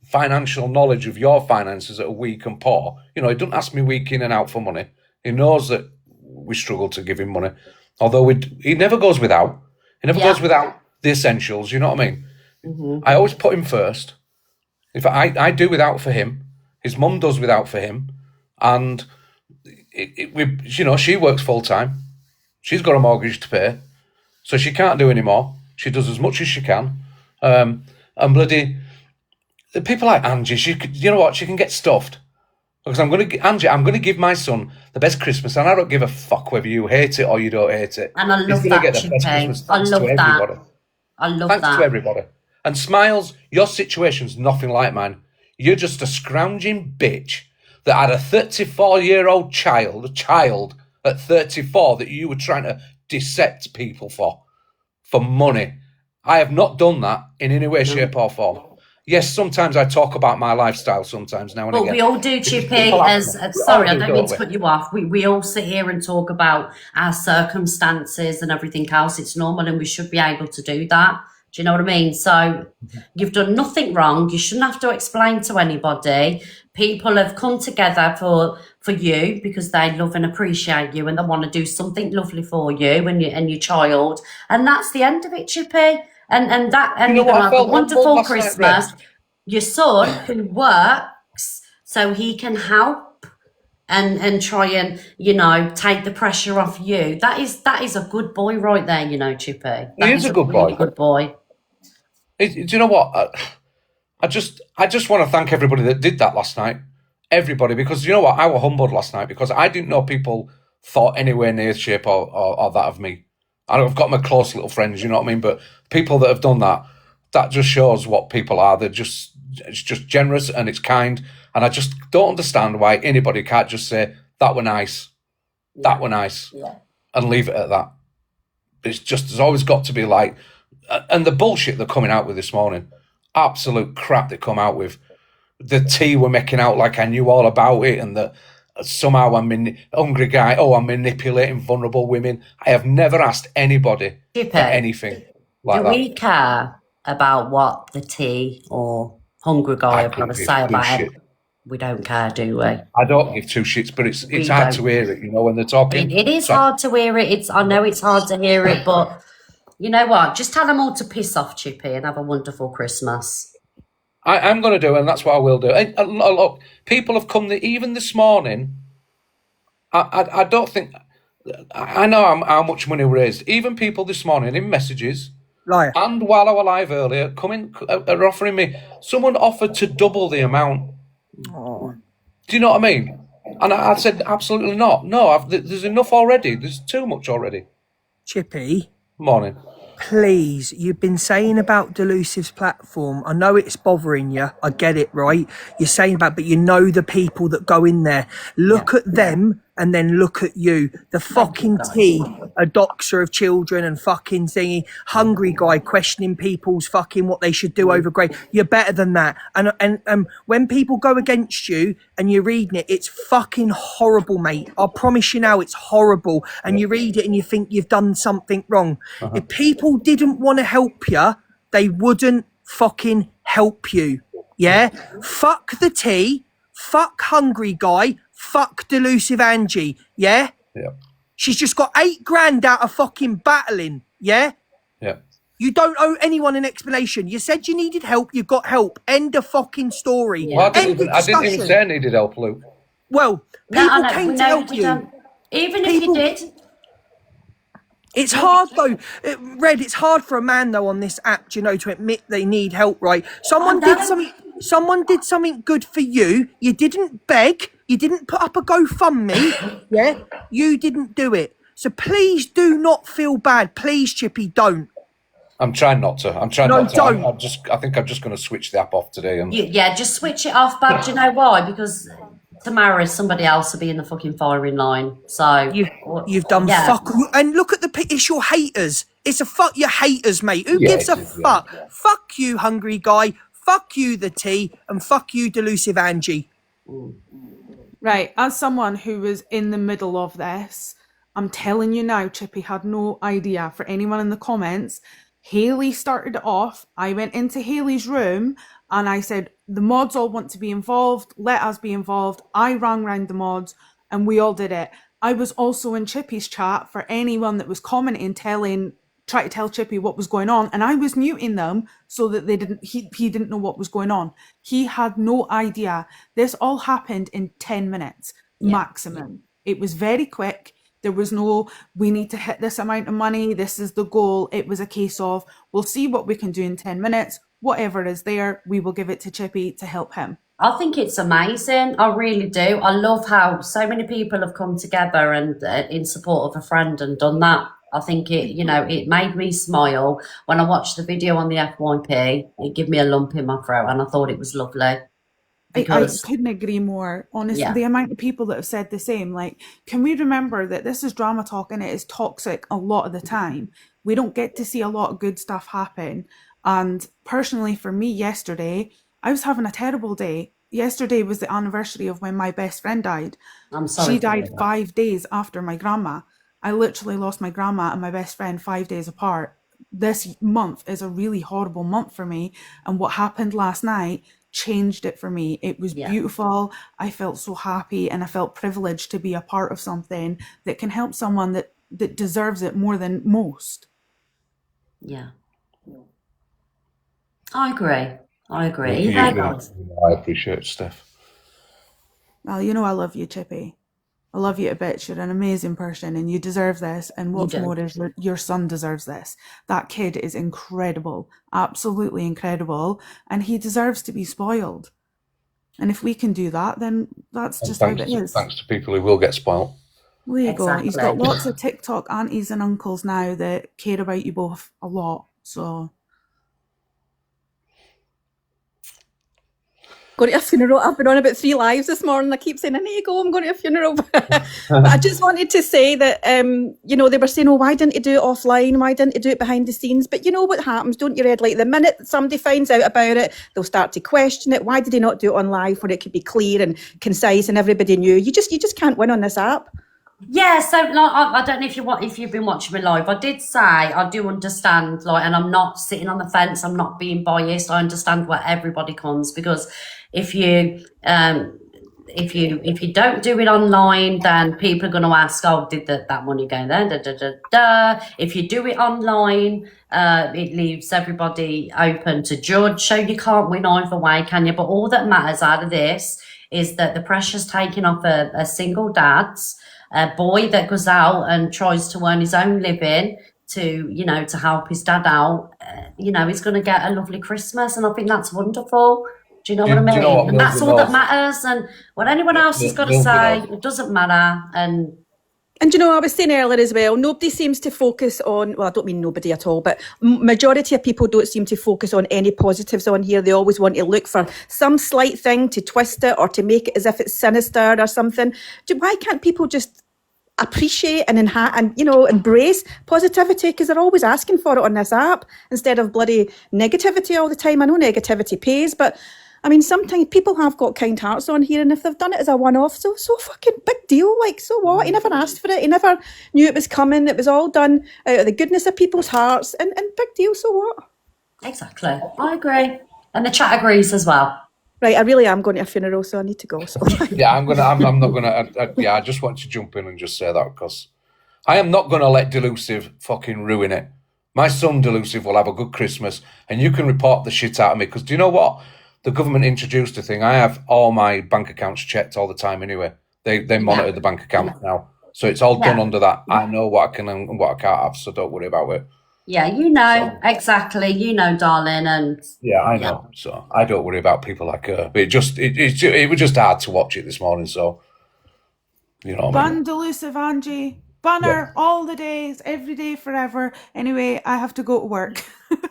financial knowledge of your finances that are weak and poor, he doesn't ask me week in and out for money. He knows that we struggle to give him money. Although he never goes without. He never goes without the essentials, you know what I mean? Mm-hmm. I always put him first. If I do without for him, his mum does without for him, and she works full time. She's got a mortgage to pay, so she can't do any more. She does as much as she can, and bloody people like Angie, she can get stuffed. Because I'm going to give my son the best Christmas, and I don't give a fuck whether you hate it or you don't hate it. And I love that, Chippy. I love that. I love that. Thanks to everybody. And Smiles, your situation's nothing like mine. You're just a scrounging bitch that had a 34-year-old child at 34 that you were trying to dissect people for money. I have not done that in any way, shape or form. Yes, sometimes I talk about my lifestyle sometimes now and again. But we all do, Chippy. Sorry, I don't mean to cut you off. We all sit here and talk about our circumstances and everything else. It's normal, and we should be able to do that. Do you know what I mean? So you've done nothing wrong. You shouldn't have to explain to anybody. People have come together for you because they love and appreciate you, and they want to do something lovely for you and your child. And that's the end of it, Chippy. And you're going to have a wonderful Christmas. Your son who works so he can help and try and, take the pressure off you. That is a good boy right there, Chippy. He is a good boy. Really good boy. Do you know what? I just want to thank everybody that did that last night. Everybody, because you know what? I was humbled last night because I didn't know people thought anywhere near shape or that of me. I've got my close little friends, you know what I mean? But people that have done that just shows what people are. It's just generous and it's kind. And I just don't understand why anybody can't just say, that were nice. That were nice. Yeah. And leave it at that. It's just, there's always got to be like, and the bullshit they're coming out with this morning, absolute crap they come out with. The tea were making out like I knew all about it, and that somehow I'm hungry guy. Oh, I'm manipulating vulnerable women. I have never asked anybody for anything like Do that. we care about what the tea or hungry guy have got to say about it? We don't care, do we? I don't give two shits, but it's hard to hear it, when they're talking. It is hard to hear it. I know it's hard to hear it, but you know what? Just tell them all to piss off, Chippy, and have a wonderful Christmas. I'm going to do, and that's what I will do. And look, people have come even this morning. I don't think I know how much money we raised. Even people this morning in messages, Liar. And while I was live earlier, are offering me. Someone offered to double the amount. Oh. Do you know what I mean? And I said absolutely not. No, there's enough already. There's too much already. Chippy. Morning. Please, you've been saying about Delusive's platform. I know it's bothering you. I get it, right? You're saying about, but you know the people that go in there. Look at them and then look at you. The fucking tea, a doxer of children and fucking thingy, hungry guy questioning people's fucking what they should do over grade. You're better than that. And when people go against you and you're reading it, it's fucking horrible, mate. I promise you now, it's horrible. And you read it and you think you've done something wrong. If people didn't want to help you, they wouldn't fucking help you. Yeah? Fuck the tea. Fuck hungry guy. Fuck Delusive Angie. Yeah? Yeah. She's just got $8,000 out of fucking battling. Yeah? Yeah. You don't owe anyone an explanation. You said you needed help. You got help. End of fucking story. Well, I didn't even say I needed help, Luke. Well, people came to help you. Even if you did. It's hard though, Red. It's hard for a man though on this app, to admit they need help, right? Someone did something good for you. You didn't beg. You didn't put up a GoFundMe. Yeah, you didn't do it. So please do not feel bad. Please, Chippy, don't. I'm trying not to. I'm trying not to. Don't. I think I'm just going to switch the app off today. And Yeah, just switch it off. But do you know why? Because tomorrow somebody else will be in the fucking firing line. So you've done fuck. And look at it's your haters. It's a fuck your haters, mate. Who gives a fuck? Fuck you, hungry guy. Fuck you, the tea, and fuck you, Delusive Angie. Right, as someone who was in the middle of this, I'm telling you now, Chippy had no idea. For anyone in the comments, Hayley started it off. I went into Hayley's room and I said, the mods all want to be involved. Let us be involved. I rang round the mods and we all did it. I was also in Chippy's chat for anyone that was commenting, try to tell Chippy what was going on, and I was muting them so that he didn't know what was going on. He had no idea. This all happened in 10 minutes maximum. It was very quick. There was no, we need to hit this amount of money, this is the goal. It was a case of, we'll see what we can do in 10 minutes. Whatever is there, we will give it to Chippy to help him. I think it's amazing. I really do. I love how so many people have come together and in support of a friend and done that. I think it made me smile when I watched the video on the FYP. It gave me a lump in my throat, and I thought it was lovely. I couldn't agree more. Honestly, the amount of people that have said the same. Like, can we remember that this is drama talk and it is toxic a lot of the time? We don't get to see a lot of good stuff happen. And personally, for me, yesterday, I was having a terrible day. Yesterday was the anniversary of when my best friend died. I'm sorry. She died 5 days after my grandma. I literally lost my grandma and my best friend 5 days apart. This month is a really horrible month for me. And what happened last night changed it for me. It was beautiful. I felt so happy and I felt privileged to be a part of something that can help someone that deserves it more than most. Yeah. I agree. I appreciate it, Steph. Well, I love you, Chippy. I love you a bit. You're an amazing person and you deserve this. And what's more is your son deserves this. That kid is incredible, absolutely incredible. And he deserves to be spoiled. And if we can do that, then that's just how it is. Thanks to people who will get spoiled. There you go. He's got lots of TikTok aunties and uncles now that care about you both a lot. So going to a funeral. I've been on about 3 lives this morning. I keep saying, I need to go, I'm going to a funeral. But I just wanted to say that, you know, they were saying, oh, why didn't you do it offline? Why didn't you do it behind the scenes? But you know what happens, don't you, Red? Like the minute somebody finds out about it, they'll start to question it. Why did they not do it on live where it could be clear and concise and everybody knew? You just can't win on this app. Yeah, so like, I don't know if you've been watching me live. I did say I do understand, like, and I'm not sitting on the fence. I'm not being biased. I understand where everybody comes, because if you don't do it online, then people are going to ask, oh, did that money go there? Da, da, da, da. If you do it online, it leaves everybody open to judge. So you can't win either way, can you? But all that matters out of this is that the pressure's taken off a single dad, a boy that goes out and tries to earn his own living to, you know, to help his dad out. You know, he's going to get a lovely Christmas, and I think that's wonderful. Do you know what I mean? And that's all that matters. And what anyone else has got to say, it doesn't matter. And you know, I was saying earlier as well, nobody seems to focus on, well, I don't mean nobody at all, but majority of people don't seem to focus on any positives on here. They always want to look for some slight thing to twist it or to make it as if it's sinister or something. Why can't people just appreciate and you know, embrace positivity? Because they're always asking for it on this app instead of bloody negativity all the time. I know negativity pays, but I mean, sometimes people have got kind hearts on here, and if they've done it as a one-off, so fucking big deal. Like, so what? He never asked for it. He never knew it was coming. It was all done out of the goodness of people's hearts, and big deal. So what? Exactly. I agree, and the chat agrees as well. Right, I really am going to a funeral, so I need to go. So. Yeah, I'm not gonna. Yeah, I just want to jump in and just say that, because I am not gonna let Delusive fucking ruin it. My son Delusive will have a good Christmas, and you can report the shit out of me, because do you know what? The government introduced a thing. I have all my bank accounts checked all the time anyway. They monitor the bank account now. So it's all done under that. I know what I can and what I can't have, so don't worry about it. Yeah, you know, exactly. You know, darling. And yeah, I know. So I don't worry about people like her. But it was just hard to watch it this morning, so you know what I mean? Ban Delusive Angie. Banner all the days, every day, forever. Anyway, I have to go to work.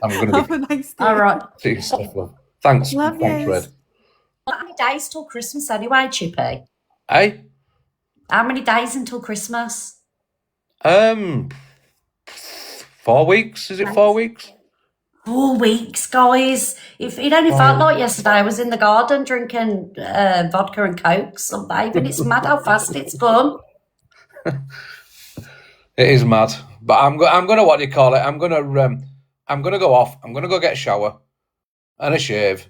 I'm gonna have a nice day. All right. See you, stuff, love. Thanks. Love Thanks, yous. Red. How many days till Christmas anyway, Chippy? Hey? How many days until Christmas? 4 weeks? Is it 4 weeks? 4 weeks, guys. If it only felt like yesterday, I was in the garden drinking vodka and cokes and bathing. It's mad how fast it's gone. It is mad. But I'm gonna what do you call it? I'm gonna go off. I'm gonna go get a shower and a shave,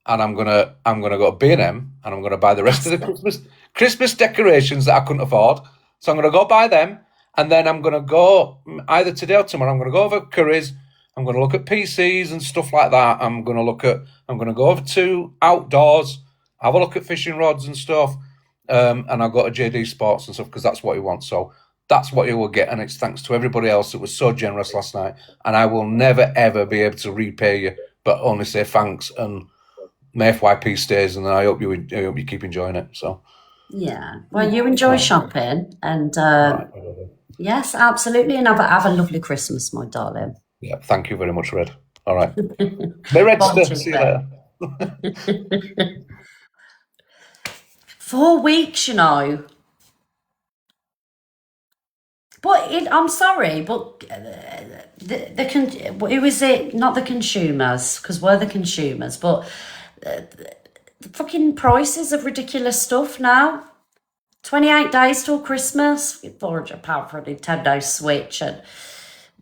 and I'm gonna go to B&M, and I'm gonna buy the rest of the Christmas decorations that I couldn't afford. So I'm gonna go buy them, and then I'm gonna go either today or tomorrow. I'm gonna go over Curry's. I'm gonna look at PCs and stuff like that. I'm gonna go over to Outdoors, have a look at fishing rods and stuff, and I'll go to JD Sports and stuff, because that's what he wants. So that's what you will get, and it's thanks to everybody else that was so generous last night. And I will never ever be able to repay you, but only say thanks, and may FYP stays, and I hope you keep enjoying it. So yeah, well, you enjoy shopping, and yes, absolutely, and have a lovely Christmas, my darling. Yeah, thank you very much, Red. All right, May Red, see you later. 4 weeks, you know. But I'm sorry, but who is it? Not the consumers, because we're the consumers, but the fucking prices of ridiculous stuff now. 28 days till Christmas, £400 for a Nintendo Switch, and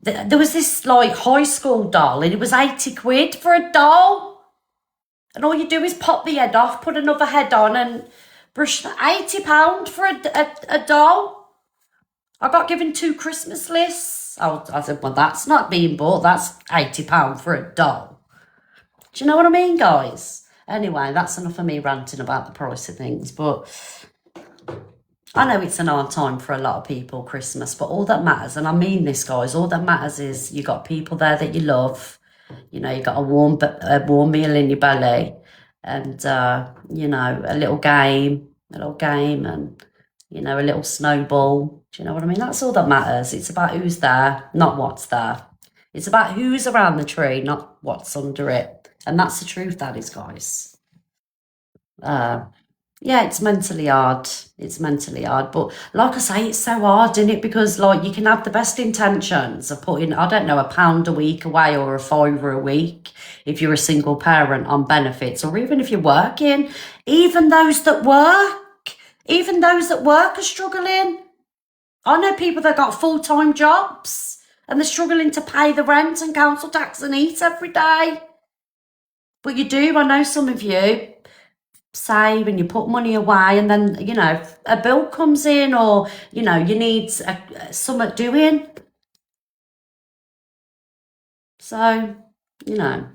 there was this like high school doll, and it was 80 quid for a doll, and all you do is pop the head off, put another head on, and brush the £80 for a doll. I got given 2 Christmas lists. I said, well, that's not being bought. That's £80 for a doll. Do you know what I mean, guys? Anyway, that's enough of me ranting about the price of things. But I know it's an hard time for a lot of people, Christmas. But all that matters, and I mean this, guys, all that matters is you got people there that you love. You know, you got a warm meal in your belly. And, you know, a little game, and, you know, a little snowball. Do you know what I mean? That's all that matters. It's about who's there, not what's there. It's about who's around the tree, not what's under it. And that's the truth, that is, guys. Yeah, it's mentally hard. It's mentally hard. But like I say, it's so hard, isn't it? Because like you can have the best intentions of putting, I don't know, £1 a week away or £5 a week if you're a single parent on benefits, or even if you're working. Even those that work are struggling. I know people that got full-time jobs and they're struggling to pay the rent and council tax and eat every day. But you do, I know some of you save and you put money away, and then, you know, a bill comes in, or, you know, you need something doing. So, you know,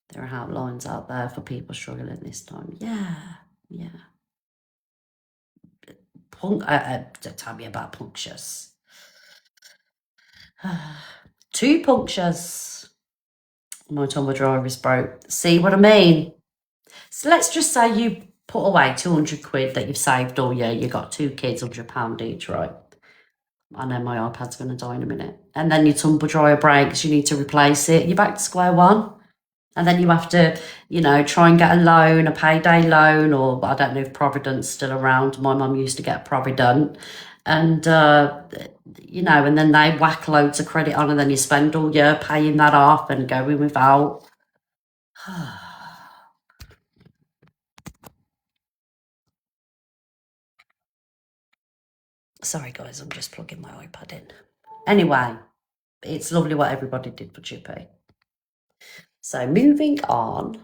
there are outlines out there for people struggling this time. Yeah. Tell me about punctures. 2 punctures. My tumble dryer is broke. See what I mean? So let's just say you put away 200 quid that you've saved all year. You got 2 kids, £100 each, right? I know my iPad's going to die in a minute. And then your tumble dryer breaks, you need to replace it. You're back to square one. And then you have to, you know, try and get a loan, a payday loan, or I don't know if Provident's still around. My mum used to get Provident. And, you know, and then they whack loads of credit on, and then you spend all year paying that off and going without. Sorry, guys, I'm just plugging my iPad in. Anyway, it's lovely what everybody did for Chippy. So moving on,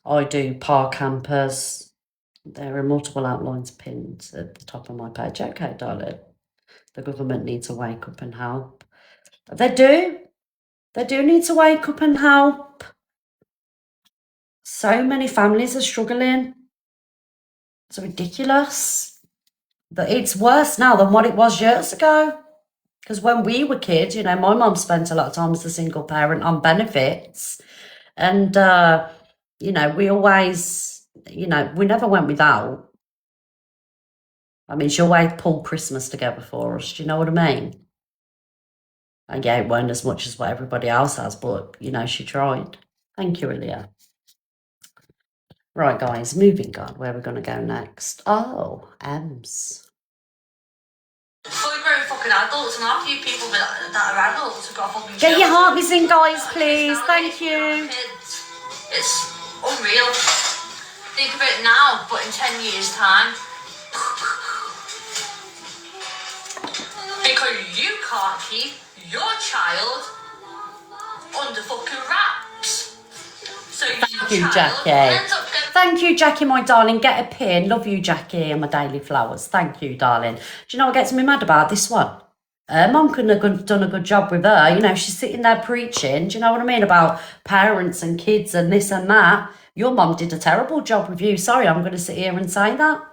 I do park campers. There are multiple outlines pinned at the top of my page. Okay, darling, the government needs to wake up and help. They do. They do need to wake up and help. So many families are struggling. It's ridiculous. But it's worse now than what it was years ago. Because when we were kids, you know, my mum spent a lot of time as a single parent on benefits. And, you know, we always, you know, we never went without. I mean, she always pulled Christmas together for us. Do you know what I mean? And yeah, it weren't as much as what everybody else has, but, you know, she tried. Thank you, Ilya. Right, guys, moving on. Where are we going to go next? Oh, Ems. Fully grown fucking adults, and half you people that are adults have got fucking Get your children. hearties in, guys, please. Thank you. Kids. It's unreal. Think of it now, but in 10 years' time. Because you can't keep your child under fucking wraps. So Thank you, Jackie. Thank you, Jackie, my darling. Get a pin. Love you, Jackie, and my daily flowers. Thank you, darling. Do you know what gets me mad about this one? Mum couldn't have done a good job with her. You know, she's sitting there preaching. Do you know what I mean? About parents and kids and this and that. Your mum did a terrible job with you. Sorry, I'm going to sit here and say that.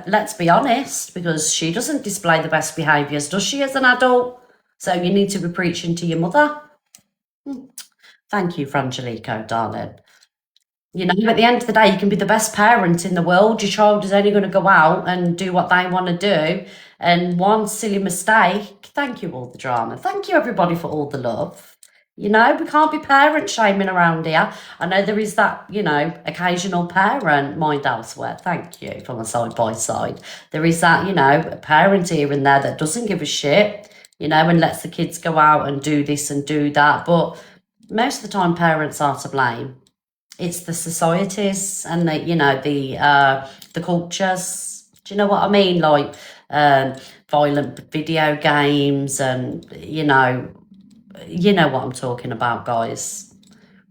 Let's be honest, because she doesn't display the best behaviours, does she, as an adult? So you need to be preaching to your mother. Thank you, Frangelico, darling. You know, at the end of the day, you can be the best parent in the world. Your child is only going to go out and do what they want to do. And one silly mistake, thank you, all the drama. Thank you, everybody, for all the love. You know, we can't be parent shaming around here. I know there is that, you know, occasional parent, mind elsewhere. Thank you, from a side by side. There is that, you know, a parent here and there that doesn't give a shit, you know, and lets the kids go out and do this and do that. But most of the time, parents are to blame. It's the societies and the, you know, the cultures. Do you know what I mean? Like violent video games and, you know what I'm talking about, guys.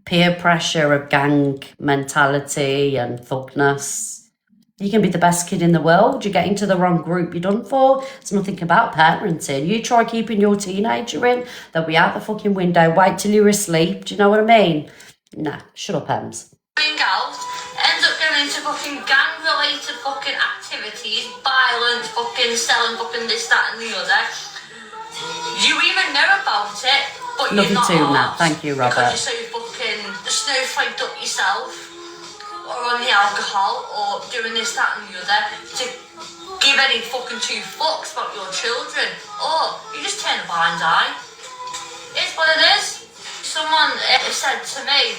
Peer pressure of gang mentality and thugness. You can be the best kid in the world. You get into the wrong group, you're done for. It's nothing about parenting. You try keeping your teenager in, they'll be out the fucking window. Wait till you're asleep. Do you know what I mean? Nah, shut up, Ems. Going out, ends up going into fucking gang-related fucking activities, violence, fucking selling fucking this, that and the other. You even know about it, but Love you're you not too, arsed Nat. Thank you, Robert. because you're so fucking snowflaked up yourself, or on the alcohol, or doing this, that and the other, to give any fucking two fucks about your children. Or you just turn a blind eye. It's what it is. someone said to me,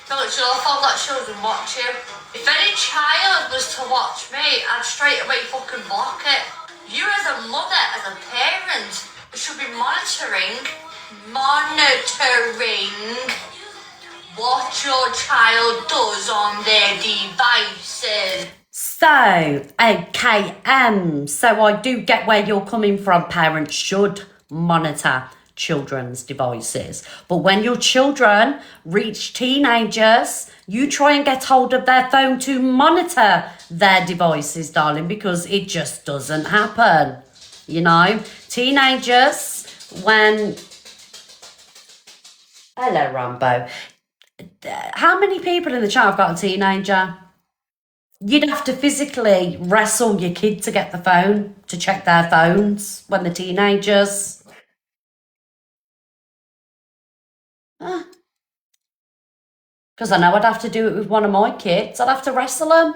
"No, it's your fault that children watch you." If any child was to watch me, I'd straight away fucking block it. You as a mother, as a parent, should be monitoring what your child does on their devices. So, okay, so I do get where you're coming from. Parents should monitor children's devices. But when your children reach teenagers, you try and get hold of their phone to monitor their devices, darling, because it just doesn't happen. You know, teenagers, when... Hello, Rambo. How many people in the chat have got a teenager? You'd have to physically wrestle your kid to get the phone, to check their phones when they're teenagers. Because I know I'd have to do it with one of my kids. I'd have to wrestle them.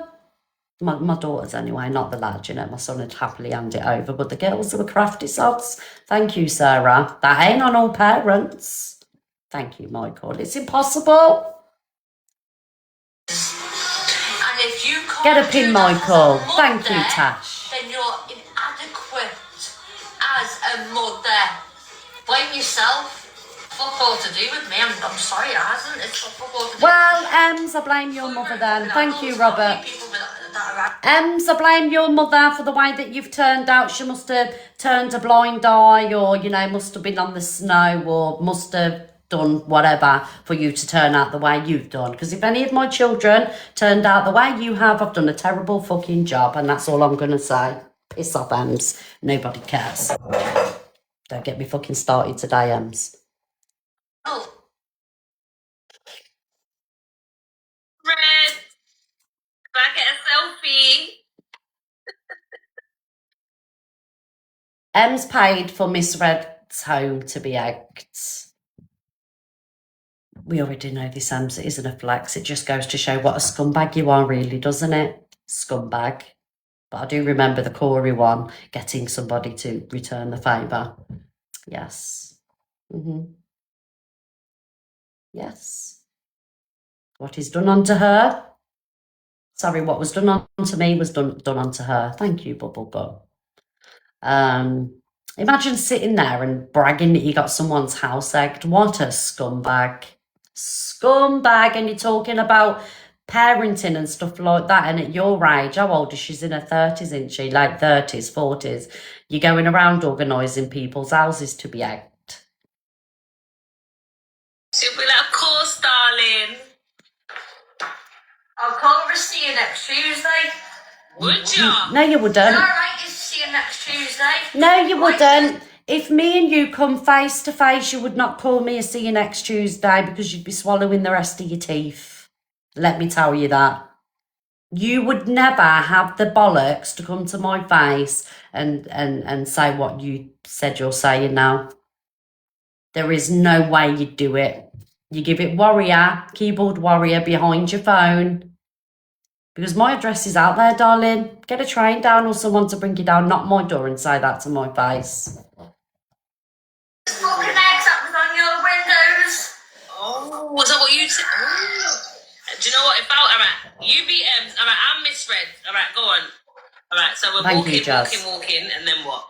My daughters anyway, not the lad, you know. My son would happily hand it over. But the girls were crafty sods. Thank you, Sarah. That ain't on all parents. Thank you, Michael. It's impossible. And if you can't Get a pin, do that Michael. as a Thank you, mother, Tash. then you're inadequate as a mother. Blame yourself. Fuck all to do with me. I'm sorry, it hasn't. It's fuck all to do Well, I blame your mother then. Thank you, Robert. I blame your mother for the way that you've turned out. She must have turned a blind eye, or, you know, must have been on the snow, or must have done whatever for you to turn out the way you've done. Because if any of my children turned out the way you have, I've done a terrible fucking job, and that's all I'm going to say. Piss off, Ems. Nobody cares. Don't get me fucking started today, Ems. Oh. Red, can I get a selfie? Ems paid for Miss Red's home to be egged. We already know this, Ems. It isn't a flex. It just goes to show what a scumbag you are, really, doesn't it? Scumbag. But I do remember the Corey one, getting somebody to return the favour. Yes. Yes. What is done unto her? Sorry, what was done unto me was done unto her. Thank you, Bubblegum. Imagine sitting there and bragging that you got someone's house egged. What a scumbag. Scumbag. And you're talking about parenting and stuff like that. And at your age, how old is she? She's in her 30s, isn't she? Like 30s, 40s. You're going around organising people's houses to be egged. She'll be like, of course, darling. I'll come over to see you next Tuesday. Would you? No, you wouldn't. Is it alright to see you next Tuesday? No, you wouldn't. If me and you come face to face, you would not call me a see you next Tuesday, because you'd be swallowing the rest of your teeth. Let me tell you that. You would never have the bollocks to come to my face and say what you said you're saying now. There is no way you'd do it. You give it warrior, keyboard warrior behind your phone. Because my address is out there, darling. Get a train down or someone to bring you down, knock my door and say that to my face. Fucking eggs that was on your windows. Oh, was that what you said? Do you know what? Alright, you beat Ems. Alright, I'm Miss Red. Alright, go on. Alright, so we're Thank you, Jazz. walking, and then what?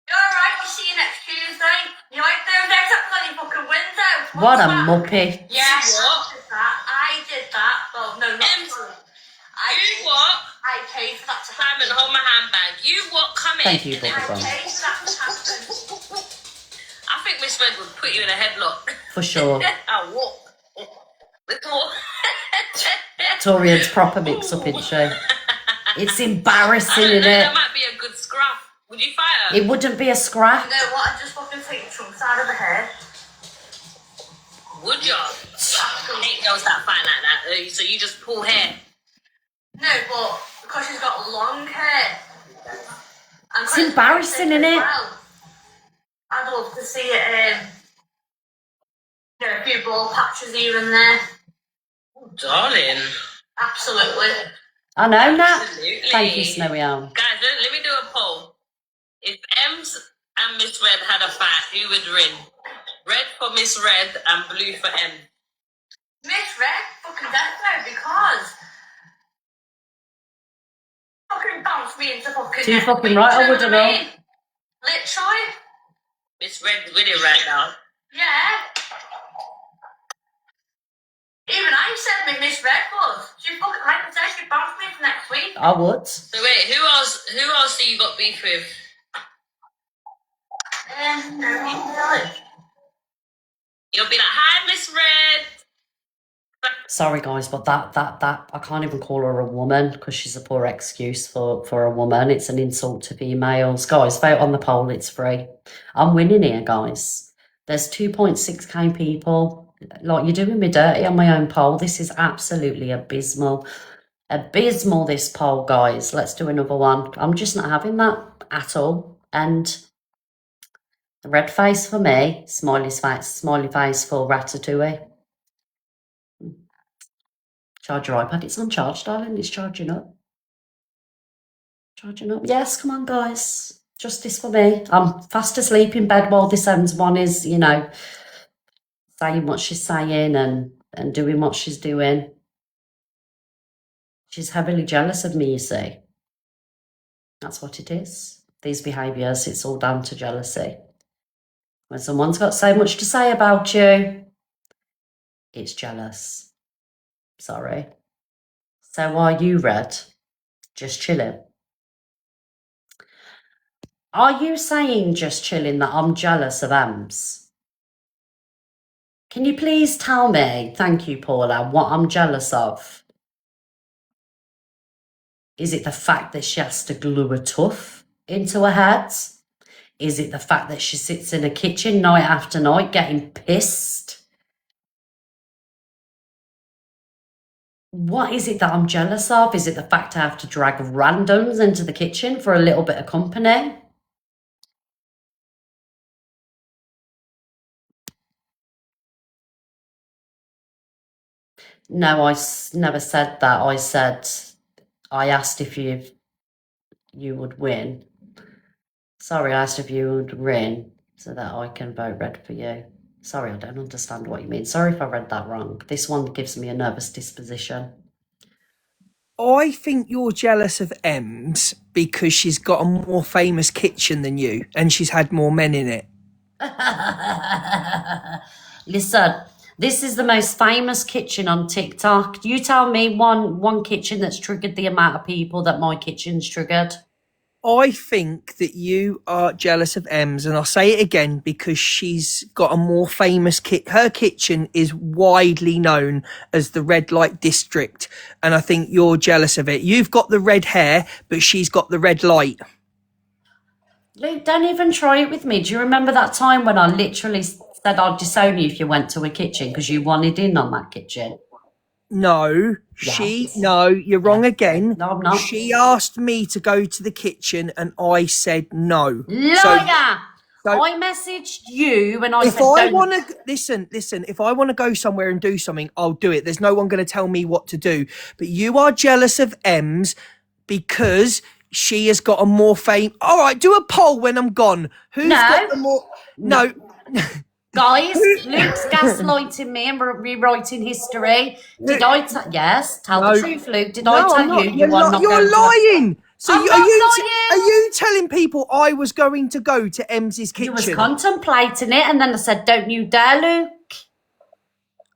You're alright, we'll see you next Tuesday. You like those eggs that was on your fucking window? What a muppet. Yes, I did that. Well, no, not you. What? I paid for that to happen. Simon, hold my handbag. You what? Come in. Thank you, I Bubblegum. paid for that to happen. I think Miss Red would put you in a headlock. For sure. I'll walk. Little. Torian's proper mix up, isn't she? It's embarrassing, isn't That it? might be a good scruff. Would you fight her? It wouldn't be a scrap. You know what? I just fucking take the trunk side of the head. Would you? I hate girls that fight like that. So you just pull hair? No, but because she's got long hair. And It's embarrassing, isn't it? well, I'd love to see it, you know, a few ball patches here and there. Oh, darling. Absolutely. I know, Nat. Absolutely. Thank you, Snowy Owl. Guys, let me do a poll. If Ems and Miss Red had a fight, who would win? Red for Miss Red and blue for M. Miss Red, fucking death note, because fucking bounced me into fucking Too next fucking week, right, I do you know wouldn't what I know. mean? Literally. Miss Red's with it right now. Yeah. Even I said me Miss Red was. She fucking, like I said, she bounced me into next week. I would. So wait, who else do you got beef with? Really. You'll be like, hi, Miss Red. Sorry, guys, but that I can't even call her a woman because she's a poor excuse for a woman. It's an insult to females. Guys, vote on the poll. It's free. I'm winning here, guys. There's 2.6k people. Like, you're doing me dirty on my own poll. This is absolutely abysmal. Abysmal, this poll, guys. Let's do another one. I'm just not having that at all. And the red face for me, smiley face for Ratatouille. Charge your iPad. It's on charge, darling. It's charging up. Charging up. Yes, come on, guys. Justice for me. I'm fast asleep in bed while this ends one is, you know, saying what she's saying and doing what she's doing. She's heavily jealous of me, you see. That's what it is. These behaviours, it's all down to jealousy. When someone's got so much to say about you, it's jealous. Sorry. So are you, Red? Just chilling? Are you saying just chilling that I'm jealous of Ems? Can you please tell me, thank you, Paula, what I'm jealous of? Is it the fact that she has to glue a tuff into her head? Is it the fact that she sits in a kitchen night after night getting pissed? What is it that I'm jealous of? Is it the fact I have to drag randoms into the kitchen for a little bit of company? No, never said that. I said, I asked if you would win. Sorry, I asked if you would win so that I can vote red for you. Sorry, I don't understand what you mean. Sorry if I read that wrong. This one gives me a nervous disposition. I think you're jealous of Ems because she's got a more famous kitchen than you and she's had more men in it. Listen, this is the most famous kitchen on TikTok. You tell me one kitchen that's triggered the amount of people that my kitchen's triggered. I think that you are jealous of Ems, and I'll say it again because she's got a more famous her kitchen is widely known as the red light district, and I think you're jealous of it. You've got the red hair, but she's got the red light. Luke, don't even try it with me. Do you remember that time when I literally said I'd disown you if you went to a kitchen because you wanted in on that kitchen? No, no, you're wrong again. No, I'm not. She asked me to go to the kitchen and I said no. Liar! I messaged you and I if said, I don't... want to listen, if I want to go somewhere and do something, I'll do it. There's no one going to tell me what to do. But you are jealous of Ems because she has got a more fame. All right, do a poll when I'm gone. Who's got the more? No. Guys, Luke's gaslighting me and rewriting history. Did I yes, tell the truth, Luke. Did I tell you are not You're going to lying. So I'm are not you lying. are you telling people I was going to go to Ems's kitchen? You was contemplating it and then I said, don't you dare, Luke.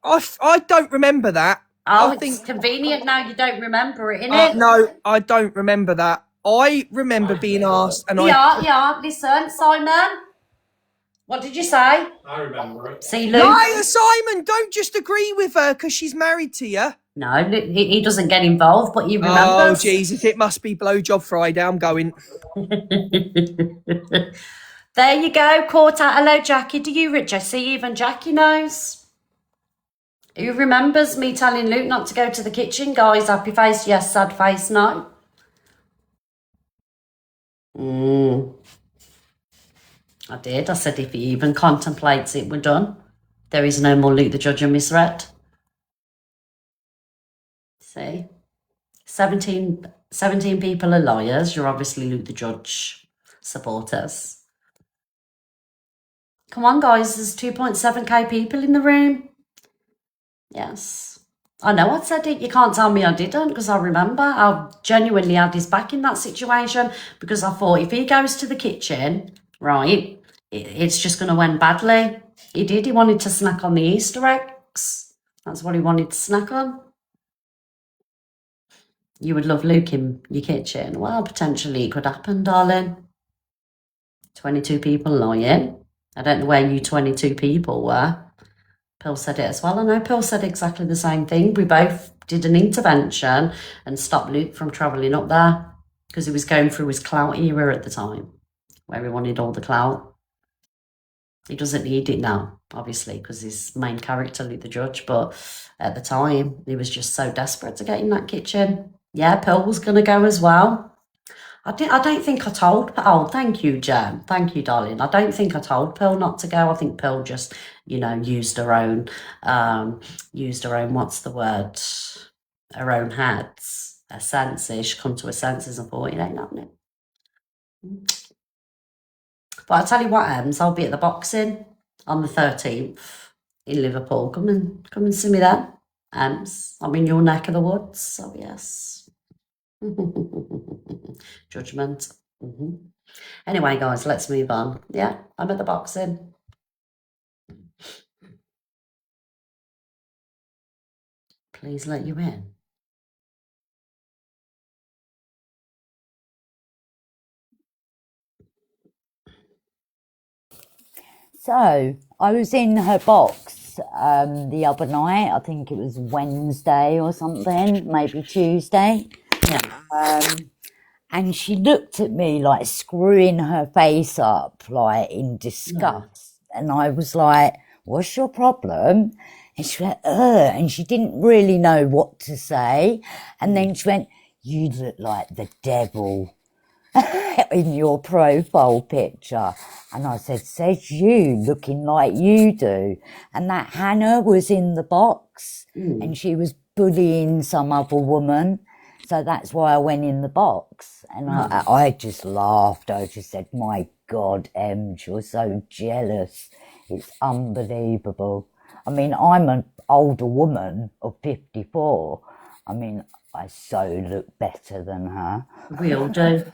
I don't remember that. Oh, it's convenient now you don't remember it, innit? No, I don't remember that. I remember being asked and Yeah, listen, Simon. What did you say? I remember it. See, Luke? No, Simon, don't just agree with her because she's married to you. No, he doesn't get involved, but he remembers. Oh, Jesus, it must be Blowjob Friday. I'm going. There you go, caught out. Hello, Jackie. Do you, Jesse? Even Jackie knows. Who remembers me telling Luke not to go to the kitchen? Guys, happy face, yes. Sad face, no. I did. I said if he even contemplates it, we're done. There is no more Luke the Judge and Miss Red. See? 17 people are liars. You're obviously Luke the Judge supporters. Come on, guys. There's 2.7k people in the room. Yes. I know I said it. You can't tell me I didn't, because I remember I genuinely had his back in that situation, because I thought if he goes to the kitchen, right, it's just going to end badly. He did. He wanted to snack on the Easter eggs. That's what he wanted to snack on. You would love Luke in your kitchen. Well, potentially it could happen, darling. 22 people lying. I don't know where you 22 people were. Pill said it as well. I know Pill said exactly the same thing. We both did an intervention and stopped Luke from travelling up there because he was going through his clout era at the time, where he wanted all the clout. He doesn't need it now, obviously, because his main character, Luke the Judge, but at the time, he was just so desperate to get in that kitchen. Yeah, Pill was going to go as well. I don't think I told. Oh, thank you, Jem. Thank you, darling. I don't think I told Pearl not to go. I think Pearl just, used her own. What's the word? Her own heads, her senses. She come to her senses and thought it ain't happening. But I tell you what, Ems, I'll be at the boxing on the 13th in Liverpool. Come and see me there, Ems. I'm in your neck of the woods. So yes. Judgment. Anyway, guys, let's move on. Yeah, I'm at the boxing. Please let you in. So I was in her box the other night. I think it was Wednesday or something, maybe Tuesday. Yeah. And she looked at me like screwing her face up, like in disgust. And I was like, what's your problem? And she went, ugh. And she didn't really know what to say. And then she went, you look like the devil in your profile picture. And I said, says you, looking like you do. And that Hannah was in the box and she was bullying some other woman. So that's why I went in the box. And I just laughed. I just said, my God, Ems, you're so jealous. It's unbelievable. I mean, I'm an older woman of 54. I mean, I so look better than her. We all do.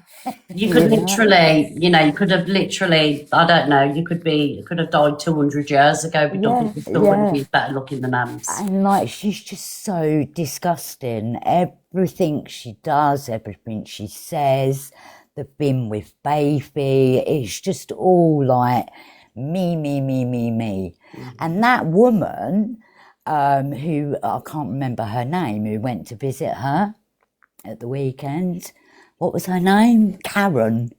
You could literally, you could have literally, I don't know, you could have died 200 years ago, but people still wouldn't be better looking than Ems. And like, she's just so disgusting. Everything she does, everything she says, the thing with Baby, it's just all like me. And that woman, who, I can't remember her name, who went to visit her at the weekend. What was her name? Karen.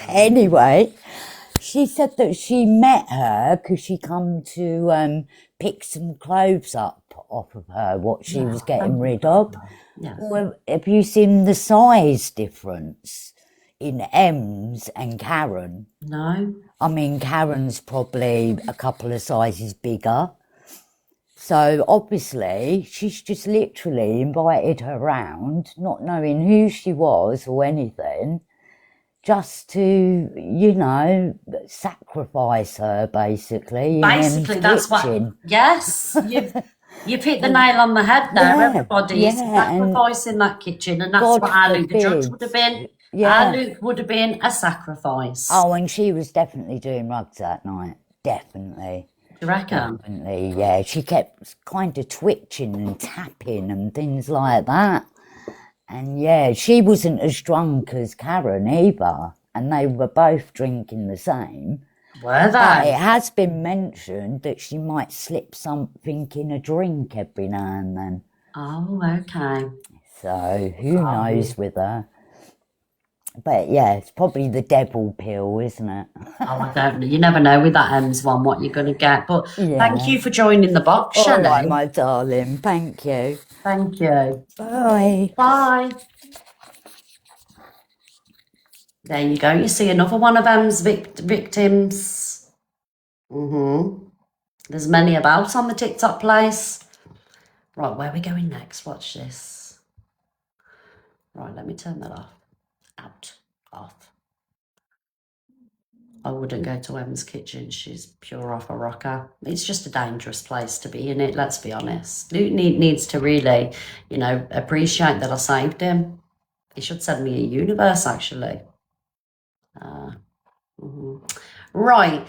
Anyway, she said that she met her because she come to pick some clothes up off of her, what she was getting rid of. Yeah. Well, have you seen the size difference in Ems and Karen? No. I mean, Karen's probably a couple of sizes bigger. So obviously, she's just literally invited her round, not knowing who she was or anything, just to, sacrifice her, basically. Basically, that's what. Yes, you've hit the nail on the head now. Everybody is sacrificing that kitchen, and that's what our Luke the Judge would have been. Our Luke would have been a sacrifice. Oh, and she was definitely doing rugs that night. Definitely. You reckon? Definitely, yeah. She kept kind of twitching and tapping and things like that. And yeah, she wasn't as drunk as Karen either. And they were both drinking the same. Were they? But it has been mentioned that she might slip something in a drink every now and then. Oh, okay. So who knows with her? But yeah, it's probably the devil pill, isn't it? Oh, I don't know. You never know with that Ems one what you're going to get. But thank you for joining the box, All Shelley. right, my darling. Thank you. Thank you. Bye. Bye. There you go. You see another one of Ems victims. There's many about on the TikTok place. Right, where are we going next? Watch this. Right, let me turn that off. Off. I wouldn't go to Emma's kitchen. She's pure off a rocker. It's just a dangerous place to be in it, let's be honest. Luke needs to really, you know, appreciate that I saved him. He should send me a universe, actually. Right.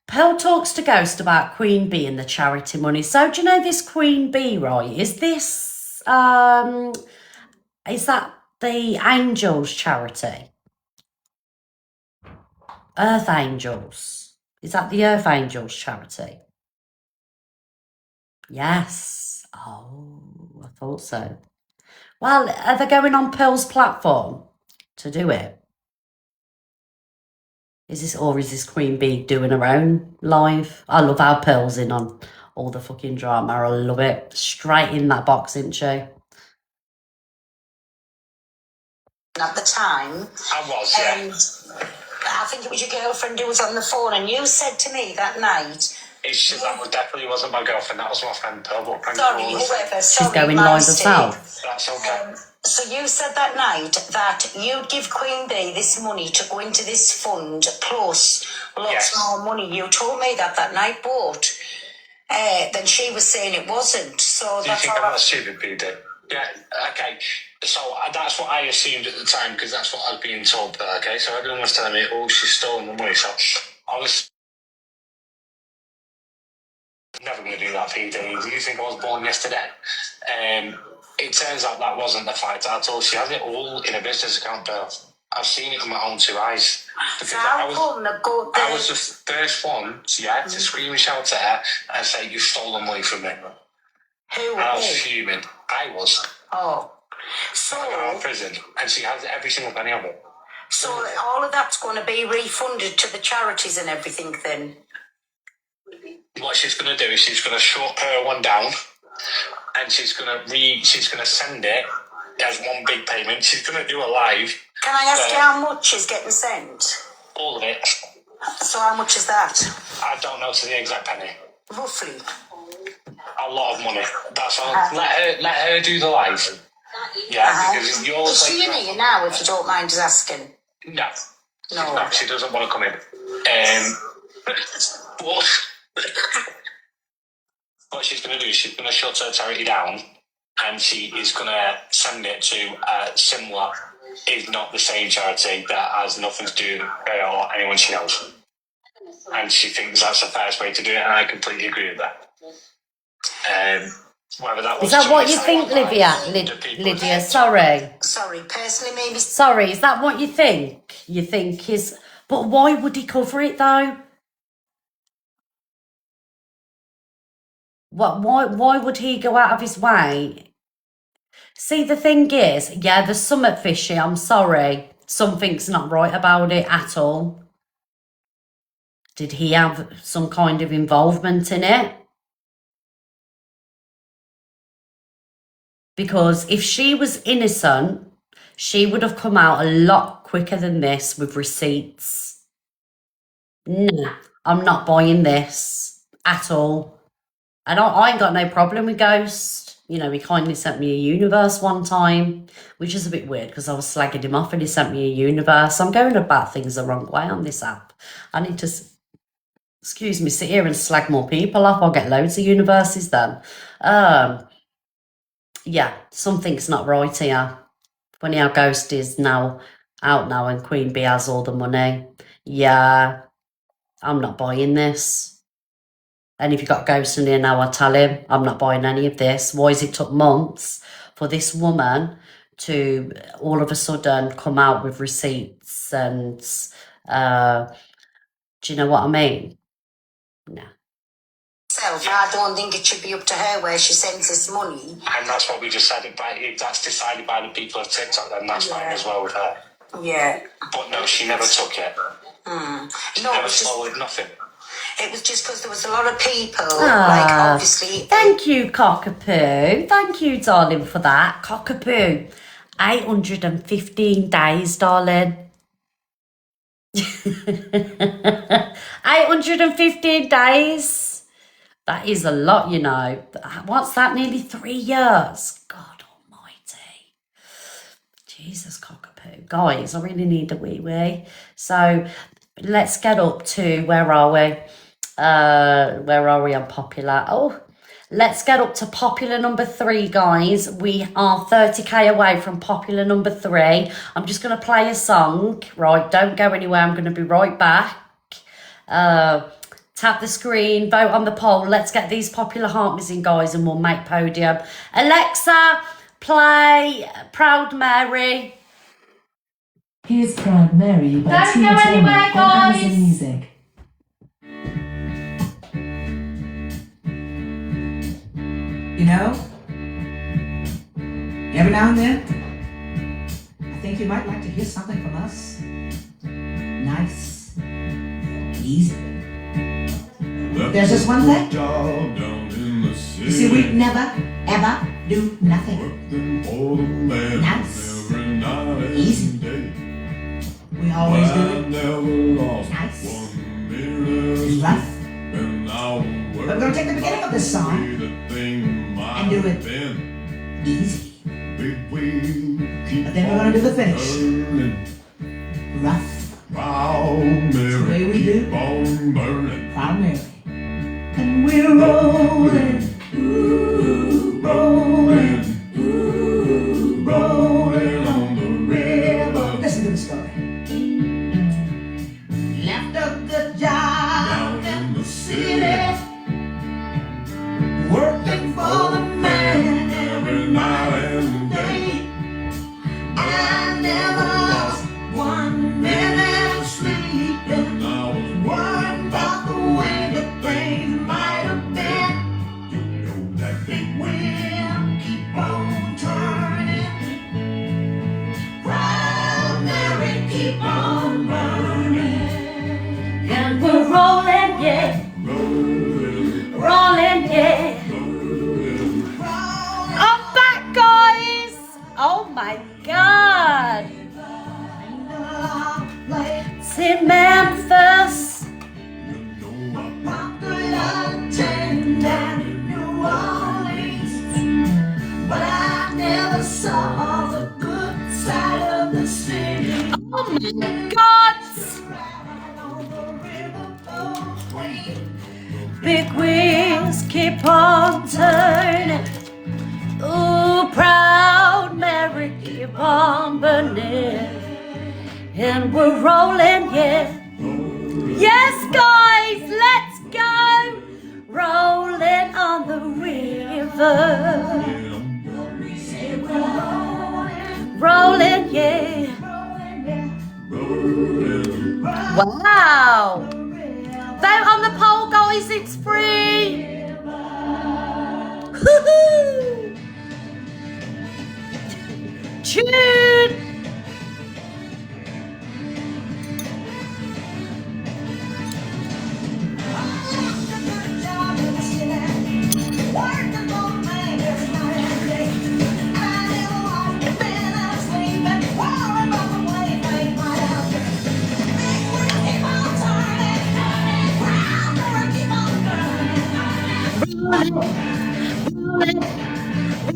Pearl talks to Ghost about Queen Bee and the charity money. So do you know this Queen Bee, right? Is that the Angels charity? Earth Angels. Is that the Earth Angels charity? Yes. Oh, I thought so. Well, are they going on Pearl's platform to do it? Is this Queen Bee doing her own live? I love how Pearl's in on all the fucking drama. I love it. Straight in that box, isn't she? At the time. I was, yeah. I think it was your girlfriend who was on the phone, and you said to me that night. That definitely wasn't my girlfriend. That was my friend Pearl. But Sorry, whoever. She's going live herself. That's okay. So you said that night that you'd give Queen Bee this money to go into this fund, plus lots more money. You told me that night, but then she was saying it wasn't. So do you think I'm a stupid PD? Yeah, okay. So that's what I assumed at the time, because that's what I was being told. Okay, so everyone was telling me, oh, she's stolen the money. So I was never going to do that, PD. Do you think I was born yesterday? It turns out that wasn't the fact at all. She has it all in a business account, Bill. I've seen it with my own two eyes. Because I was the first one to scream and shout at her and say, "You stole the money from me." Who? I was fuming. I was. Oh. So. I got out of prison, and she has every single penny of it. So all of that's going to be refunded to the charities and everything then? What she's going to do is she's going to short her one down, and she's going to send it as one big payment. She's going to do a live. Can I ask you how much is getting sent? All of it. So how much is that? I don't know to the exact penny. Roughly. A lot of money. That's all. Let her do the live. Yeah, because yours. Is she in here now, if you don't mind us asking? No. No, she doesn't want to come in. What she's going to do is she's going to shut her charity down, and she is going to send it to a similar, if not the same charity that has nothing to do with her or anyone she knows. And she thinks that's the fairest way to do it, and I completely agree with that. Whether that was is that what you think, Lydia? Sorry, personally, maybe. Sorry, is that what you think? You think his. But why would he cover it though? Why would he go out of his way? See, the thing is, yeah, there's something fishy. I'm sorry. Something's not right about it at all. Did he have some kind of involvement in it? Because if she was innocent, she would have come out a lot quicker than this with receipts. No, I'm not buying this at all. And I ain't got no problem with Ghost. You know, he kindly sent me a universe one time, which is a bit weird because I was slagging him off and he sent me a universe. I'm going about things the wrong way on this app. I need to, sit here and slag more people off. I'll get loads of universes then. Yeah, something's not right here. Funny how Ghost is now out now and Queen Bee has all the money. Yeah, I'm not buying this. And if you've got Ghost in here now, I tell him, I'm not buying any of this. Why has it took months for this woman to all of a sudden come out with receipts and, do you know what I mean? No. I don't think it should be up to her where she sends this money. And that's what we decided by. If that's decided by the people of TikTok, then that's fine as well with her. Yeah. But no, she never took it. She never swallowed nothing. It was just because there was a lot of people, like obviously. Thank you, Cockapoo. Thank you, darling, for that. Cockapoo. 815 days, darling. 815 days. That is a lot, you know. What's that? Nearly 3 years. God almighty. Jesus, Cockapoo. Guys, I really need a wee-wee. So, Let's get up to, where are we? Where are we on popular? Oh, let's get up to popular number 3, guys. We are 30k away from popular number 3. I'm just going to play a song. Right, don't go anywhere. I'm going to be right back. Tap the screen, vote on the poll. Let's get these popular heart missing, guys, and we'll make podium. Alexa, play Proud Mary. Here's Proud Mary by Don't Tina go Turner anywhere, on guys. Amazon Music. You know, every now and then, I think you might like to hear something from us. Nice, easy. There's just one thing. You see, we never, ever do nothing. Nice, easy. We always do it nice, rough. But we're going to take the beginning of this song and do it easy. But then we're going to do the finish. Rough. That's the way we do. Proud Mary. And we're rolling, ooh, rolling, ooh, rolling on the river. Listen to the story. Left a good job in the city, working for the man every night and day. I never lost 1 minute of sleep, and I was worried about the way that things might have been. You know that big wheel keep on turning. Proud Mary, keep on burning. And we're rolling, yeah. Rolling, yeah. I'm back, guys. Oh my God. It's in Memphis. New Orleans, but I never saw the good side of the city. Oh my God. Big wheels keep on turning. Ooh, Proud Mary, keep on burning. And we're rolling, yeah. Yes, guys, let's go. Rolling on the river. Rolling, yeah. Wow. Vote on the poll, guys, it's free. Woohoo! Tune.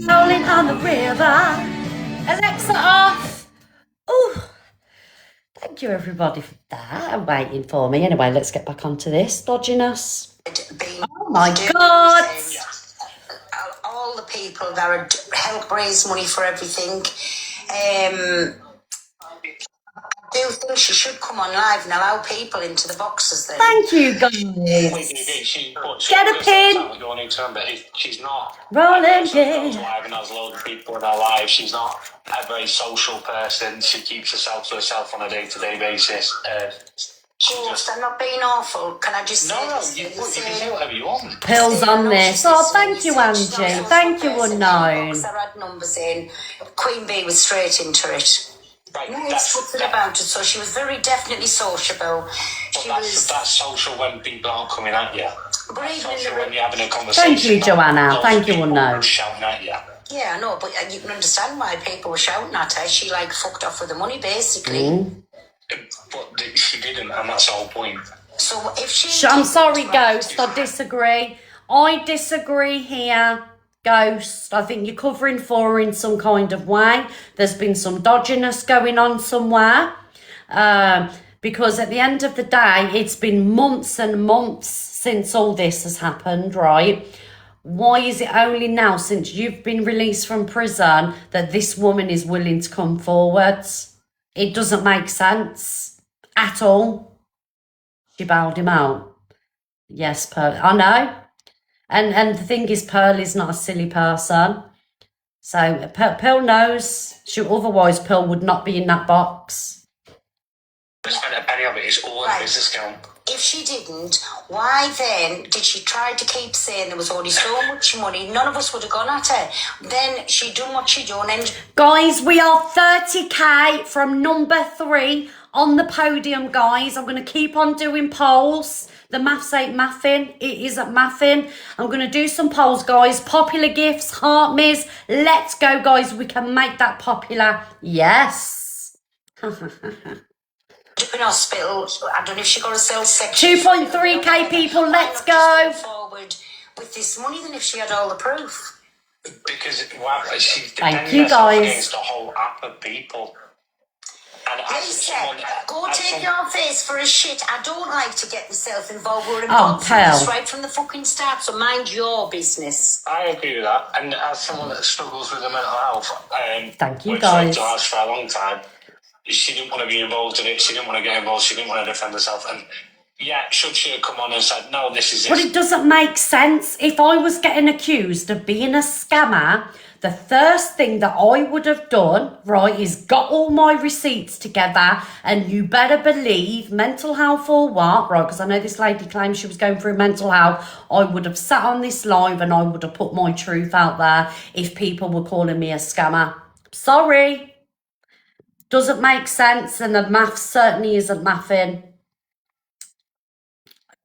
Rolling on the river. Alexa off. Ooh. Thank you, everybody, for that. I'm waiting for me. Anyway, let's get back onto this dodginess. Oh my God. All the people that are help raise money for everything. I do think she should come on live and allow people into the boxes then. Thank you, guys. Get a pin. She's not. Rolling, Goes yeah. live and has loads of people in her life. She's not a very social person. She keeps herself to herself on a day-to-day basis. I'm not being awful. Can I just say you can say whatever you want. Pills on this. Oh, thank you, Angie. Thank you, Unknown. I had numbers in. Queen Bee was straight into it. Right, No nothing about it, so she was very definitely sociable. That's social when people aren't coming at you. But even Social when you're having a conversation. Thank you, Joanna. Thank you, Unknown. Shouting at you. Yeah, I know, but you can understand why people were shouting at her. She like fucked off with the money, basically. But she didn't, and that's the whole point. So if she... I'm sorry, Ghost. I disagree. I disagree here, Ghost. I think you're covering for her in some kind of way. There's been some dodginess going on somewhere. because at the end of the day, it's been months and months since all this has happened, right? Why is it only now, since you've been released from prison, that this woman is willing to come forward? It doesn't make sense at all. She bailed him out. Yes, Pearl. I know. And the thing is, Pearl is not a silly person. So Pearl knows. Otherwise, Pearl would not be in that box. Spent a penny of it. It's all in a business account. If she didn't, why then did she try to keep saying there was only so much money? None of us would have gone at her. Then she done what she done. And guys, we are 30k from number 3 on the podium, guys. I'm going to keep on doing polls. The maths ain't mathing. It isn't mathing. I'm going to do some polls, guys. Popular gifts, heart miss. Let's go, guys. We can make that popular. Yes. in hospital. I don't know if she got herself section. 2.3k people. Let's go. Forward with this money than if she had all the proof. Because she's Thank defending you, herself guys. against a whole app of people. And Go take your face for a shit. I don't like to get myself involved. We're Oh, involved from Pearl. this right from the fucking start, so mind your business. I agree with that. And as someone that struggles with the mental health, Thank you, which guys. I've for a long time, she didn't want to be involved in it. She didn't want to get involved. She didn't want to defend herself. And yeah, should she have come on and said, no, this is it? But it doesn't make sense. If I was getting accused of being a scammer, the first thing that I would have done, right, is got all my receipts together, and you better believe mental health or what, right, because I know this lady claims she was going through mental health. I would have sat on this live and I would have put my truth out there if people were calling me a scammer. Sorry. Doesn't make sense, and the math certainly isn't mathing.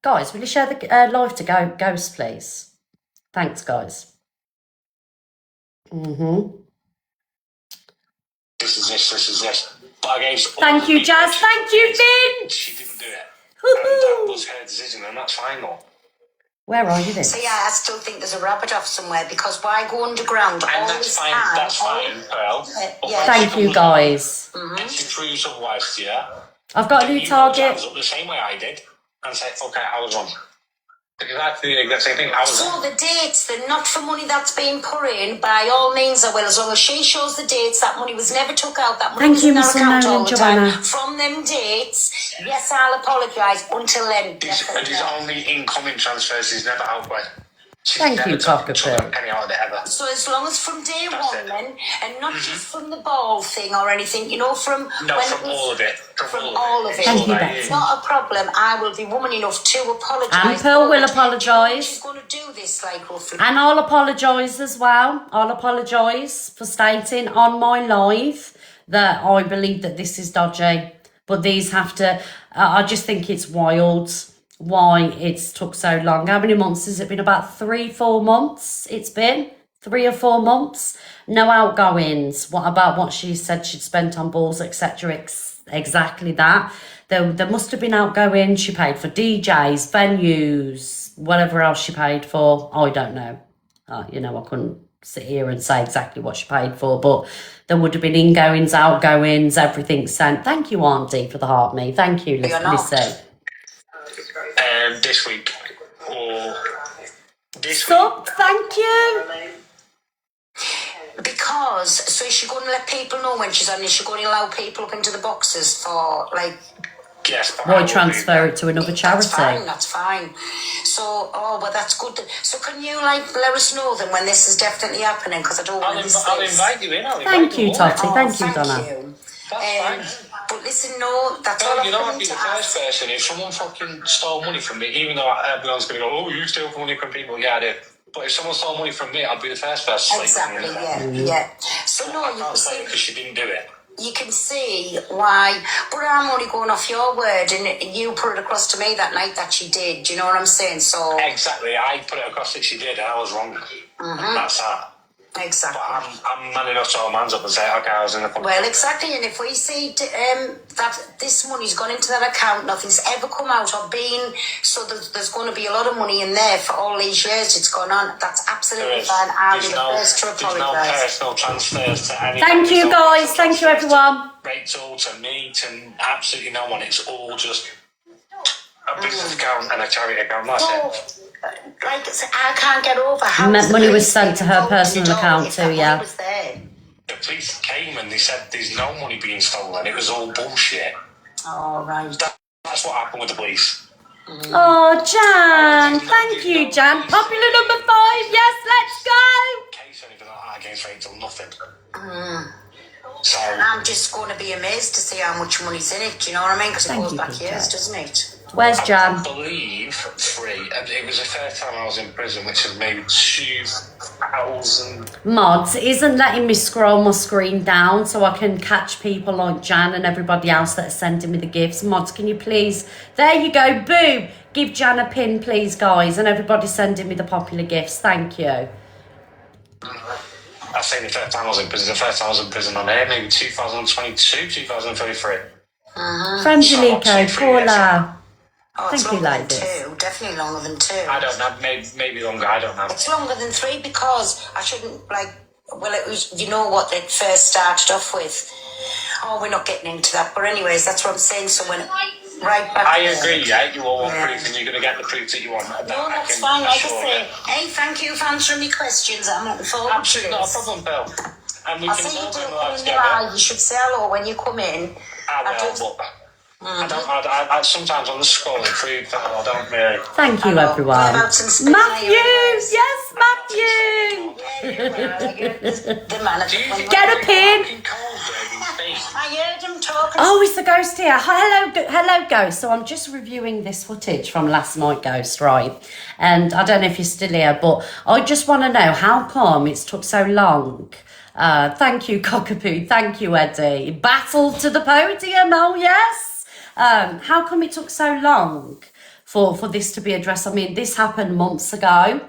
Guys, will you share the live to Ghost, please? Thanks, guys. This is this. But against Thank you, Jazz. Thank you, Vin. she didn't do it. And that was her decision, and that's fine though. Where are you then? So yeah, I still think there's a rabbit off somewhere, because why go underground all And this that's fine. time? That's fine, Pearl. But yeah. when Thank she you, comes guys. on and she proves otherwise to you. I've got a new you target. hold up the same way I did, and say, okay, I was wrong. Because that's the exact same thing. I was So wrong. the dates, they're not for money that's being put in, by all means I will, as long as she shows the dates, that money was never took out, that money Thank was you, in their Miss account Simone all and the time. Joanna. From them dates, yes, I'll apologise. Until then, And definitely his not. only incoming transfers is never outward. She's Thank never you, took Cockapoo. a penny out of it ever. So as long as from day one then, and not just from the ball thing or anything, you know, from No, when from it was, all of it. from all of it. Thank you, It's Betsy. Not a problem. I will be woman enough to apologise. And Pearl will but apologise. she's going to do this, like, roughly. And I'll apologise as well. I'll apologise for stating on my live that I believe that this is dodgy. But these have to... I just think it's wild why it's took so long. How many months has it been? About 3-4 months it's been? 3 or 4 months? No outgoings. What about what she said she'd spent on balls, etc.? Exactly that. There must have been outgoing. She paid for DJs, venues, whatever else she paid for. I don't know. You know, I couldn't sit here and say exactly what she paid for, but there would have been ingoings, outgoings, everything sent. Thank you, Auntie, for the heart me. Thank you, Lissy. This week. Or this Sup, thank you. Because, so is she going to let people know when she's on? Is she going to allow people up into the boxes for, like... Yes, but Why transfer it to another charity? That's fine. So, oh, well, that's good. So can you, like, let us know then when this is definitely happening? Because I don't want to miss I'll this. invite you in. Thank you, Totty. Thank you, Donna. You. But listen, no, that's all Well, I'm you know, I'd going be to the ask. first person. If someone fucking stole money from me, even though everyone's going to go, oh, you steal money from people. Yeah, I do. But if someone stole money from me, I'd be the first person. Exactly, yeah. So, no, I you can't can say see... because she didn't do it. You can see why, but I'm only going off your word, and you put it across to me that night that she did. Do you know what I'm saying? So Exactly. I put it across that she did, and I was wrong. And that's that. Exactly. But I'm man enough to hold my hands up and say, okay, I was in the fucking... Well, exactly, and if we see that this money's gone into that account, nothing's ever come out or been, so there's going to be a lot of money in there for all these years it's gone on, that's absolutely fine. I'll be the first to There's no apologise. personal transfers to anyone. Thank you, guys. Thank you, everyone. Rachel, to me, to absolutely no one. It's all just a business account and a charity account. That's it. Like, I can't get over how Money was sent to her personal account too, yeah. The police came and they said there's no money being stolen. It was all bullshit. Oh, right. That's what happened with the police. Oh, Jan. Thank you, Jan. Popular number 5. Yes, let's go. Case or anything like that against Rachel, nothing. So, and I'm just going to be amazed to see how much money's in it, do you know what I mean? Because it Thank goes you, back Peter. years, doesn't it? Where's Jan? I believe 3. It was the first time I was in prison, which was maybe 2,000. Mods, it isn't letting me scroll my screen down so I can catch people like Jan and everybody else that are sending me the gifts. Mods, can you please? There you go. Boom. Give Jan a pin, please, guys. And everybody sending me the popular gifts. Thank you. I say the first time I was in prison. The first time I was in prison on air, maybe 2022, 2023. Frangelico, Paula. Oh, it's Thank you, longer than ladies. 2. Definitely longer than 2. I don't know, maybe longer, I don't know. It's longer than 3 because I shouldn't, well, it was, you know what it first started off with. Oh, we're not getting into that. But anyways, that's what I'm saying. So when, right back I agree, yeah, you all want proof and you're going to get the proof that you want. No, that's fine. Like I say, hey, thank you for answering my questions. I'm looking forward Absolutely to not a this. problem, Bill. And we I can see you all do bring it life in your together. eye. You should say hello when you come in. I will, but I sometimes on the scrolling through, Phil, I don't really... Thank you, everyone. Matthew! Yes, Matthew! Get a pin! I heard him talking. Oh, it's the ghost here. Hello, ghost. So I'm just reviewing this footage from last night, Ghost, right? And I don't know if you're still here, but I just want to know how come it's took so long. Thank you, Cockapoo. Thank you, Eddie. Battle to the podium. Oh, yes. How come it took so long for this to be addressed? I mean, this happened months ago.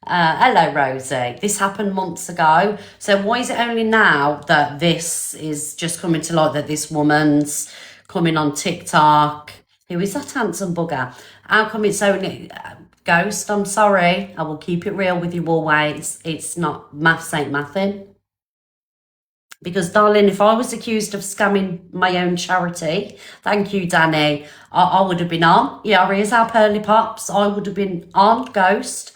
Hello, Rosie. This happened months ago. So why is it only now that this is just coming to light, that this woman's coming on TikTok? Who is that handsome bugger? How come it's only... Ghost, I'm sorry. I will keep it real with you always. It's not maths ain't mathin'. Because, darling, if I was accused of scamming my own charity, thank you, Danny, I would have been on. Yeah, here's our Pearly Pops. I would have been on, Ghost,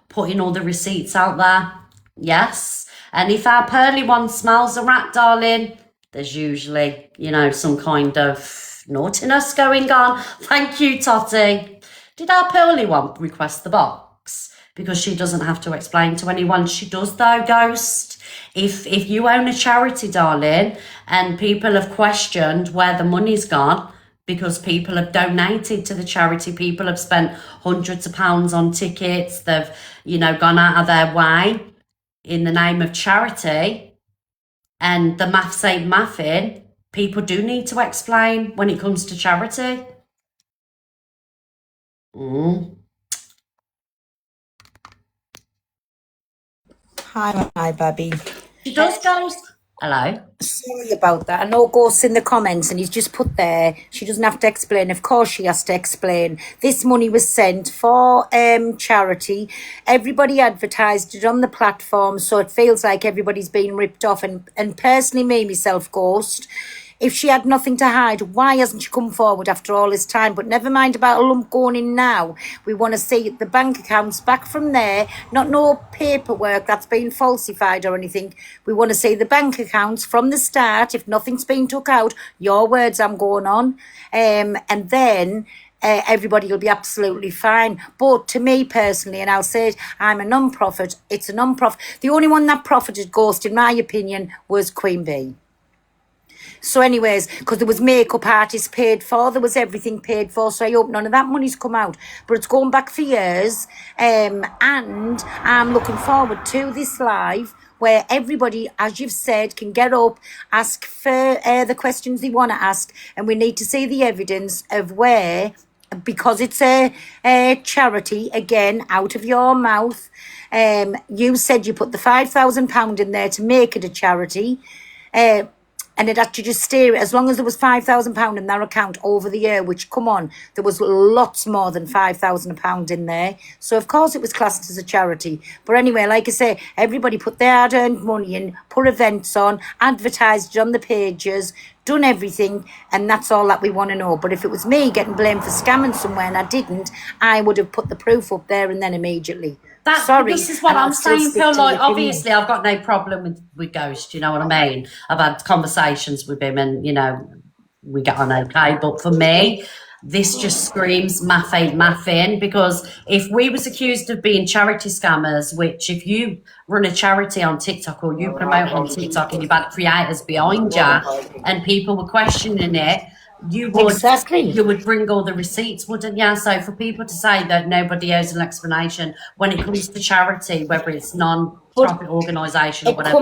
putting all the receipts out there. Yes. And if our Pearly one smells a rat, darling, there's usually, some kind of naughtiness going on. Thank you, Totty. Did our Pearly one request the box? Because she doesn't have to explain to anyone. She does, though, Ghost. If you own a charity, darling, and people have questioned where the money's gone because people have donated to the charity, people have spent hundreds of pounds on tickets, they've, gone out of their way in the name of charity, and the maths ain't mathing, people do need to explain when it comes to charity. Hi, Babby. She does, Ghost. Hello. Sorry about that. I know Ghost's in the comments and he's just put there, she doesn't have to explain. Of course she has to explain. This money was sent for charity. Everybody advertised it on the platform, so it feels like everybody's being ripped off. And personally, myself, Ghost, if she had nothing to hide, why hasn't she come forward after all this time? But never mind about a lump going in now. We want to see the bank accounts back from there, not no paperwork that's been falsified or anything. We want to see the bank accounts from the start. If nothing's been took out, your words I'm going on. And then everybody will be absolutely fine. But to me personally, and I'll say it, I'm a non-profit. It's a non-profit. The only one that profited, Ghost, in my opinion, was Queen Bee. So anyways, because there was makeup artists paid for, there was everything paid for, so I hope none of that money's come out. But it's going back for years, and I'm looking forward to this live where everybody, as you've said, can get up, ask for the questions they want to ask, and we need to see the evidence of where because it's a charity, again, out of your mouth. You said you put the £5,000 in there to make it a charity. And it had to just stay, as long as there was £5,000 in their account over the year, which, come on, there was lots more than £5,000 in there. So, of course, it was classed as a charity. But anyway, like I say, everybody put their hard-earned money in, put events on, advertised it on the pages, done everything, and that's all that we want to know. But if it was me getting blamed for scamming somewhere and I didn't, I would have put the proof up there and then immediately. Sorry. This is what and I'm I'll still saying, stick Phil. to Like, the opinion. obviously, I've got no problem with Ghost, you know what I mean? I've had conversations with him and, you know, we get on okay. But for me, this just screams math ain't mathing, because if we was accused of being charity scammers, which if you run a charity on TikTok or you promote on TikTok and you've had creators behind you and people were questioning it, you would bring all the receipts, wouldn't you? So for people to say that nobody owes an explanation when it comes to charity, whether it's non-profit organisation or whatever,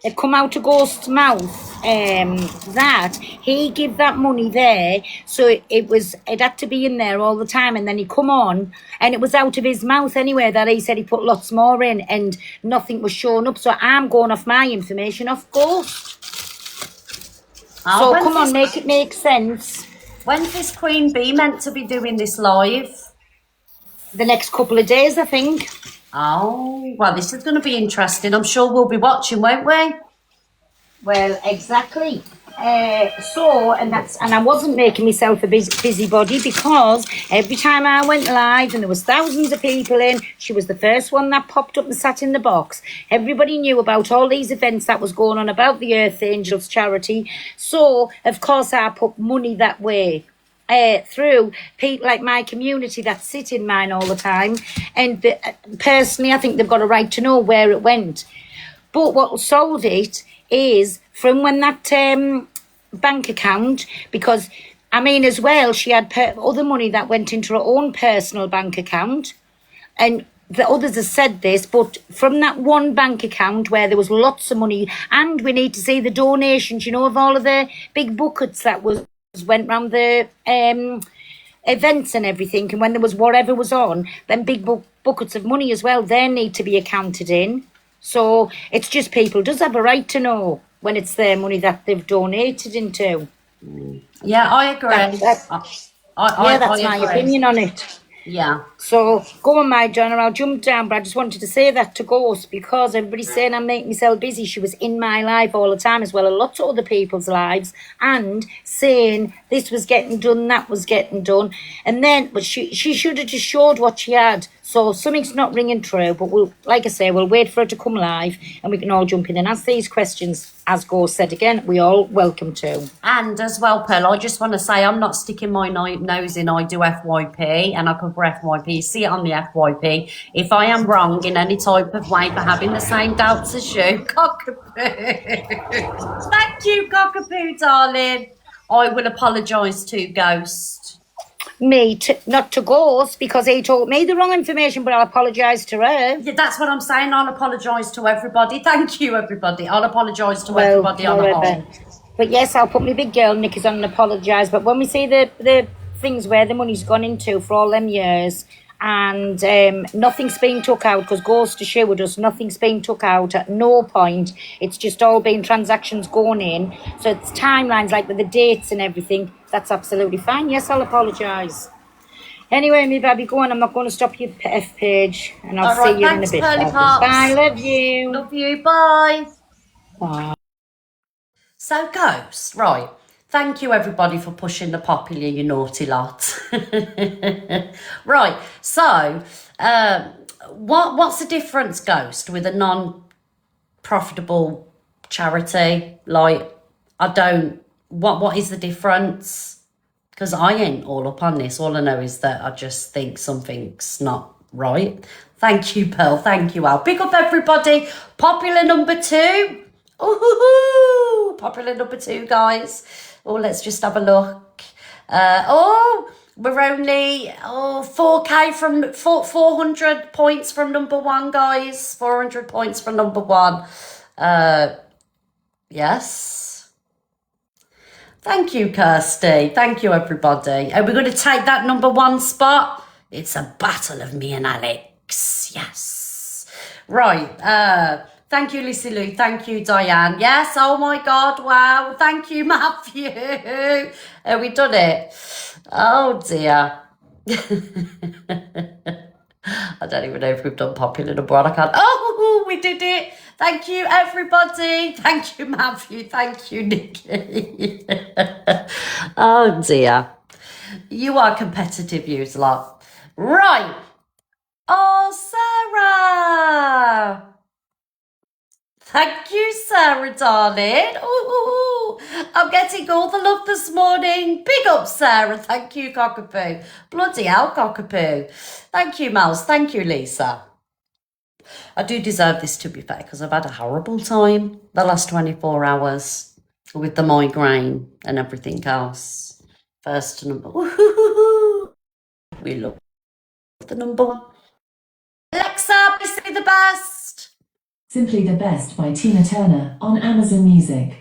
It come out of Ghost's mouth that he give that money there, so it had to be in there all the time, and then he come on and it was out of his mouth anyway that he said he put lots more in and nothing was showing up. So I'm going off my information off Ghost. So come on, make it make sense. When's this Queen Bee meant to be doing this live? The next couple of days, I think. Oh, well, this is going to be interesting. I'm sure we'll be watching, won't we? Well, exactly. And I wasn't making myself a busybody, because every time I went live and there was thousands of people in, she was the first one that popped up and sat in the box. Everybody knew about all these events that was going on about the Earth Angels charity. So, of course, I put money that way. Through people like my community that sit in mine all the time. And personally, I think they've got a right to know where it went. But what sold it is from when that bank account, because, I mean, as well, she had other money that went into her own personal bank account. And the others have said this, but from that one bank account where there was lots of money, and we need to see the donations, you know, of all of the big buckets that went round the events and everything, and when there was whatever was on, then big buckets of money as well, they need to be accounted in. So it's just people does have a right to know when it's their money that they've donated into. Yeah, I agree. That's my opinion on it. Yeah. So go on, my John, or I'll jump down, but I just wanted to say that to Ghost, because everybody's saying I make myself busy. She was in my life all the time, as well as lots of other people's lives, and saying this was getting done, that was getting done. And then, but she should have just showed what she had. So something's not ringing true, but we'll, like I say, we'll wait for her to come live and we can all jump in and ask these questions. As Ghost said again, we all welcome to. And as well, Pearl, I just want to say I'm not sticking my nose in. I do FYP and I cover FYP. You see it on the FYP. If I am wrong in any type of way for having the same doubts as you, cockapoo. Thank you, cockapoo, darling. I will apologise to Ghost. Not to Ghost, because he told me the wrong information, but I'll apologise to her. Yeah, that's what I'm saying. I'll apologise to everybody. Thank you, everybody. I'll apologise to everybody on the whole. But yes, I'll put my big girl knickers on and apologise. But when we see the things where the money's gone into for all them years, and nothing's been took out, because Ghost assured us nothing's been took out at no point. It's just all been transactions going in. So it's timelines, like with the dates and everything. That's absolutely fine. Yes, I'll apologise. Anyway, me baby, go on. I'm not going to stop your F page, and I'll see you in a bit. Bye, love you. Love you. Bye. Bye. So, Ghost, right. Thank you, everybody, for pushing the popular, you naughty lot. Right. So, what's the difference, Ghost, with a non-profitable charity? Like, what is the difference? Because I ain't all up on this. All I know is that I just think something's not right. Thank you, Pearl. Thank you, Al. Pick up, everybody. Popular number 2. Ooh, popular number 2, guys. Oh, let's just have a look. We're only 4K from 400 points from number 1, guys. 400 points from number 1. Yes. Thank you, Kirsty. Thank you, everybody. Are we going to take that number one spot? It's a battle of me and Alex. Yes. Right. Thank you, Lissy Lou. Thank you, Diane. Yes. Oh my God. Wow. Thank you, Matthew. Have we done it? Oh dear. I don't even know if we've done popular number one. I can't. Oh, we did it. Thank you, everybody. Thank you, Matthew. Thank you, Nikki. Oh dear. You are competitive, yous lot. Right. Oh, Sarah. Thank you, Sarah, darling. Ooh, I'm getting all the love this morning. Big up, Sarah. Thank you, Cockapoo. Bloody hell, Cockapoo. Thank you, Mouse. Thank you, Lisa. I do deserve this, to be fair, because I've had a horrible time the last 24 hours with the migraine and everything else. First number. Woo-hoo-hoo-hoo. We love the number one. Alexa, please say the best. Simply the Best by Tina Turner on Amazon Music.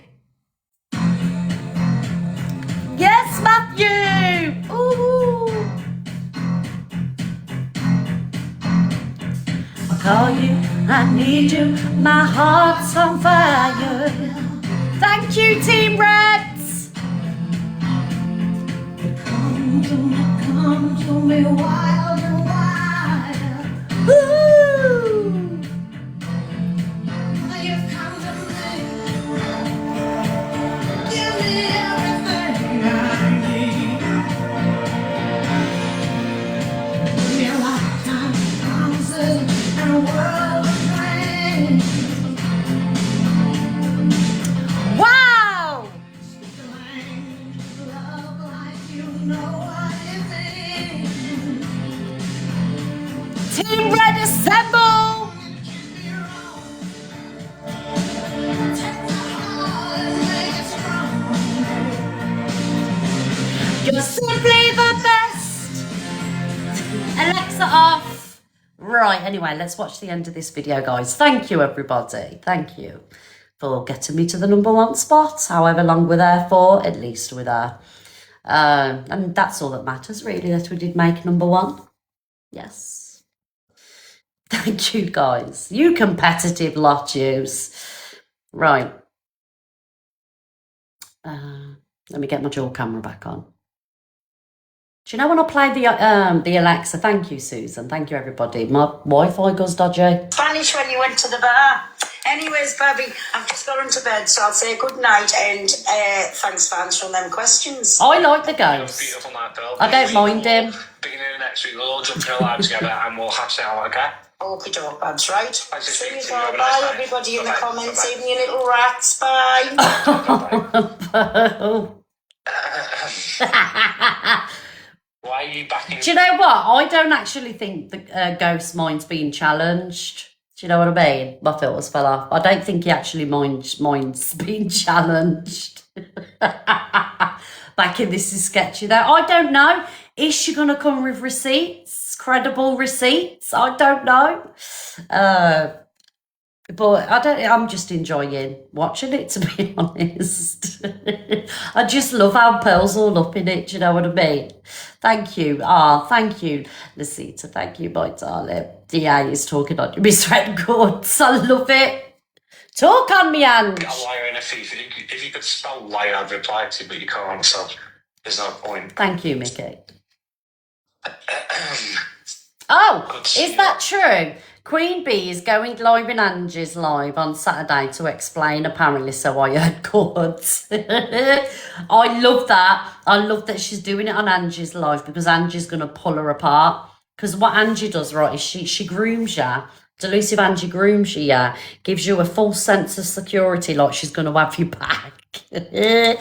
Yes, Matthew. Ooh. I call you, I need you, my heart's on fire. Thank you, Team Reds. Come to me wild and wild. Ooh. You've come to me. Give me everything I need. Give me a lifetime of promises and a world of dreams. Wow! Love like you know what it means. Team Red assemble! You're simply the best. Alexa off. Right, anyway, let's watch the end of this video, guys. Thank you, everybody. Thank you for getting me to the number one spot. However long we're there for, at least we're there. And that's all that matters, really, that we did make number one. Yes. Thank you, guys. You competitive lot, yous. Right. Let me get my dual camera back on. Do you know when I played the Alexa? Thank you, Susan. Thank you, everybody. My Wi-Fi goes dodgy. Spanish when you went to the bar. Anyways, Bobby, I've just gone to bed, so I'll say good night and thanks for answering them questions. I like the ghost. Beautiful night, Bill. I don't mind him. Beginning of next week, we'll all jump in a live together and we'll hash it out, okay? Okie doke, that's right. See you all. Have a nice Bye, night. everybody in the Bye-bye. comments, even you little rats. Bye. Why are you backing? Do you know what? I don't actually think the ghost mind's being challenged. Do you know what I mean? My filters fell off. I don't think he actually minds being challenged. Back in This Is Sketchy, though. I don't know. Is she going to come with receipts? Credible receipts? I don't know. But I'm just enjoying watching it, to be honest. I just love how Pearl's all up in it, do you know what I mean? Thank you. Thank you, Lucita. Thank you, my darling. DA is talking on you, Miss Red Goods. I love it. Talk on me, Ange. A liar and a thief. If you could spell liar, I'd reply to you, but you can't, so there's no point. Thank you, Mickey. Oh, is that true? Queen Bee is going live in Angie's live on Saturday to explain, apparently, so I heard chords. I love that. I love that she's doing it on Angie's live because Angie's going to pull her apart. Because what Angie does, right, is she grooms you. Delusive Angie grooms you, yeah. Gives you a false sense of security, like she's going to have you back. And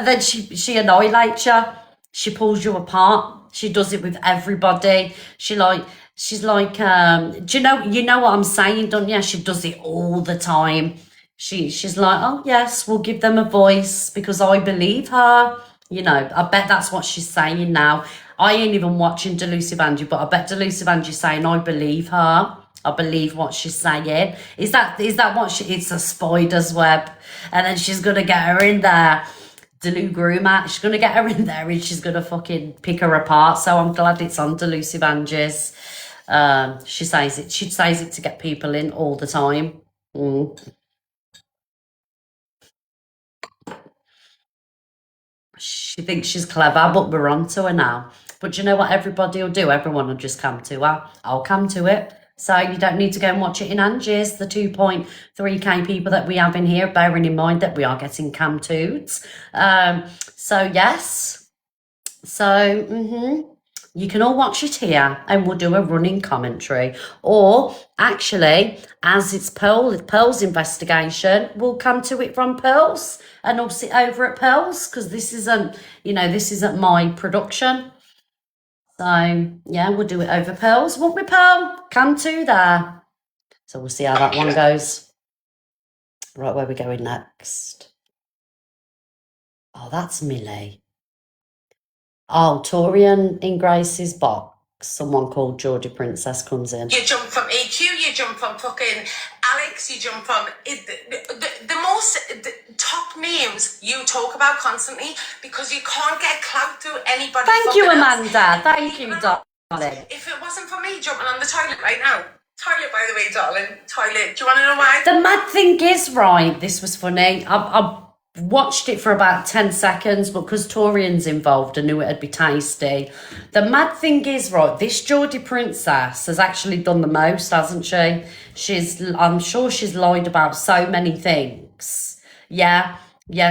then she annihilates you. She pulls you apart. She does it with everybody. She's like, do you know what I'm saying, don't you? She does it all the time. She's like, oh yes, we'll give them a voice because I believe her. You know, I bet that's what she's saying now. I ain't even watching Delusive Angie, but I bet Delusive Angie's saying, I believe her. I believe what she's saying. Is that what it's a spider's web? And then she's gonna get her in there. Delu groomer. She's gonna get her in there and she's gonna fucking pick her apart. So I'm glad it's on Delusive Anges. She says it to get people in all the time. She thinks she's clever, but we're on to her now. But you know what everybody will do? Everyone will just come to her. I'll come to it. So you don't need to go and watch it in Angie's, the 2.3k people that we have in here, bearing in mind that we are getting cam toots. So yes. So you can all watch it here and we'll do a running commentary. Or actually, as it's Pearl's investigation, we'll come to it from Pearl's and I'll sit over at Pearl's because this isn't my production. So yeah, we'll do it over Pearl's. Won't we, Pearl? Come to there. So we'll see how that one goes. Right, where are we going next? Oh, that's Millie. Oh, Torian in Grace's box. Someone called Geordie Princess comes in. You jump from EQ, you jump from fucking Alex, you jump from the most top names you talk about constantly because you can't get clout through anybody. Thank you, fucking Amanda. else. Thank you, darling. If it wasn't for me jumping on the toilet right now, toilet by the way, darling, toilet. Do you want to know why? The mad thing is, right, this was funny. I watched it for about 10 seconds, but because Torian's involved, I knew it'd be tasty. The mad thing is, right, this Geordie Princess has actually done the most, hasn't she? I'm sure she's lied about so many things. Yeah,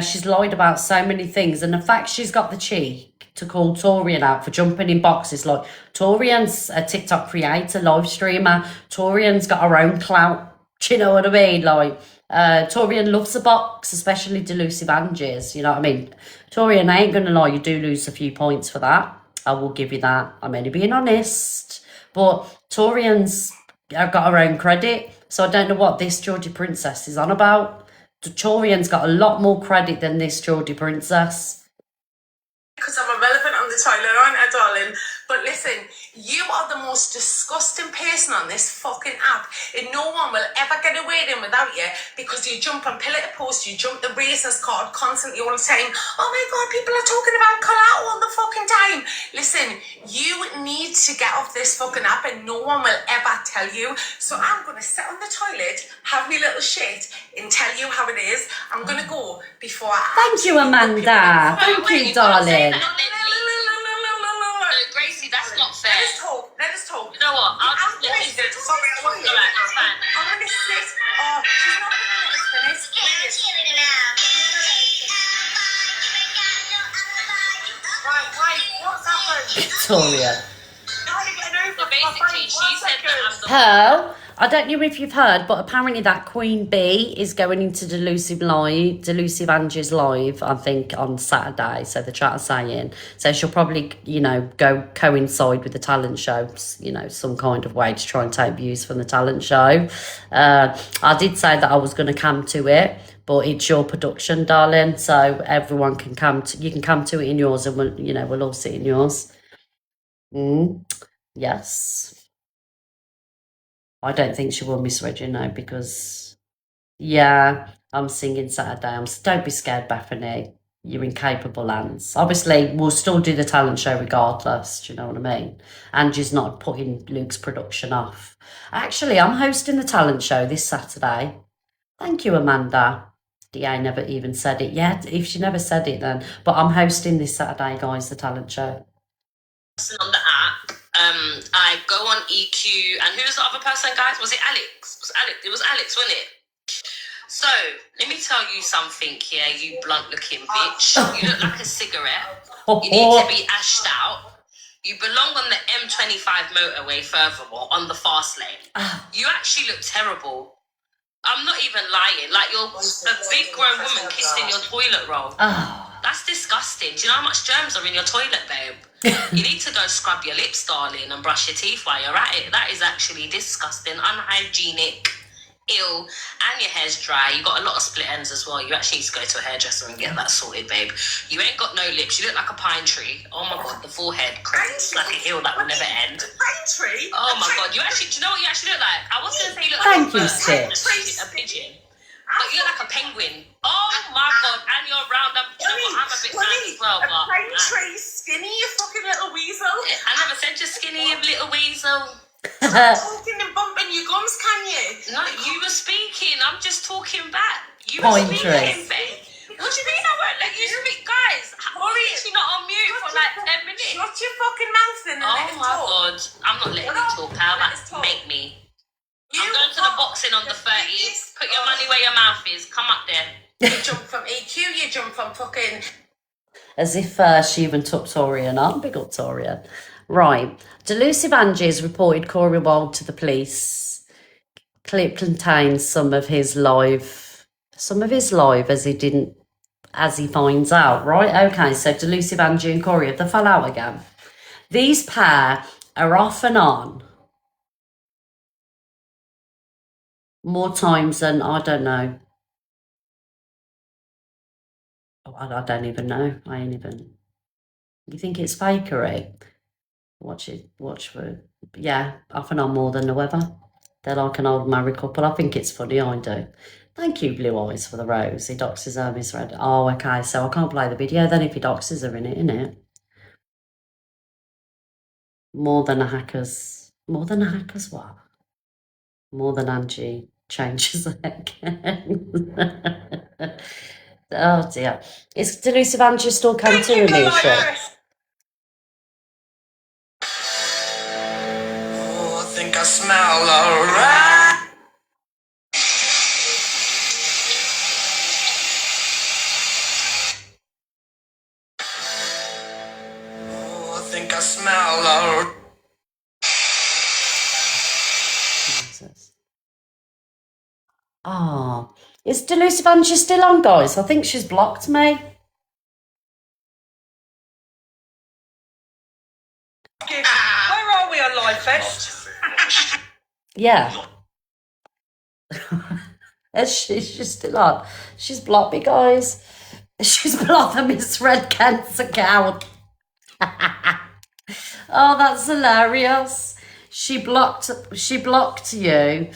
she's lied about so many things. And the fact she's got the cheek to call Torian out for jumping in boxes, like, Torian's a TikTok creator, live streamer. Torian's got her own clout. Do you know what I mean? Like, Torian loves a box, especially Delusive Anges. You know what I mean? Torian, I ain't gonna lie, you do lose a few points for that. I will give you that. I'm only being honest. But Torian's got her own credit, so I don't know what this Geordie Princess is on about. Torian's got a lot more credit than this Geordie Princess. Because I'm irrelevant on the toilet, aren't I, darling? But listen, you are the most disgusting person on this fucking app. And no one will ever get away in without you because you jump from pillar to post, you jump the racist card constantly all the time. Oh my God, people are talking about collateral all the fucking time. Listen, you need to get off this fucking app and no one will ever tell you. So I'm going to sit on the toilet, have me little shit and tell you how it is. I'm going to go before I... Thank you, Amanda. Thank you, darling. Gracie, that's not fair. Let us talk. You know what? I'll just let you do. Sorry, I won't go out. It's fine. I'm going to sit. Oh, she's not going to let us finish. Right, what's happened? Victoria. So basically, she said that I'm the Pearl, I don't know if you've heard, but apparently that Queen Bee is going into Delusive Anges live, I think, on Saturday. So the chat is saying. So she'll probably, go coincide with the talent show, some kind of way to try and take views from the talent show. I did say that I was going to come to it, but it's your production, darling. So everyone can you can come to it in yours and we'll all sit in yours. Yes. I don't think she will miss Regina because, I'm singing Saturday. Don't be scared, Bethany. You're in capable hands. Obviously, we'll still do the talent show regardless. Do you know what I mean? Angie's not putting Luke's production off. Actually, I'm hosting the talent show this Saturday. Thank you, Amanda. DA never even said it yet. If she never said it, then. But I'm hosting this Saturday, guys, the talent show. on the app. I go on EQ, and who's the other person, guys? Was it Alex? It was Alex, wasn't it? So, let me tell you something here, you blunt-looking bitch. You look like a cigarette. You need to be ashed out. You belong on the M25 motorway, furthermore, on the fast lane. You actually look terrible. I'm not even lying. Like, you're a big grown woman kissed in your toilet roll. That's disgusting. Do you know how much germs are in your toilet, babe? You need to go scrub your lips, darling, and brush your teeth while you're at it. That is actually disgusting, unhygienic, ill, and your hair's dry. You got a lot of split ends as well. You actually need to go to a hairdresser and get that sorted, babe. You ain't got no lips. You look like a pine tree. Oh my God, the forehead cracks like a hill that will never end. Pine tree? Oh my God, you actually, do you know what you actually look like? I was going to say you look Thank you, like Stitch. a pigeon. But you look like a penguin. Oh my God, and you're round up. Do you know what? I'm a well, A but pine tree skinny, you fucking little weasel. I never said you're skinny, you little weasel. Stop talking and bumping your gums, can you? No, you were speaking. I'm just talking back. You Pine were tree. speaking, babe. What do you mean I won't let you speak, guys? Worry, she's not on mute for like 10 minutes. Shut your fucking mouth in and let us Oh my talk. god, I'm not letting you talk. How about make me? I'm going to the boxing on the 30th. Put your money where your mouth is. Come up there. You jump from EQ, you jump from fucking... As if she even took Torian on. Big up Torian. Right. Delusive Angie's reported Corey Wald to the police. Clip contains some of his live as he finds out. Right, okay, so Delusive Angie and Corey, have they fell out again? These pair are off and on more times than, I don't know. I don't even know. You think it's fakery? Watch for, yeah, off and on more than the weather. They're like an old married couple. I think it's funny, I do. Thank you, Blue Eyes, for the rose. He doxes her, Miss Red. Oh, okay, so I can't play the video then if he doxes her in it, innit? More than a hacker's what? More than Angie changes again. Oh dear. Is Delusive Angie still cancer removal? I think I smell alright. I think I smell alright. Oh, is Delusive Angie still on, guys? I think she's blocked me. Where are we on Live Fest? Yeah. She's still on. She's blocked me, guys. She's blocked the Miss Red Kent's account. Oh, that's hilarious. She blocked you.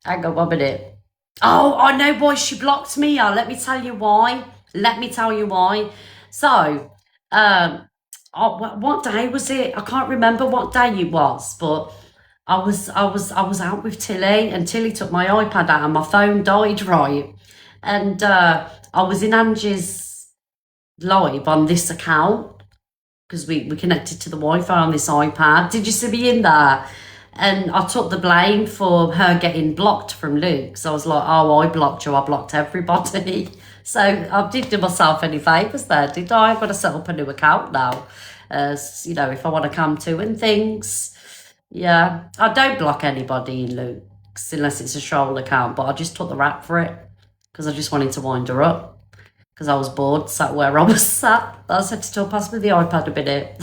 Hang on 1 minute. Oh, I know why she blocked me. Let me tell you why. So, what day was it? I can't remember what day it was, but I was out with Tilly, and Tilly took my iPad out and my phone died, right? And I was in Angie's live on this account because we connected to the Wi-Fi on this iPad. Did you see me in there? And I took the blame for her getting blocked from Luke. So I was like, oh, I blocked you. I blocked everybody. So I didn't do myself any favours there, did I? I've got to set up a new account now. If I want to come to and things. Yeah, I don't block anybody in Luke's unless it's a troll account. But I just took the rap for it because I just wanted to wind her up. Because I was bored, sat where I was sat. I said to still pass me the iPad a minute.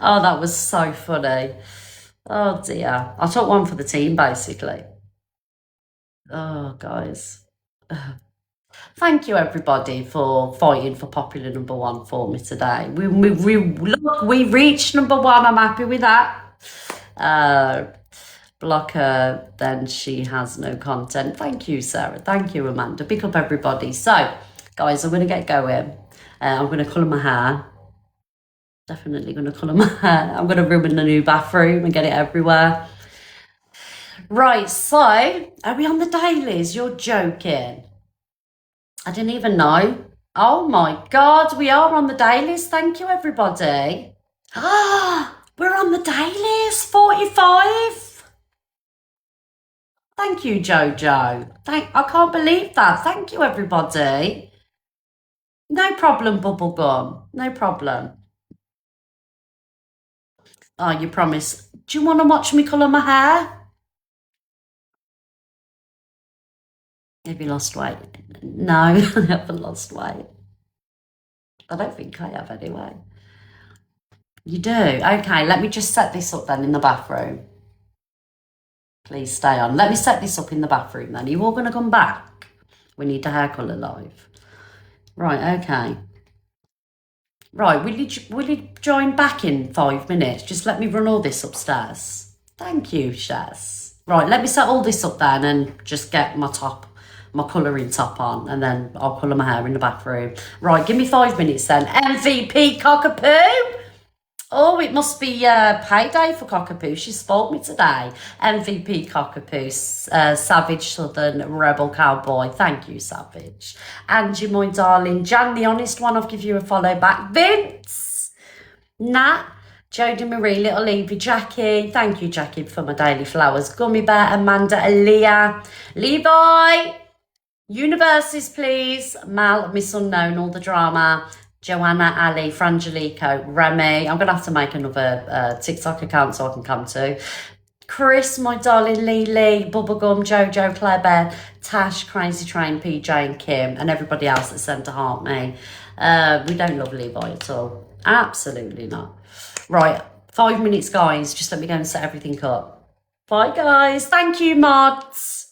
Oh, that was so funny. Oh, dear. I took one for the team, basically. Oh, guys. Thank you, everybody, for fighting for popular #1 for me today. We reached #1. I'm happy with that. Block her, then she has no content. Thank you, Sarah. Thank you, Amanda. Pick up, everybody. So, guys, I'm going to get going. I'm going to colour my hair. Definitely going to colour my hair. I'm going to ruin the new bathroom and get it everywhere. Right, so, are we on the dailies? You're joking. I didn't even know. Oh my God, we are on the dailies. Thank you, everybody. We're on the dailies, 45. Thank you, Jojo. I can't believe that. Thank you, everybody. No problem, Bubblegum. No problem. Oh, you promise. Do you want to watch me colour my hair? Have you lost weight? No, I haven't lost weight. I don't think I have anyway. You do? Okay, let me just set this up then in the bathroom. Please stay on. Let me set this up in the bathroom then. Are you all going to come back? We need a hair colour live. Right, okay. Right, will you join back in 5 minutes? Just let me run all this upstairs. Thank you, Shaz. Right, let me set all this up then and just get my top my colouring top on, and then I'll colour my hair in the bathroom. Right, give me 5 minutes then. MVP Cockapoo. Oh, it must be payday for Cockapoo. She spoiled me today. MVP Cockapoo, Savage Southern Rebel Cowboy. Thank you, Savage. Angie, my darling. Jan, the honest one, I'll give you a follow back. Vince. Nat. Jodie Marie, Little Evie, Jackie. Thank you, Jackie, for my daily flowers. Gummy Bear, Amanda, Aaliyah. Levi. Universes, please. Mal, Miss Unknown, all the drama. Joanna, Ali, Frangelico, Remy. I'm going to have to make another TikTok account so I can come to. Chris, my darling, Lee, Bubblegum, Jojo, Claire Bear, Tash, Crazy Train, PJ and Kim, and everybody else that sent to heart me. We don't love Levi at all. Absolutely not. Right, 5 minutes, guys. Just let me go and set everything up. Bye, guys. Thank you, mods.